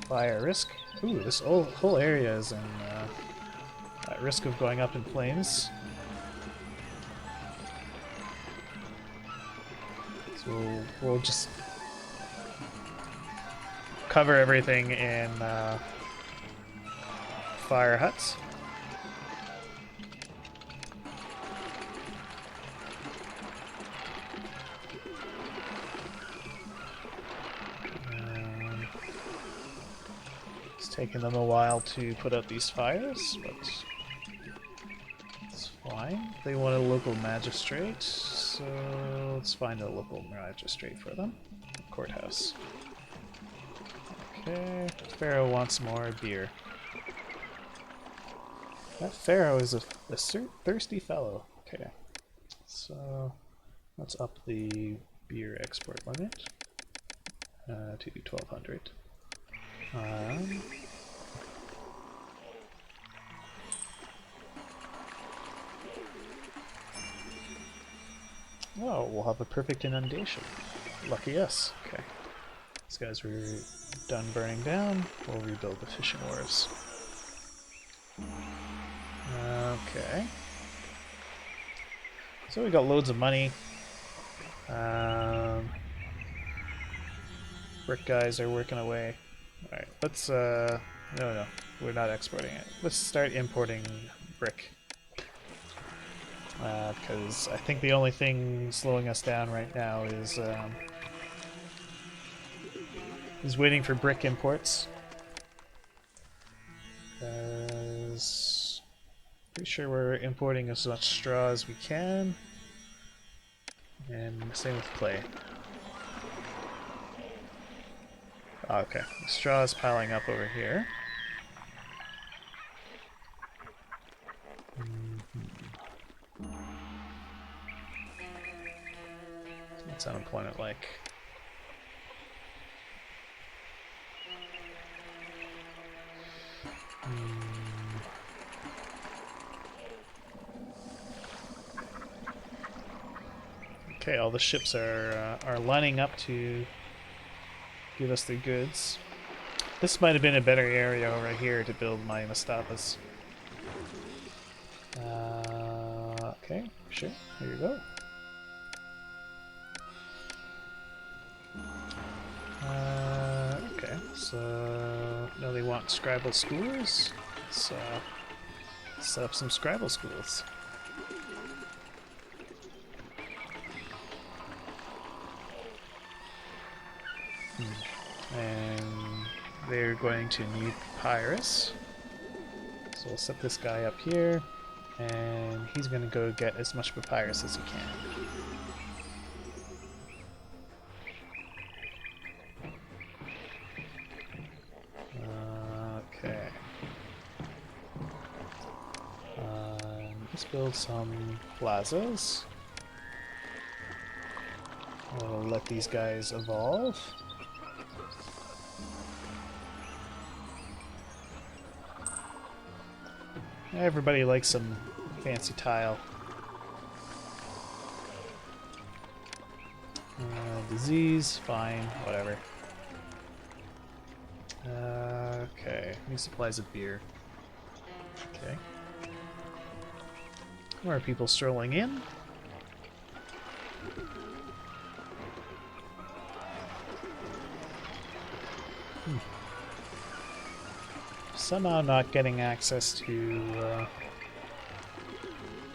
S1: fire risk. Ooh, this whole area is in at risk of going up in flames. So we'll just cover everything in fire huts. It's taking them a while to put out these fires, but it's fine. They want a local magistrate, so let's find a local magistrate for them. Courthouse. Okay, Pharaoh wants more beer. That Pharaoh is a thirsty fellow. Okay, so let's up the beer export limit to 1200. Oh, we'll have a perfect inundation. Lucky us. Okay. These guys were done burning down. We'll rebuild the fishing wharves. Okay. So we got loads of money. Brick guys are working away. Alright, let's no, we're not exporting it. Let's start importing brick. Because I think the only thing slowing us down right now is waiting for brick imports. Because pretty sure we're importing as much straw as we can. And same with clay. Okay, the straw is piling up over here. What's unemployment like? Okay, all the ships are lining up to give us their goods. This might have been a better area over here to build my mastabas. Okay, sure. Here you go. Okay, so now they want scribal schools. Let's set up some scribal schools. And they're going to need papyrus. So we'll set this guy up here, and he's going to go get as much papyrus as he can. Let's build some plazas. We'll let these guys evolve. Everybody likes some fancy tile. Disease, fine, whatever. Okay, new supplies of beer. Okay. More people strolling in. Somehow not getting access to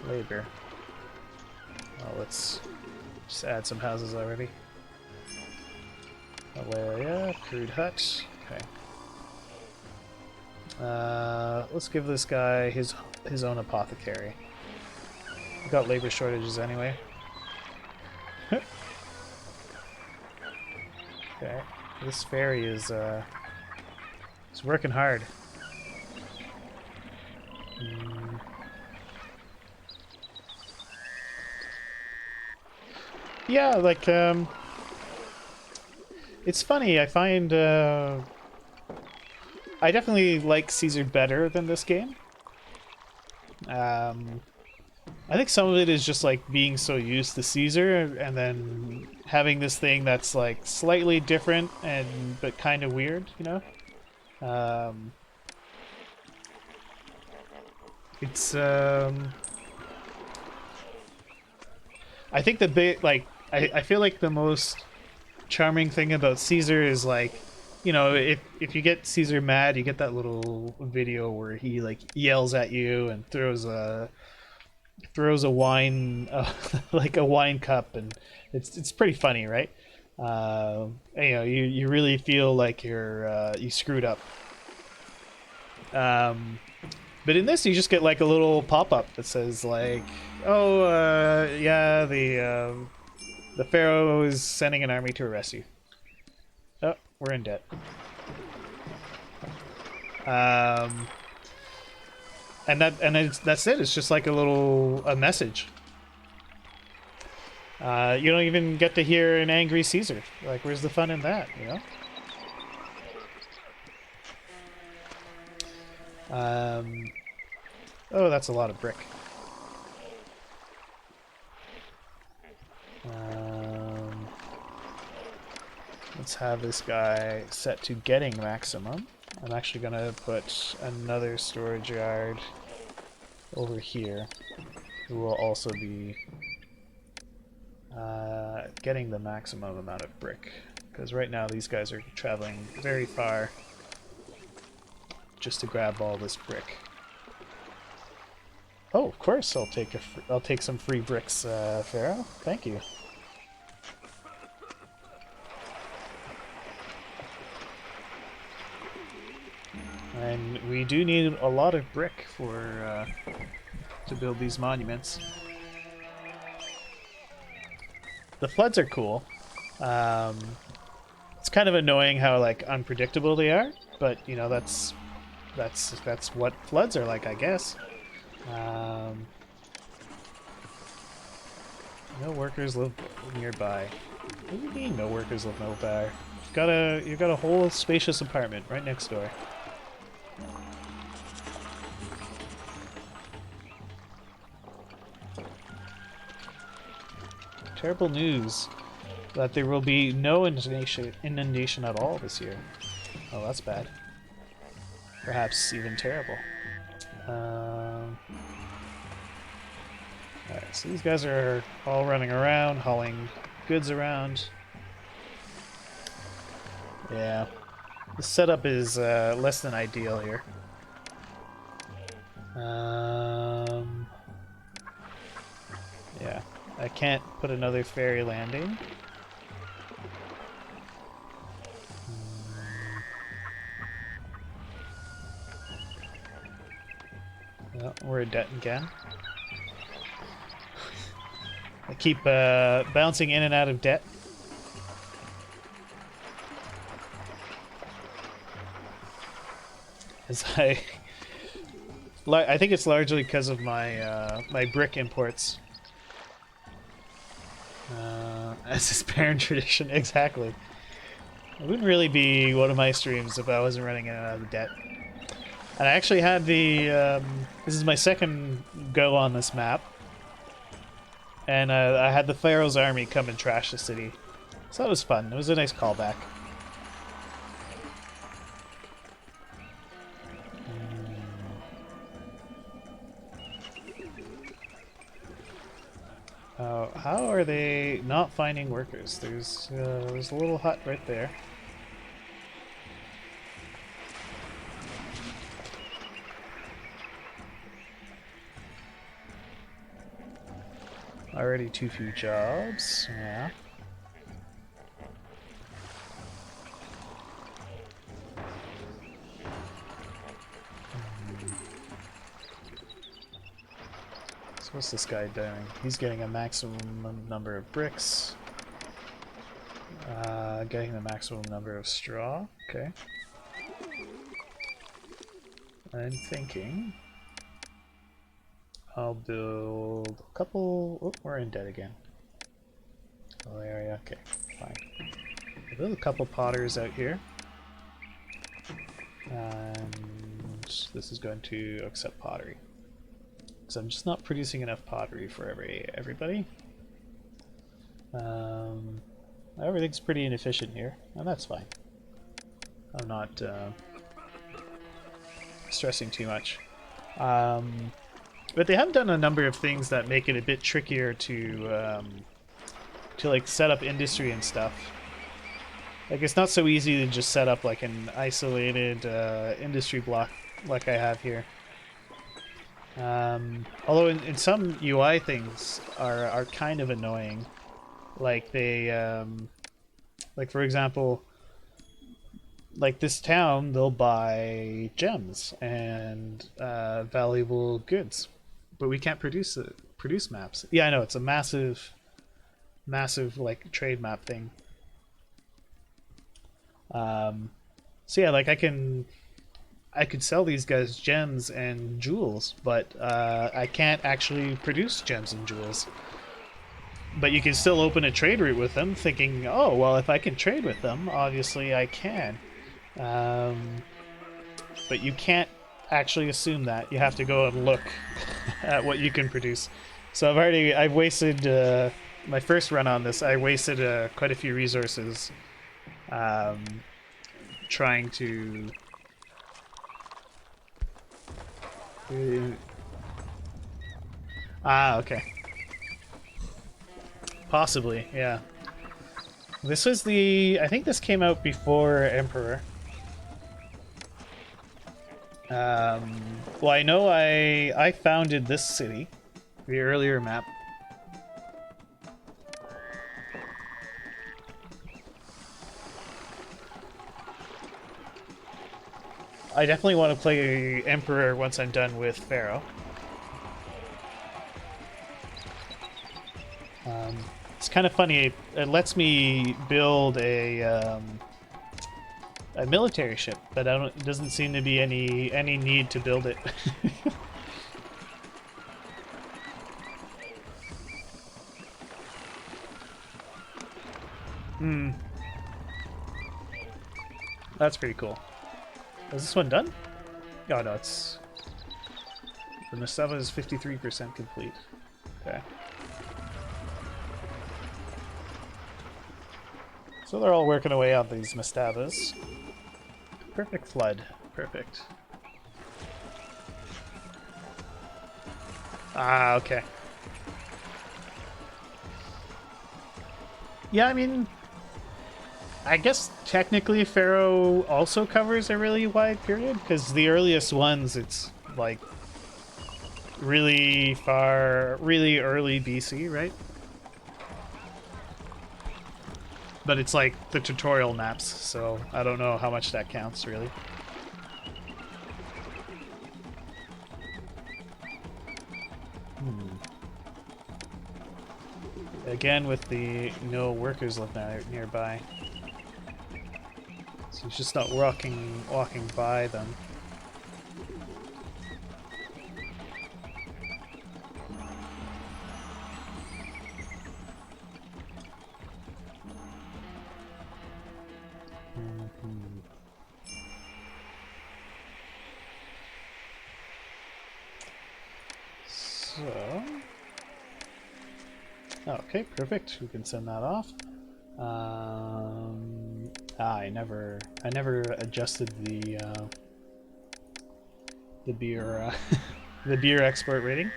S1: labor. Well, let's just add some houses already. Malaria, crude hut. Okay. Let's give this guy his own apothecary. We've got labor shortages anyway. Okay. This fairy is working hard. Yeah, like it's funny. I find I definitely like Caesar better than this game. I think some of it is just like being so used to Caesar and then having this thing that's like slightly different and but kind of weird, you know? It's I think the big like I feel like the most charming thing about Caesar is like, you know, if you get Caesar mad, you get that little video where he like yells at you and throws a wine like a wine cup, and it's pretty funny, right? And, you know, you really feel like you screwed up. But in this, you just get like a little pop-up that says like, "Oh, yeah, the Pharaoh is sending an army to arrest you." Oh, we're in debt. And that's it. It's just like a message. You don't even get to hear an angry Caesar. Like, where's the fun in that? You know. Oh, that's a lot of brick. Let's have this guy set to getting maximum. I'm actually gonna put another storage yard over here, who will also be getting the maximum amount of brick. Because right now these guys are traveling very far just to grab all this brick. Oh, of course, I'll take some free bricks, Pharaoh. Thank you. And we do need a lot of brick for to build these monuments. The floods are cool. It's kind of annoying how like unpredictable they are, but you know that's what floods are like, I guess. No workers live nearby. What do you mean no workers live nearby? You've got a whole spacious apartment right next door. Terrible news that there will be no inundation at all this year. Oh, that's bad. Perhaps even terrible. Alright, so these guys are all running around, hauling goods around. Yeah, the setup is less than ideal here. Yeah, I can't put another ferry landing. Well, we're in debt again. I keep bouncing in and out of debt. As I I think it's largely because of my my brick imports. As is parent tradition, exactly. It wouldn't really be one of my streams if I wasn't running in and out of debt. And I actually had the this is my second go on this map, and I had the Pharaoh's army come and trash the city, so that was fun. It was a nice callback. How are they not finding workers? There's a little hut right there. Already too few jobs. Yeah. So what's this guy doing? He's getting a maximum number of bricks. Getting the maximum number of straw. Okay. I'm thinking I'll build a couple. Oh, we're in debt again. Oh, area. Okay, fine. I'll build a couple potters out here. And this is going to accept pottery. Because I'm just not producing enough pottery for everybody. Everything's pretty inefficient here, and that's fine. I'm not stressing too much. But they have done a number of things that make it a bit trickier to like set up industry and stuff. Like, it's not so easy to just set up like an isolated industry block like I have here. Although in some UI things are kind of annoying. Like they, like for example, like this town, they'll buy gems and valuable goods, but we can't produce maps. Yeah, I know, it's a massive like trade map thing. So yeah, like I could sell these guys gems and jewels, but I can't actually produce gems and jewels. But you can still open a trade route with them, thinking, oh, well, if I can trade with them, obviously I can. But you can't actually assume that. You have to go and look at what you can produce. So I've wasted, my first run on this, I wasted quite a few resources trying to... okay. Possibly, yeah. This was I think this came out before Emperor. Well, I know I founded this city, the earlier map. I definitely want to play Emperor once I'm done with Pharaoh. It's kind of funny. It lets me build a military ship, but it doesn't seem to be any need to build it. That's pretty cool. Is this one done? Oh no, it's... The Mastava is 53% complete. Okay. So they're all working away on these Mastavas. Perfect flood. Perfect. Ah, okay. Yeah, I mean... I guess technically Pharaoh also covers a really wide period, because the earliest ones, it's like really early BC, right? But it's like the tutorial maps, so I don't know how much that counts, really. Again, with the no workers living nearby. So it's just not walking by them. So, okay, perfect. We can send that off. I never adjusted the beer the beer export rating.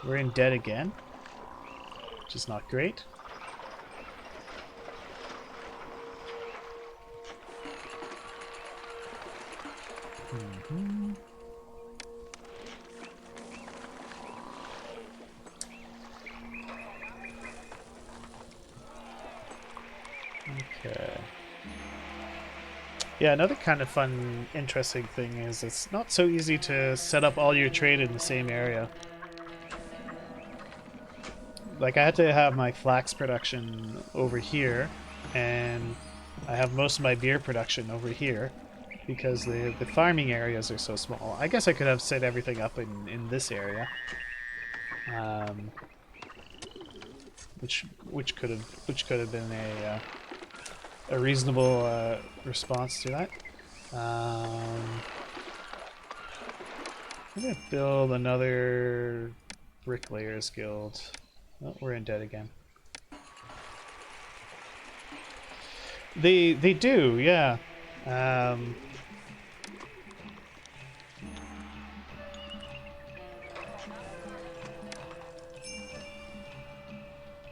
S1: We're in debt again, which is not great. Okay. Yeah, another kind of fun, interesting thing is it's not so easy to set up all your trade in the same area. Like, I had to have my flax production over here, and I have most of my beer production over here, because the farming areas are so small. I guess I could have set everything up in this area. Which could have been a reasonable response to that. I'm gonna build another bricklayers guild. Oh, we're in debt again. They do, yeah.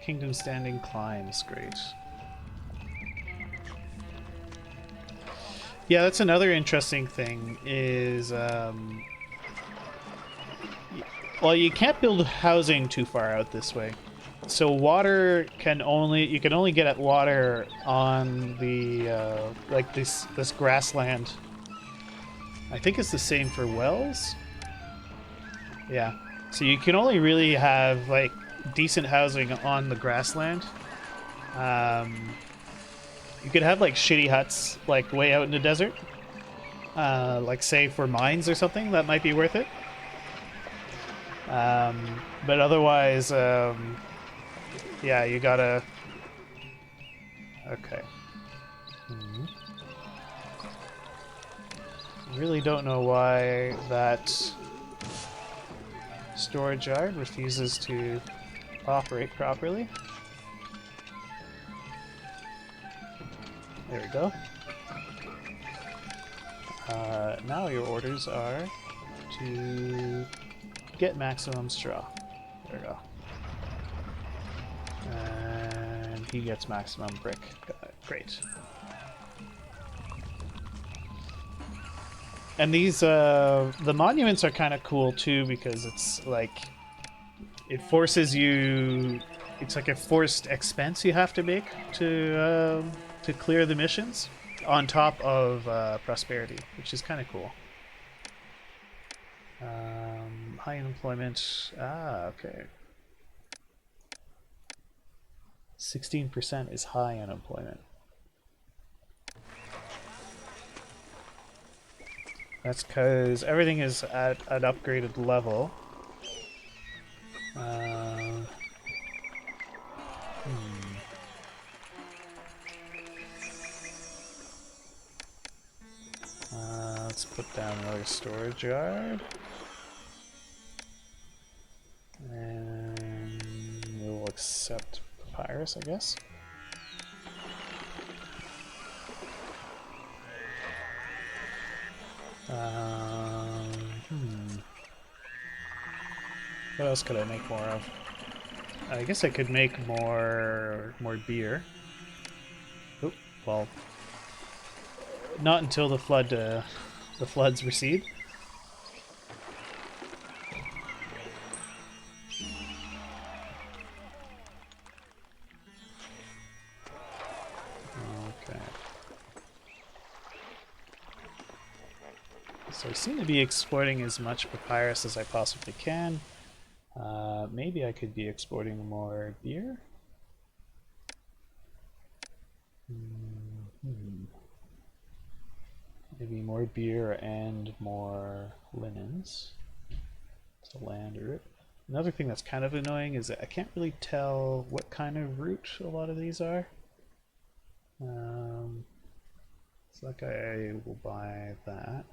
S1: Kingdom standing climbs, great. Yeah, that's another interesting thing is, well, you can't build housing too far out this way. So water you can only get at water on the, like this grassland. I think it's the same for wells. Yeah. So you can only really have, like, decent housing on the grassland. You could have, like, shitty huts, like, way out in the desert. Like, say, for mines or something, that might be worth it. But otherwise, yeah, you gotta... Okay. Really don't know why that storage yard refuses to operate properly. There we go. Now your orders are to get maximum straw. There we go. And he gets maximum brick. Got it. Great. And these, the monuments are kind of cool too, because it's like, it forces you, it's like a forced expense you have to make to clear the missions, on top of prosperity, which is kind of cool. High unemployment. Ah, okay. 16% is high unemployment. That's because everything is at an upgraded level. Let's put down another storage yard. And we'll accept papyrus, I guess. What else could I make more of? I guess I could make more beer. Oop, well, not until the floods recede. Okay. So I seem to be exporting as much papyrus as I possibly can. Maybe I could be exporting more beer. Maybe more beer and more linens. To land root. Another thing that's kind of annoying is that I can't really tell what kind of root a lot of these are. So like I will buy that.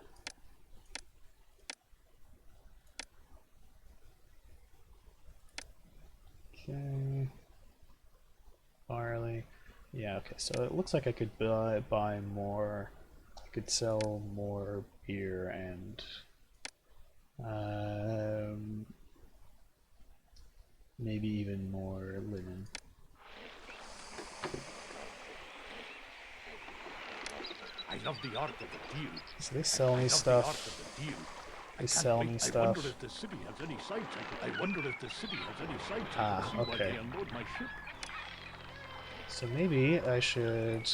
S1: Okay. Barley. Yeah, okay, so it looks like I could buy more. I could sell more beer and maybe even more linen.
S4: I love the art of the deal.
S1: So they sell me
S4: I love the art
S1: stuff.
S4: of the deal.
S1: They sell me
S4: I
S1: stuff.
S4: wonder if the city has any sights. I wonder if the city has any sights. I
S1: Ah,
S4: can see why
S1: okay.
S4: they unload my ship.
S1: So maybe I should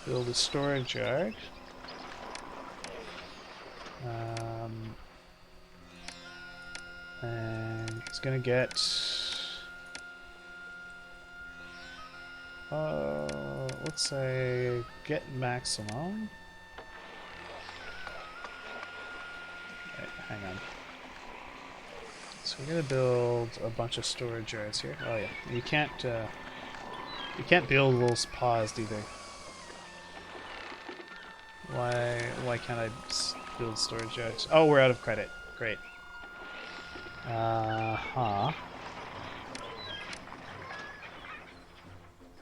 S1: build a storage yard. And it's gonna get let's say get maximum. Right, hang on. So we're gonna build a bunch of storage yards here. Oh yeah, you can't build those paused either. Why can't I build storage yards? Oh, we're out of credit. Great.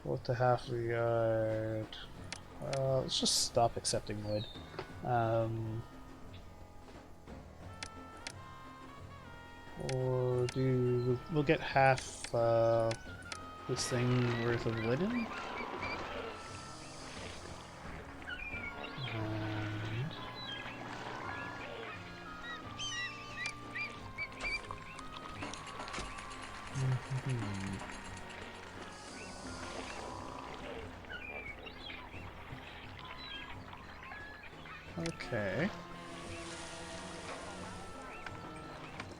S1: What to half a yard? Let's just stop accepting wood. We'll get half this thing worth of linen. And okay.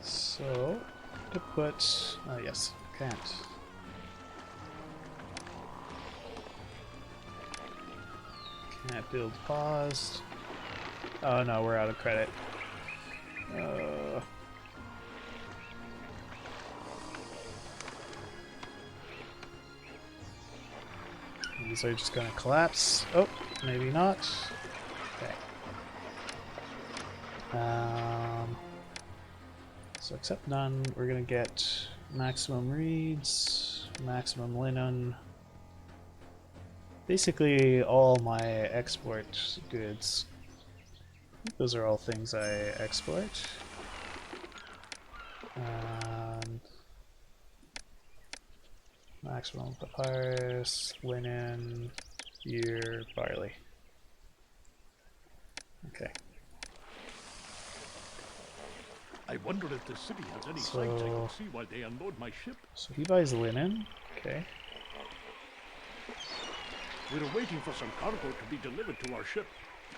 S1: So to put yes, can't. Can't build paused. Oh no, we're out of credit. These are just gonna collapse. Oh, maybe not. Okay. So accept none. We're gonna get maximum reeds, maximum linen. Basically all my export goods. Those are all things I export. Maximum papyrus, linen, beer, barley. Okay.
S4: I wonder if the city has any sights. I can see why they unload my ship.
S1: So he buys linen. Okay.
S4: We're waiting for some cargo to be delivered to our ship.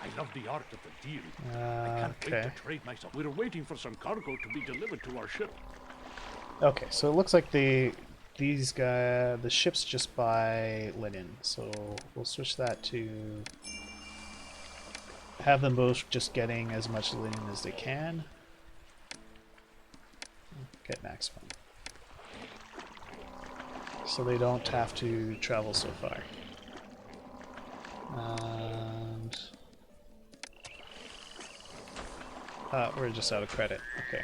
S4: I love the art of the deal. I can't wait to trade myself. We're waiting for some cargo to be delivered to our ship.
S1: Okay, so it looks like the ships just buy linen. So we'll switch that to have them both just getting as much linen as they can. Get maximum. So they don't have to travel so far. And we're just out of credit. Okay.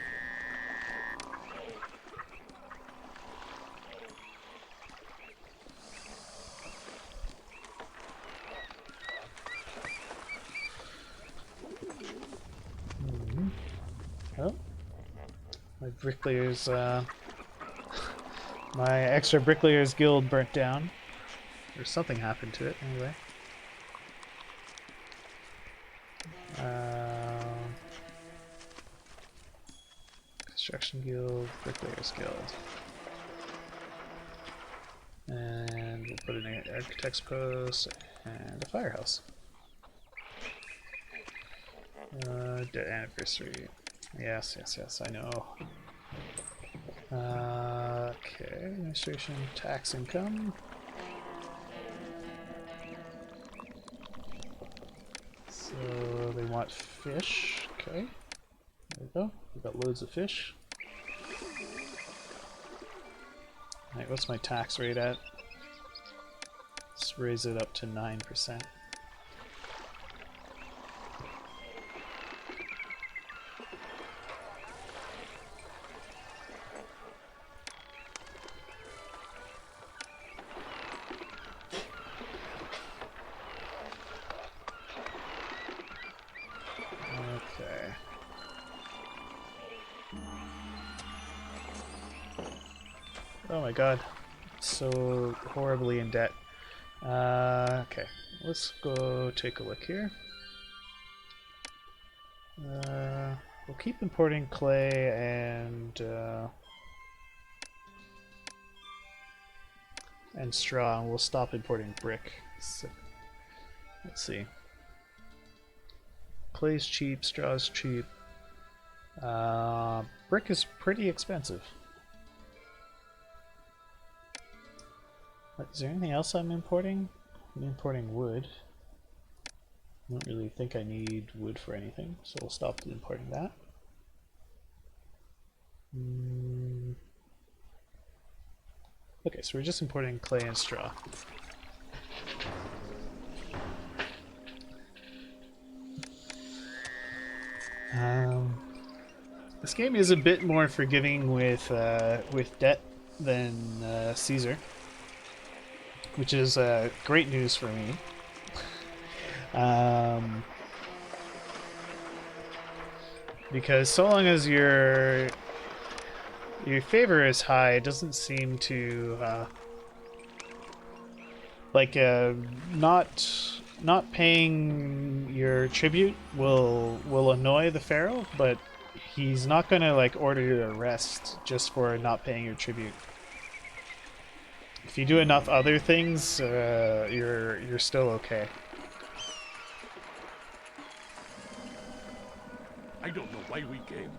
S1: Oh, my bricklayers, my extra bricklayers guild burnt down. Or something happened to it, anyway. Construction guild, bricklayers guild. And we'll put in an architect's post and a firehouse. Dead anniversary. Yes, I know. Okay, administration, tax income. So they want fish. Okay, there we go. We got loads of fish. Alright, what's my tax rate at? Let's raise it up to 9%. Oh my god. So horribly in debt. Okay. Let's go take a look here. We'll keep importing clay and straw, and we'll stop importing brick. So, let's see. Clay's cheap, straw's cheap. Brick is pretty expensive. Is there anything else I'm importing? I'm importing wood. I don't really think I need wood for anything, so we'll stop importing that. Okay, so we're just importing clay and straw. This game is a bit more forgiving with debt than Caesar, which is great news for me. Because so long as your favor is high, it doesn't seem to not paying your tribute will annoy the Pharaoh, but he's not gonna like order your arrest just for not paying your tribute. If you do enough other things, you're still okay.
S4: I don't know why we came.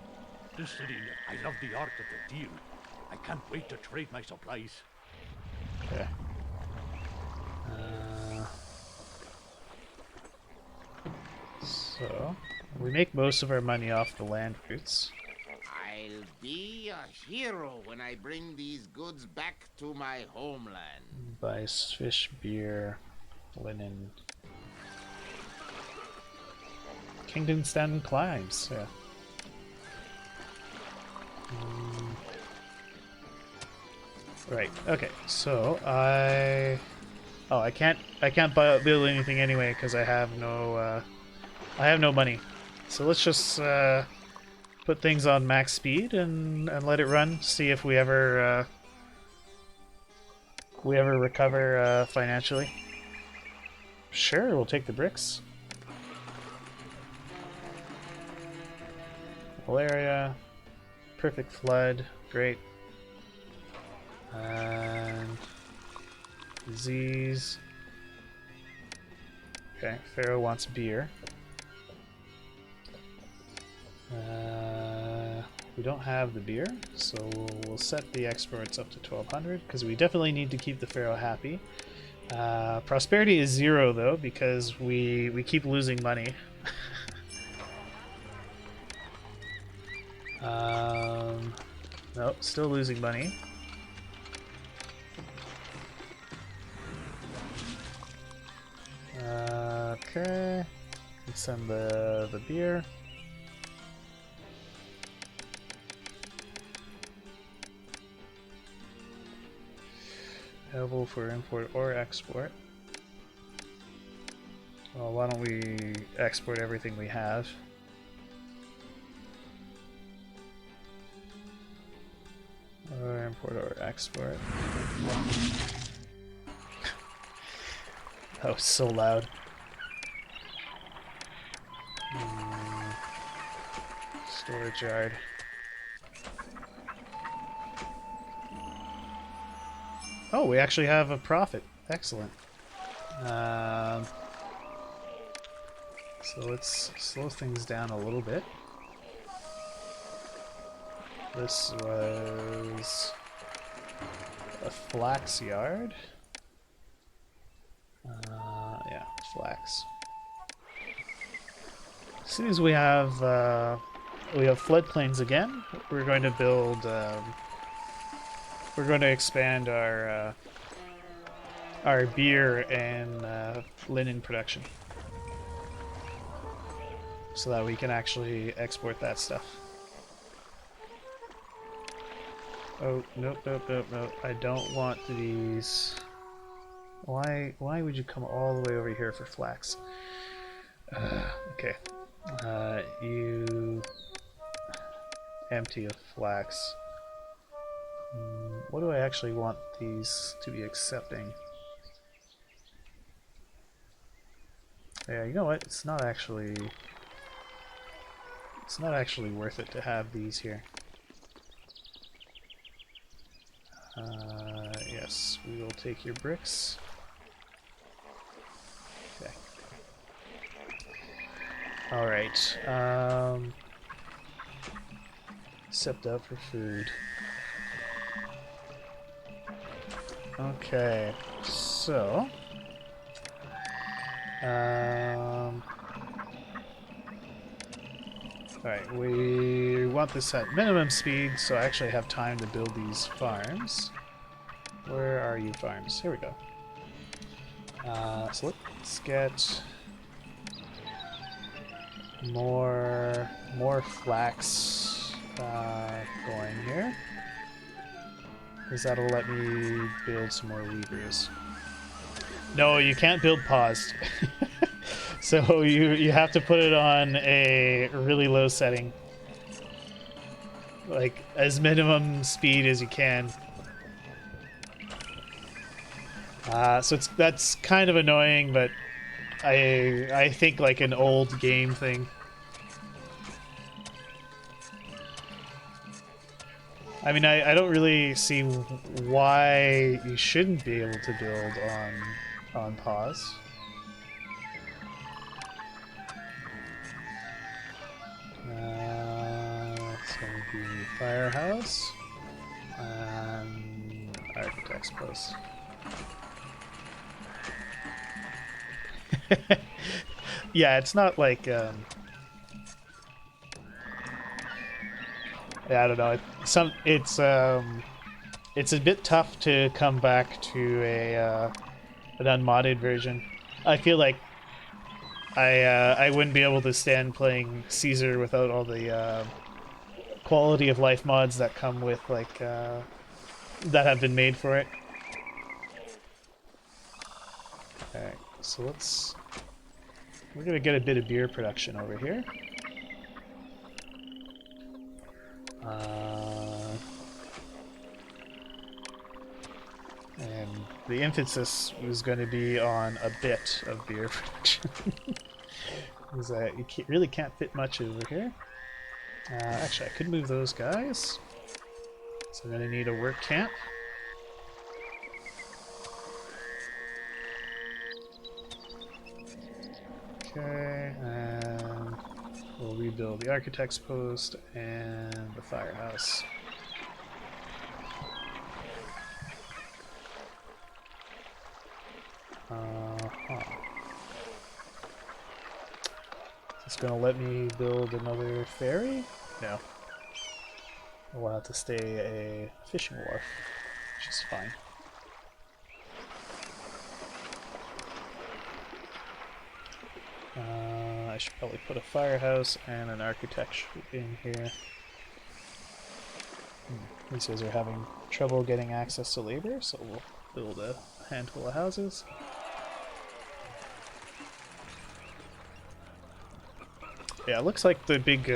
S4: This city, I love the art of the deal. I can't wait to trade my supplies.
S1: Okay. So, we make most of our money off the land routes.
S2: I'll be a hero when I bring these goods back to my homeland.
S1: Buys fish, beer, linen. Kingdom Stand climbs, yeah. Right. Okay. So I can't build anything anyway because I have no money. So let's just put things on max speed and let it run. See if we ever recover financially. Sure, we'll take the bricks. Malaria, perfect flood, great. And disease. Okay, Pharaoh wants beer. We don't have the beer, so we'll set the exports up to 1200 because we definitely need to keep the Pharaoh happy. Prosperity is 0 though because we keep losing money. Nope, still losing money. Okay, let's send the beer. Available for import or export. Well, why don't we export everything we have? Or import or export. That was so loud. Storage yard. Oh, we actually have a profit. Excellent. So let's slow things down a little bit. This was a flax yard. Yeah, flax. As soon as we have floodplains again, we're going to build. We're going to expand our beer and linen production, so that we can actually export that stuff. Oh, nope, nope, nope, nope. I don't want these. Why would you come all the way over here for flax? Okay. You empty of flax. What do I actually want these to be accepting? Yeah, you know what? It's not actually worth it to have these here. Yes, we will take your bricks. Okay. Alright. Stepped out for food. Okay, so... Alright, we want this at minimum speed, so I actually have time to build these farms. Where are you farms? Here we go. So let's get more flax going here, because that'll let me build some more weavers. No, you can't build paused. So you have to put it on a really low setting, like as minimum speed as you can. So that's kind of annoying, but I think like an old game thing. I mean, I don't really see why you shouldn't be able to build on pause. It's going to be firehouse and architect's post. Yeah, it's not like yeah, I don't know. It's a bit tough to come back to an unmodded version. I feel like I wouldn't be able to stand playing Caesar without all the quality of life mods that come with like that have been made for it. Alright, so we're gonna get a bit of beer production over here. And the emphasis was going to be on a bit of beer production. Because you really can't fit much over here. Actually, I could move those guys. So I'm going to need a work camp. Okay, and we'll rebuild the architect's post and the firehouse. Is this gonna let me build another ferry? No. We'll have to stay a fishing wharf, which is fine. I should probably put a firehouse and an architecture in here. These guys are having trouble getting access to labor, so we'll build a handful of houses. Yeah, it looks like the big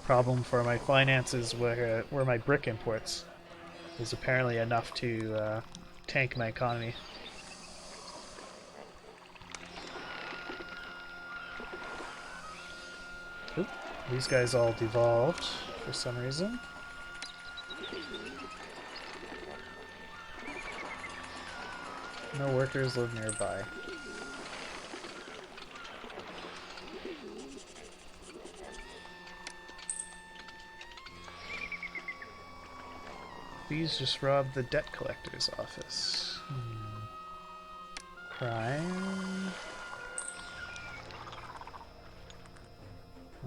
S1: problem for my finances were my brick imports. Is apparently enough to tank my economy. Oop, these guys all devolved for some reason. No workers live nearby. These just robbed the debt collector's office. Crime.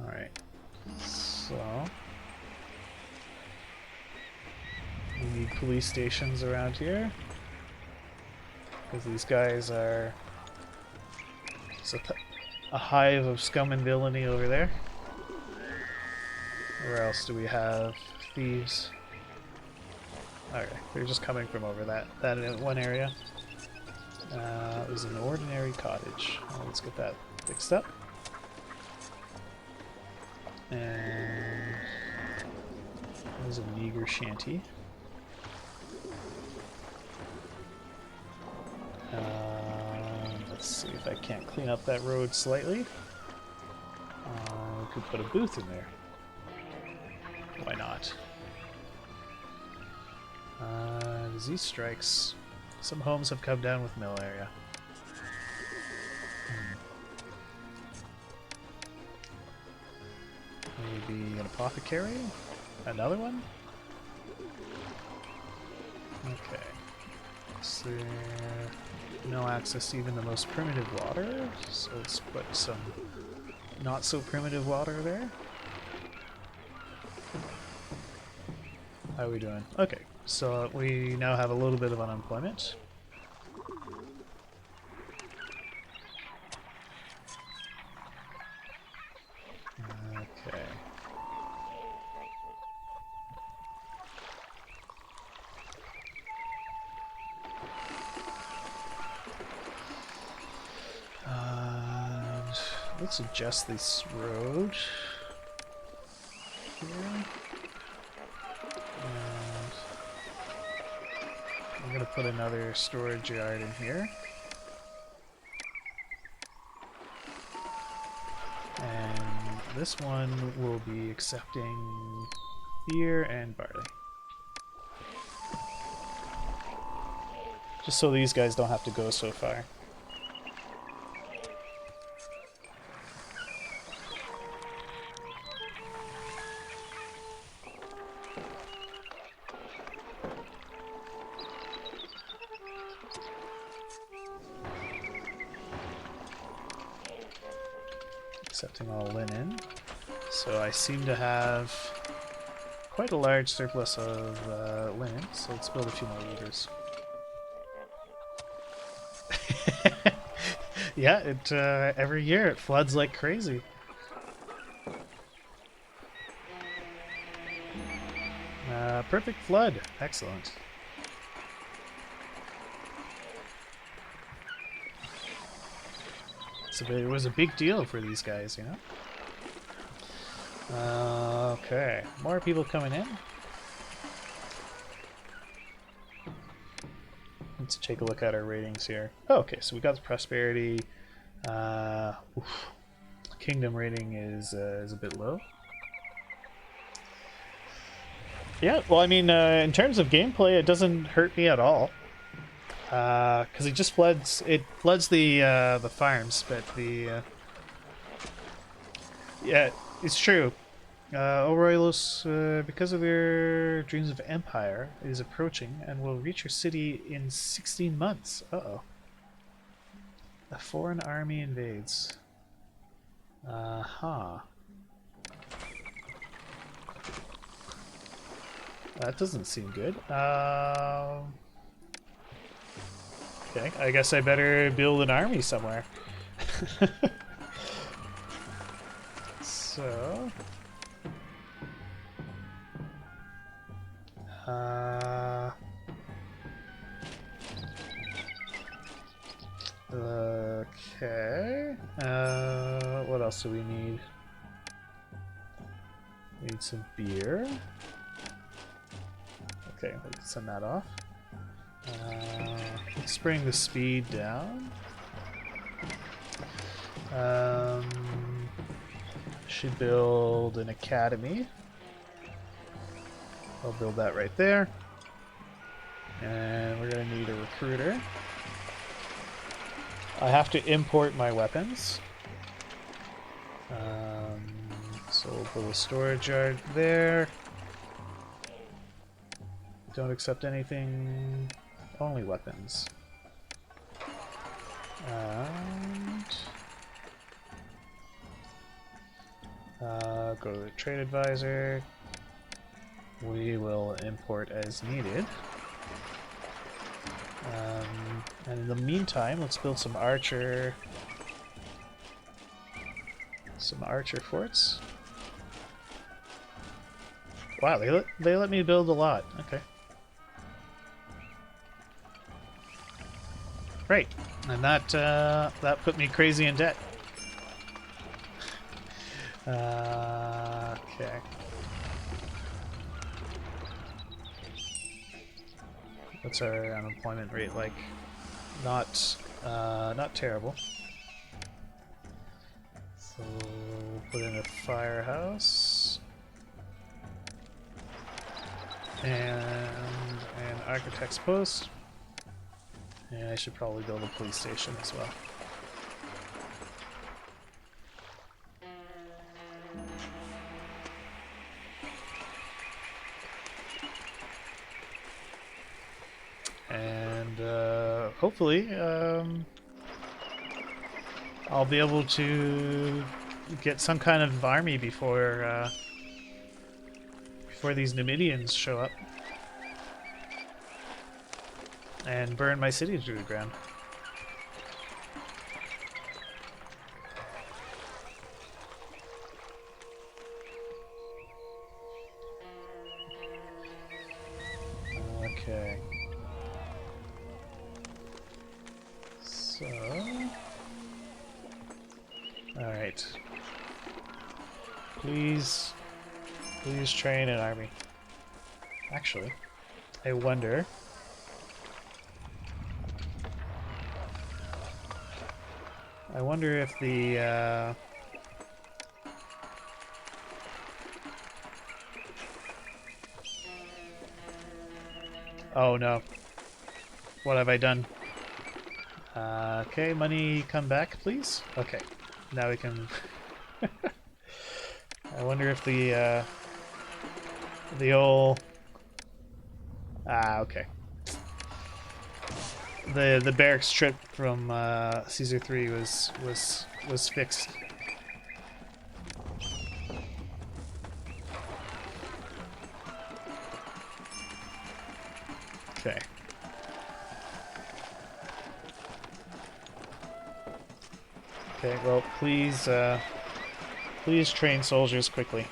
S1: Alright. So we need police stations around here. Because these guys are a hive of scum and villainy over there. Where else do we have thieves? Okay, they're just coming from over that one area. It was an ordinary cottage. Let's get that fixed up. And there's a meager shanty. can't clean up that road slightly. We could put a booth in there. Why not? Disease strikes. Some homes have come down with malaria. Maybe an apothecary? Another one? Okay. Is there no access to even the most primitive water? So let's put some not so primitive water there. How are we doing? Okay, so we now have a little bit of unemployment. Okay. Let's adjust this road here. And I'm going to put another storage yard in here. And this one will be accepting beer and barley. Just so these guys don't have to go so far. Accepting all linen. So I seem to have quite a large surplus of linen, so let's build a few more weavers. Yeah, it every year it floods like crazy. Perfect flood. Excellent. So it was a big deal for these guys, you know? Okay, more people coming in. Let's take a look at our ratings here. Oh, okay, so we got the prosperity. Kingdom rating is a bit low. Yeah, well, I mean, in terms of gameplay, it doesn't hurt me at all. Because it just floods. It floods the farms, but the yeah, it's true. Oroilos, because of their dreams of empire, is approaching and will reach your city in 16 months. Uh-oh. A foreign army invades. Huh. That doesn't seem good. Okay, I guess I better build an army somewhere. So... okay. What else do we need? We need some beer. Okay, we can send that off. Let's bring the speed down. Should build an academy. I'll build that right there. And we're going to need a recruiter. I have to import my weapons. So we'll build a storage yard there. Don't accept anything, only weapons. And go to the trade advisor. We will import as needed. And in the meantime, let's build some archer forts. Wow, they let me build a lot. Okay. Right, and that put me crazy in debt. Okay. What's our unemployment rate like? Not terrible. put in a firehouse. And an architect's post. And I should probably build a police station as well. And hopefully I'll be able to get some kind of army before these Numidians show up and burn my city to the ground. Okay. So... Alright. Please train an army. Actually, I wonder... if the, Oh no. What have I done? Okay, money come back, please? Okay. Now we can... I wonder if the old... okay. The barracks trip from Caesar 3 was fixed. Okay. Okay, well, please train soldiers quickly.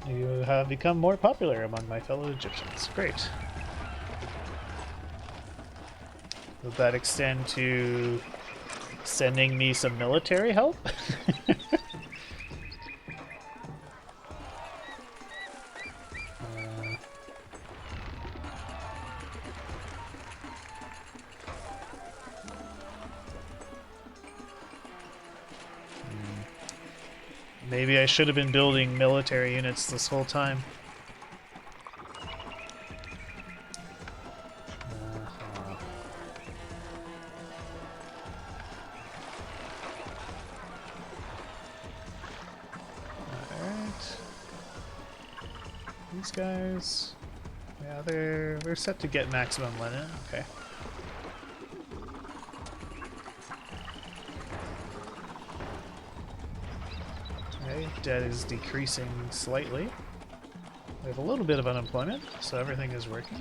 S1: You have become more popular among my fellow Egyptians. Great. Will that extend to sending me some military help? Maybe I should have been building military units this whole time. Alright. These guys... Yeah, they're set to get maximum linen. Okay. Okay, debt is decreasing slightly. We have a little bit of unemployment, so everything is working.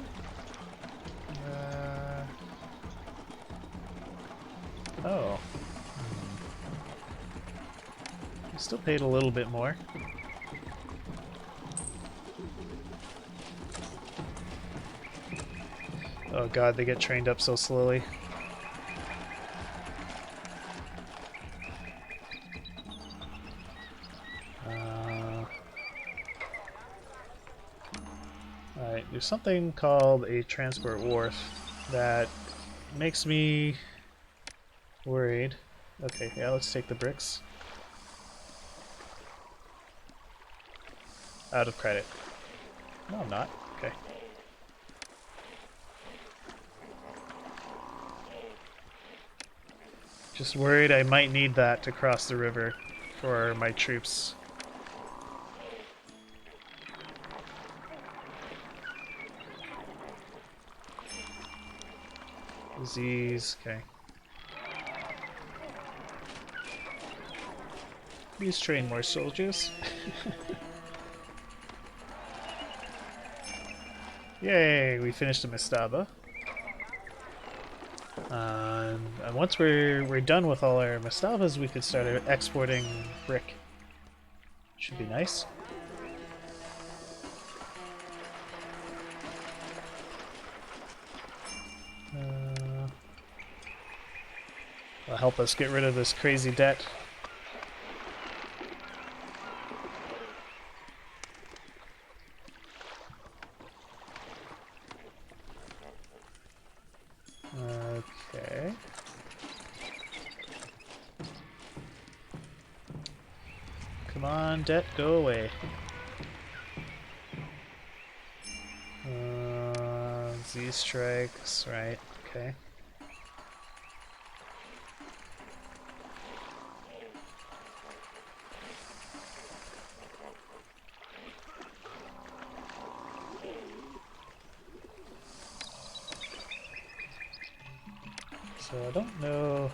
S1: Oh. We still paid a little bit more. Oh god, they get trained up so slowly. Alright, there's something called a transport wharf that makes me worried. Okay, yeah, let's take the bricks. Out of credit. No, I'm not. Okay. Just worried I might need that to cross the river for my troops. Disease, okay. Please train more soldiers. Yay, we finished the mastaba. And once we're done with all our mastabas, we could start exporting brick. Should be nice. It'll help us get rid of this crazy debt. Okay. Come on, debt, go away. Z strikes, right, okay. So I don't know.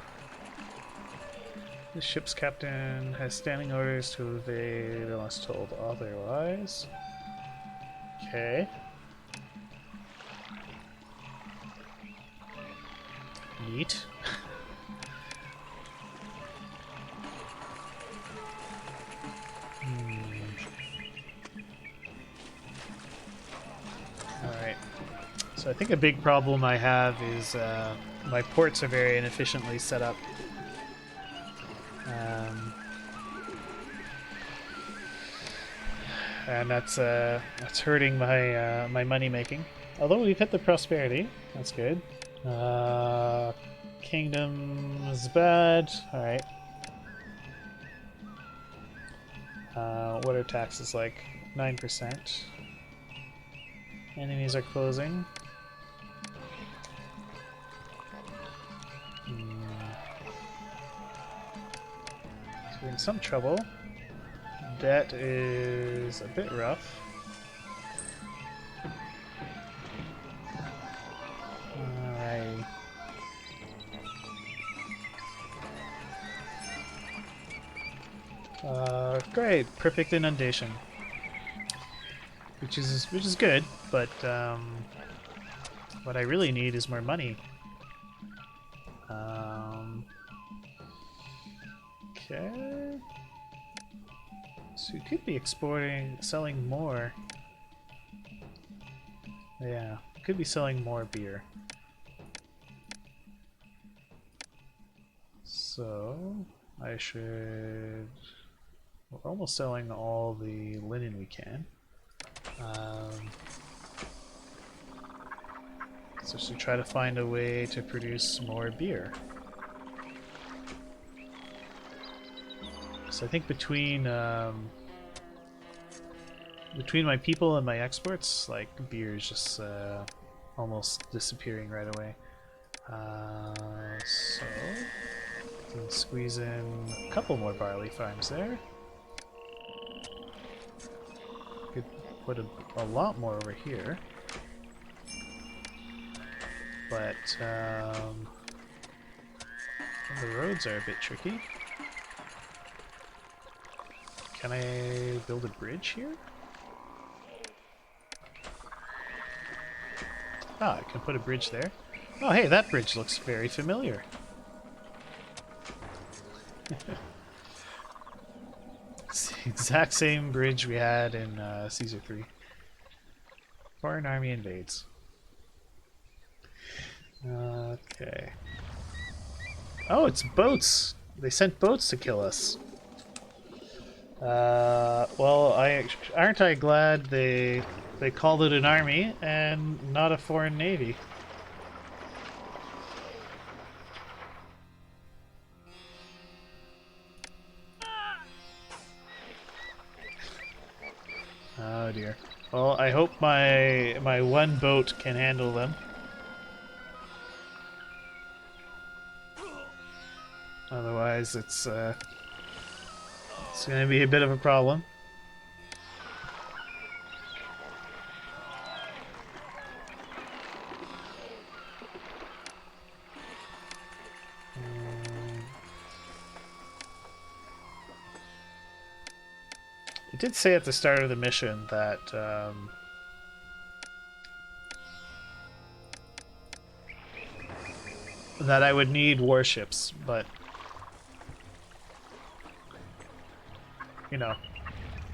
S1: The ship's captain has standing orders to evade unless told otherwise. Okay. Neat. Alright. So I think a big problem I have is my ports are very inefficiently set up. And that's hurting my my money making. Although we've hit the prosperity, that's good. Kingdom is bad. All right. What are taxes like? 9%. Enemies are closing. So we're in some trouble. Debt is a bit rough. Alright. Great, perfect inundation, which is good, but what I really need is more money. Okay. So we could be selling more. Yeah, could be selling more beer. So I should. We're almost selling all the linen we can. So I should try to find a way to produce more beer. So I think between my people and my exports, like beer is just almost disappearing right away. So can squeeze in a couple more barley farms there. Could put a lot more over here, but the roads are a bit tricky. Can I build a bridge here? Ah, I can put a bridge there. Oh, hey, that bridge looks very familiar. It's the exact same bridge we had in Caesar 3. Foreign army invades. Okay. Oh, it's boats! They sent boats to kill us. Well, aren't I glad they called it an army and not a foreign navy? Oh dear. Well, I hope my one boat can handle them. Otherwise, it's going to be a bit of a problem. It did say at the start of the mission that that I would need warships, but you know,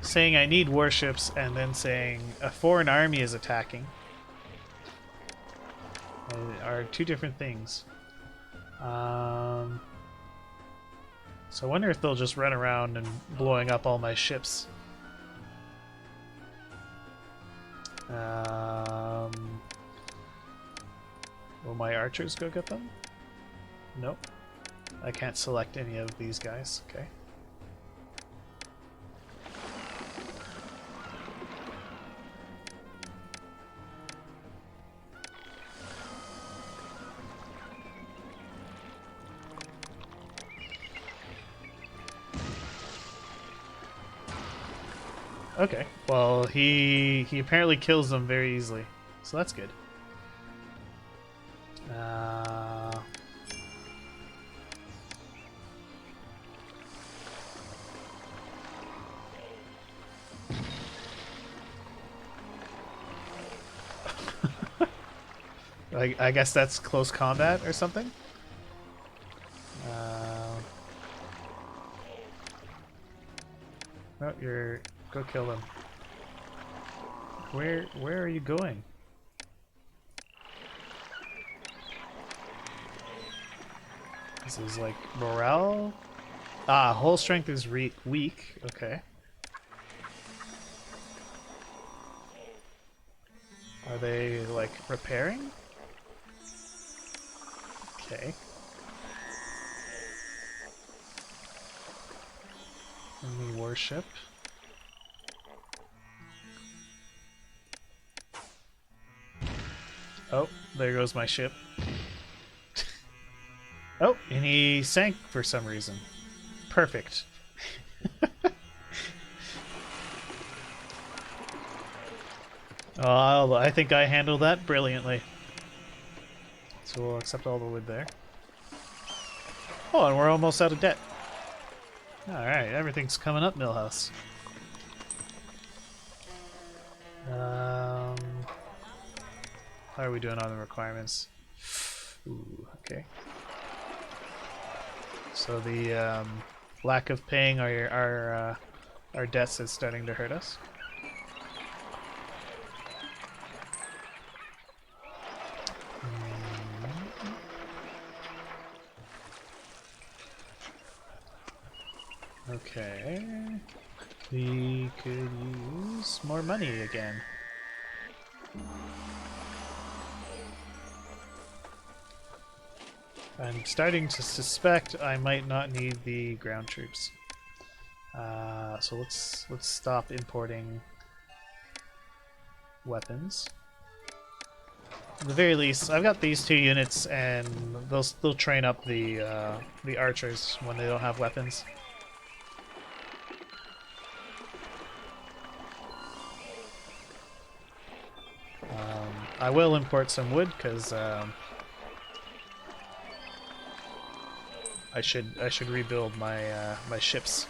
S1: saying I need warships and then saying a foreign army is attacking are two different things. So I wonder if they'll just run around and blowing up all my ships. Will my archers go get them? Nope. I can't select any of these guys. Okay. Okay. Well, he apparently kills them very easily, so that's good. I guess that's close combat or something. Oh, go kill them. Where are you going? This is like morale. Ah, whole strength is weak. Okay. Are they like repairing? Okay. Enemy warship. Oh, there goes my ship. Oh, and he sank for some reason. Perfect. Oh, I think I handled that brilliantly. So we'll accept all the wood there. Oh, and we're almost out of debt. Alright, everything's coming up, Millhouse. How are we doing on the requirements? Ooh, okay. So the lack of paying our debts is starting to hurt us. Okay. We could use more money again. I'm starting to suspect I might not need the ground troops. So let's stop importing weapons. At the very least, I've got these 2 units, and they'll train up the archers when they don't have weapons. I will import some wood because I should rebuild my my ships.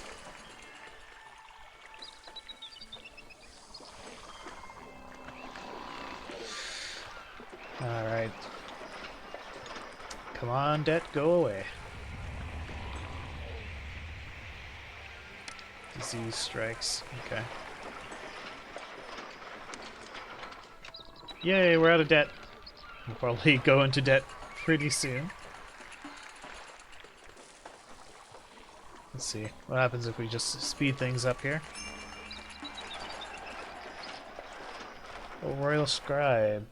S1: All right, come on, debt, go away. Disease strikes. Okay. Yay, we're out of debt. We'll probably go into debt pretty soon. Let's see. What happens if we just speed things up here? Oh, Royal Scribe.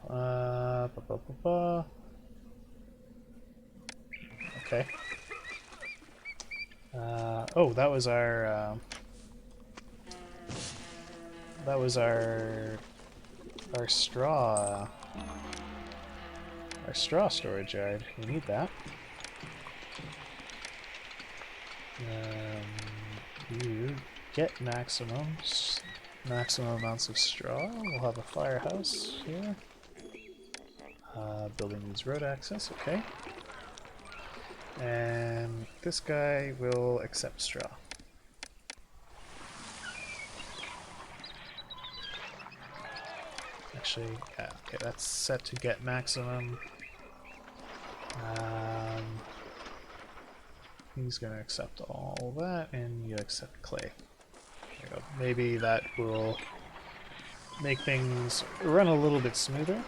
S1: Okay. Oh, that was our... that was our straw... our straw storage yard. We need that. You get maximum amounts of straw. We'll have a firehouse here. Building needs road access. Okay. And this guy will accept straw. Actually, yeah, okay, that's set to get maximum. He's gonna accept all that, and you accept clay. There you go. Maybe that will make things run a little bit smoother.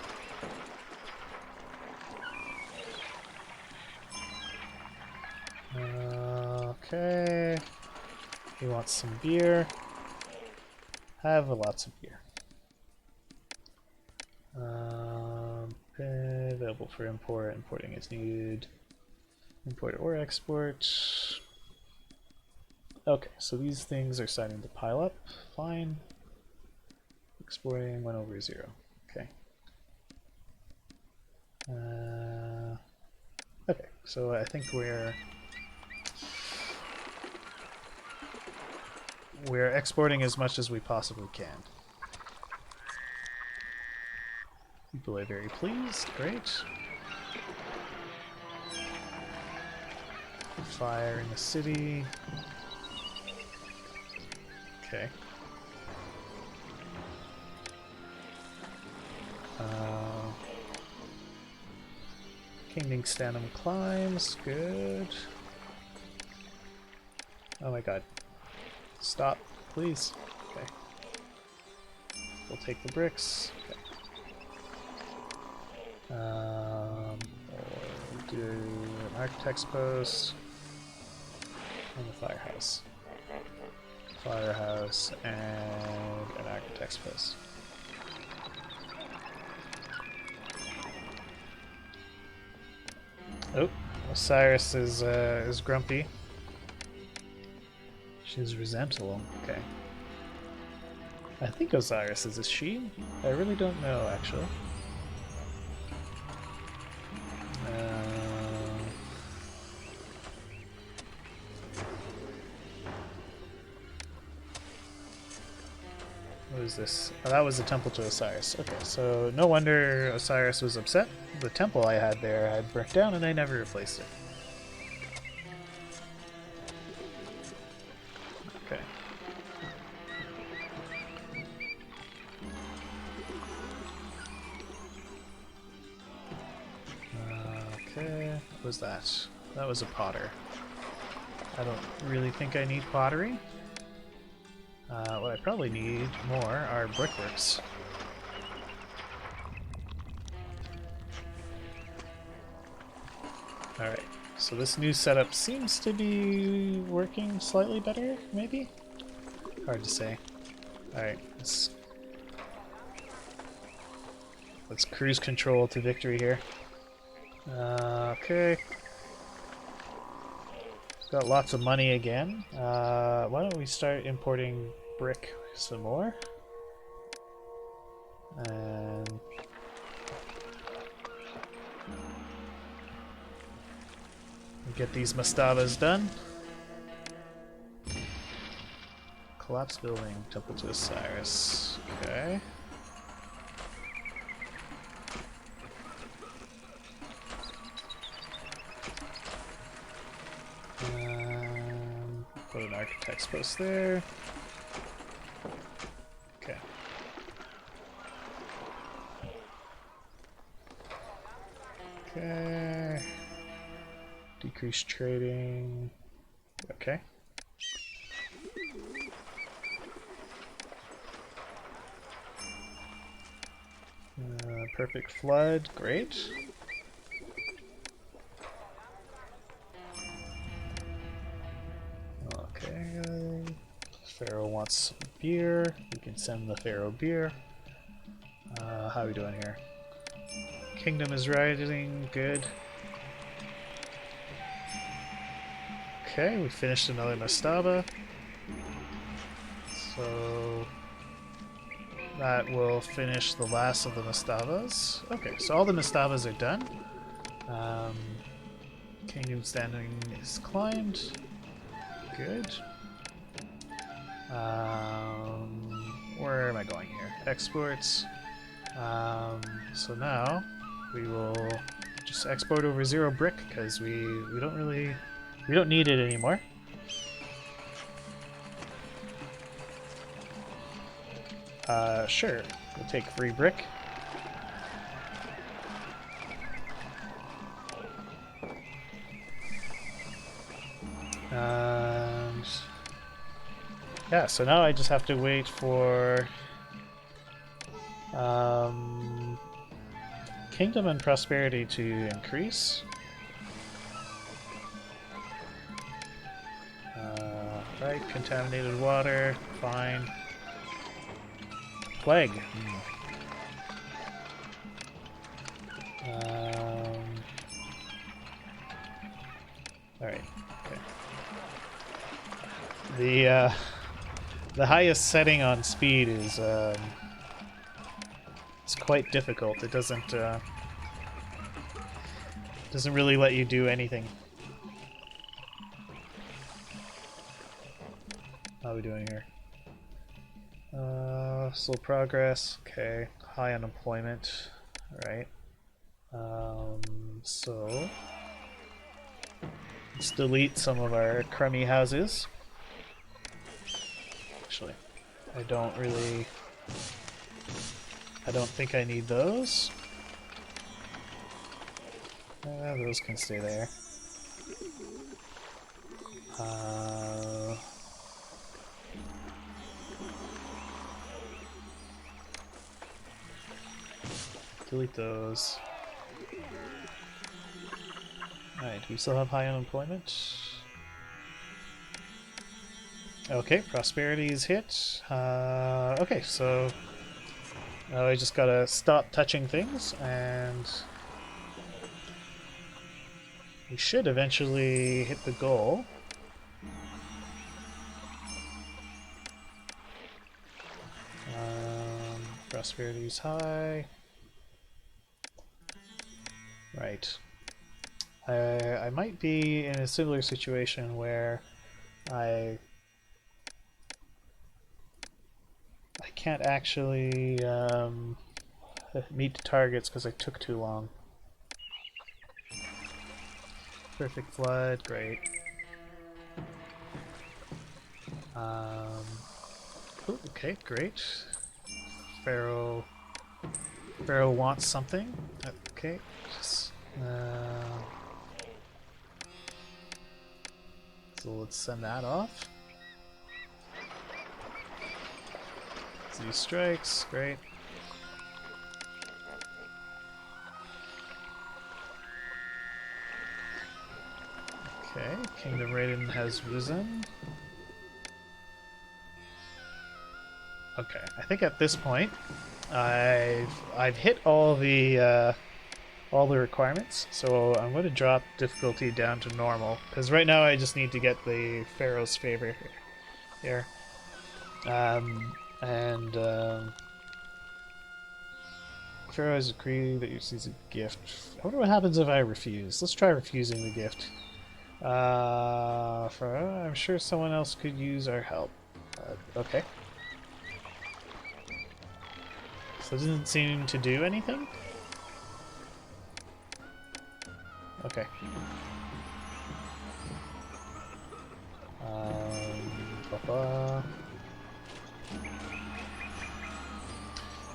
S1: Okay. He wants some beer. Have lots of beer. Available for import. Importing is needed. Import or export. Okay, so these things are starting to pile up. Fine. Exporting 1/0. Okay. Okay, so I think we're exporting as much as we possibly can. People are very pleased. Great. Fire in the city. Okay. Kingdom Stanham climbs. Good. Oh my god. Stop, please. Okay. We'll take the bricks. Okay. Or do an architect's post and the firehouse. Firehouse and an architect's post. Oh, Osiris is grumpy. She's resentful. Okay. I think Osiris is a she. I really don't know, actually. What is this? Oh, that was the temple to Osiris. Okay, so no wonder Osiris was upset. The temple I had there had burnt down and I never replaced it. Okay. Okay, what was that? That was a potter. I don't really think I need pottery. What I probably need more are brickworks. Alright, so this new setup seems to be working slightly better, maybe? Hard to say. Alright, let's cruise control to victory here. Okay. Got lots of money again. Why don't we start importing brick some more? And get these mastabas done. Collapse building, temple to Osiris. Okay. Put an architect's post there. Okay. Okay. Decrease trading. Okay. Perfect flood. Great. Okay. Pharaoh wants some beer. We can send the Pharaoh beer. How are we doing here? Kingdom is rising. Good. Okay, we finished another mastaba. So that will finish the last of the mastabas. Okay, so all the mastabas are done. Kingdom standing is climbed. Good. Where am I going here? Exports. So now we will just export over 0 brick because we don't need it anymore. Sure. We'll take free brick. And yeah, so now I just have to wait for Kingdom and Prosperity to increase. Right, contaminated water, fine. Plague. Alright, okay. The highest setting on speed is it's quite difficult. It doesn't really let you do anything. How are we doing here? Slow progress. Okay. High unemployment. Alright. So let's delete some of our crummy houses. Actually, I don't think I need those. Those can stay there. Delete those. Alright, do we still have high unemployment? Okay, prosperity is hit. Okay, so I just gotta stop touching things, and we should eventually hit the goal. Prosperity is high. Right. I might be in a similar situation where I can't actually meet the targets because I took too long. Perfect flood, great. Ooh, okay, great. Pharaoh wants something. Okay, just, so let's send that off. Z strikes, great. Okay, Kingdom Raiden has risen. Okay, I think at this point I've hit all the requirements, so I'm going to drop difficulty down to normal because right now I just need to get the Pharaoh's favor here. Pharaoh has agreed that he receives a gift. I wonder what happens if I refuse. Let's try refusing the gift. I'm sure someone else could use our help. Okay. So it doesn't seem to do anything? Okay.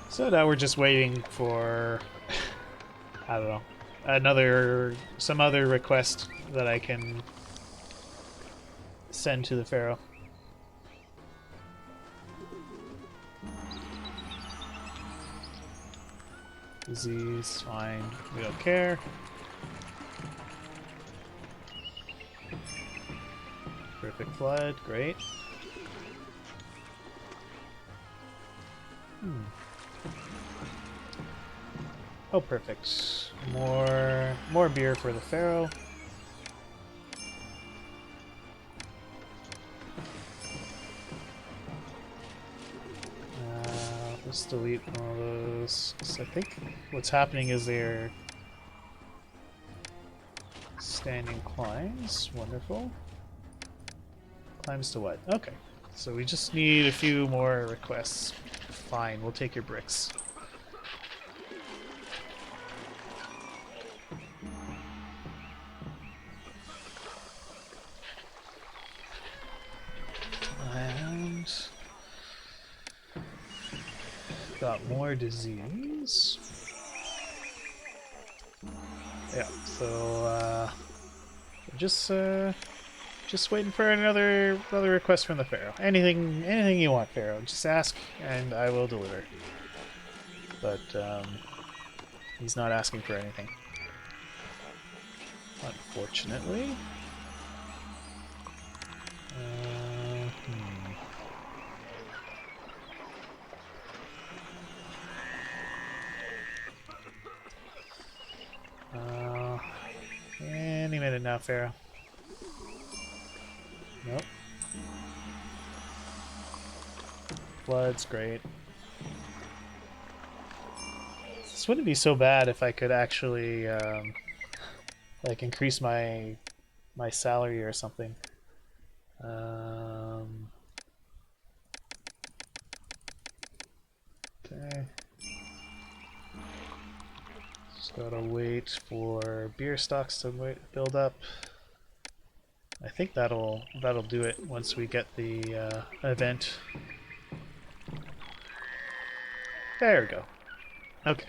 S1: So now we're just waiting for, I don't know, some other request that I can send to the Pharaoh. Disease, fine. We don't care. Perfect flood, great. Oh, perfect. More beer for the Pharaoh. Let's delete all those. So I think what's happening is they're standing climbs. Wonderful. Climbs to what? Okay. So we just need a few more requests. Fine, we'll take your bricks. And got more disease. Yeah, so just waiting for another request from the Pharaoh. Anything you want, Pharaoh. Just ask and I will deliver. But he's not asking for anything. Unfortunately. doing now, Pharaoh? Nope. Flood's great. This wouldn't be so bad if I could actually like increase my salary or something. Okay. Just gotta wait for beer stocks to build up. I think that'll do it once we get the event. There we go. Okay.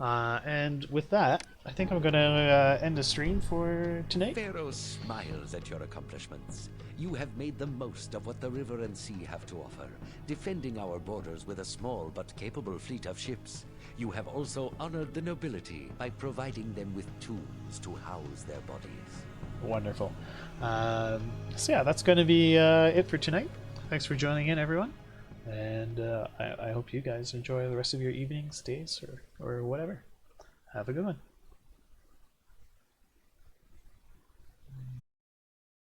S1: And with that, I think I'm gonna end the stream for tonight.
S3: Pharaoh smiles at your accomplishments. You have made the most of what the river and sea have to offer, defending our borders with a small but capable fleet of ships. You have also honored the nobility by providing them with tools to house their bodies.
S1: Wonderful. So yeah, that's going to be it for tonight. Thanks for joining in, everyone. And I hope you guys enjoy the rest of your evenings, days, or whatever. Have a good one.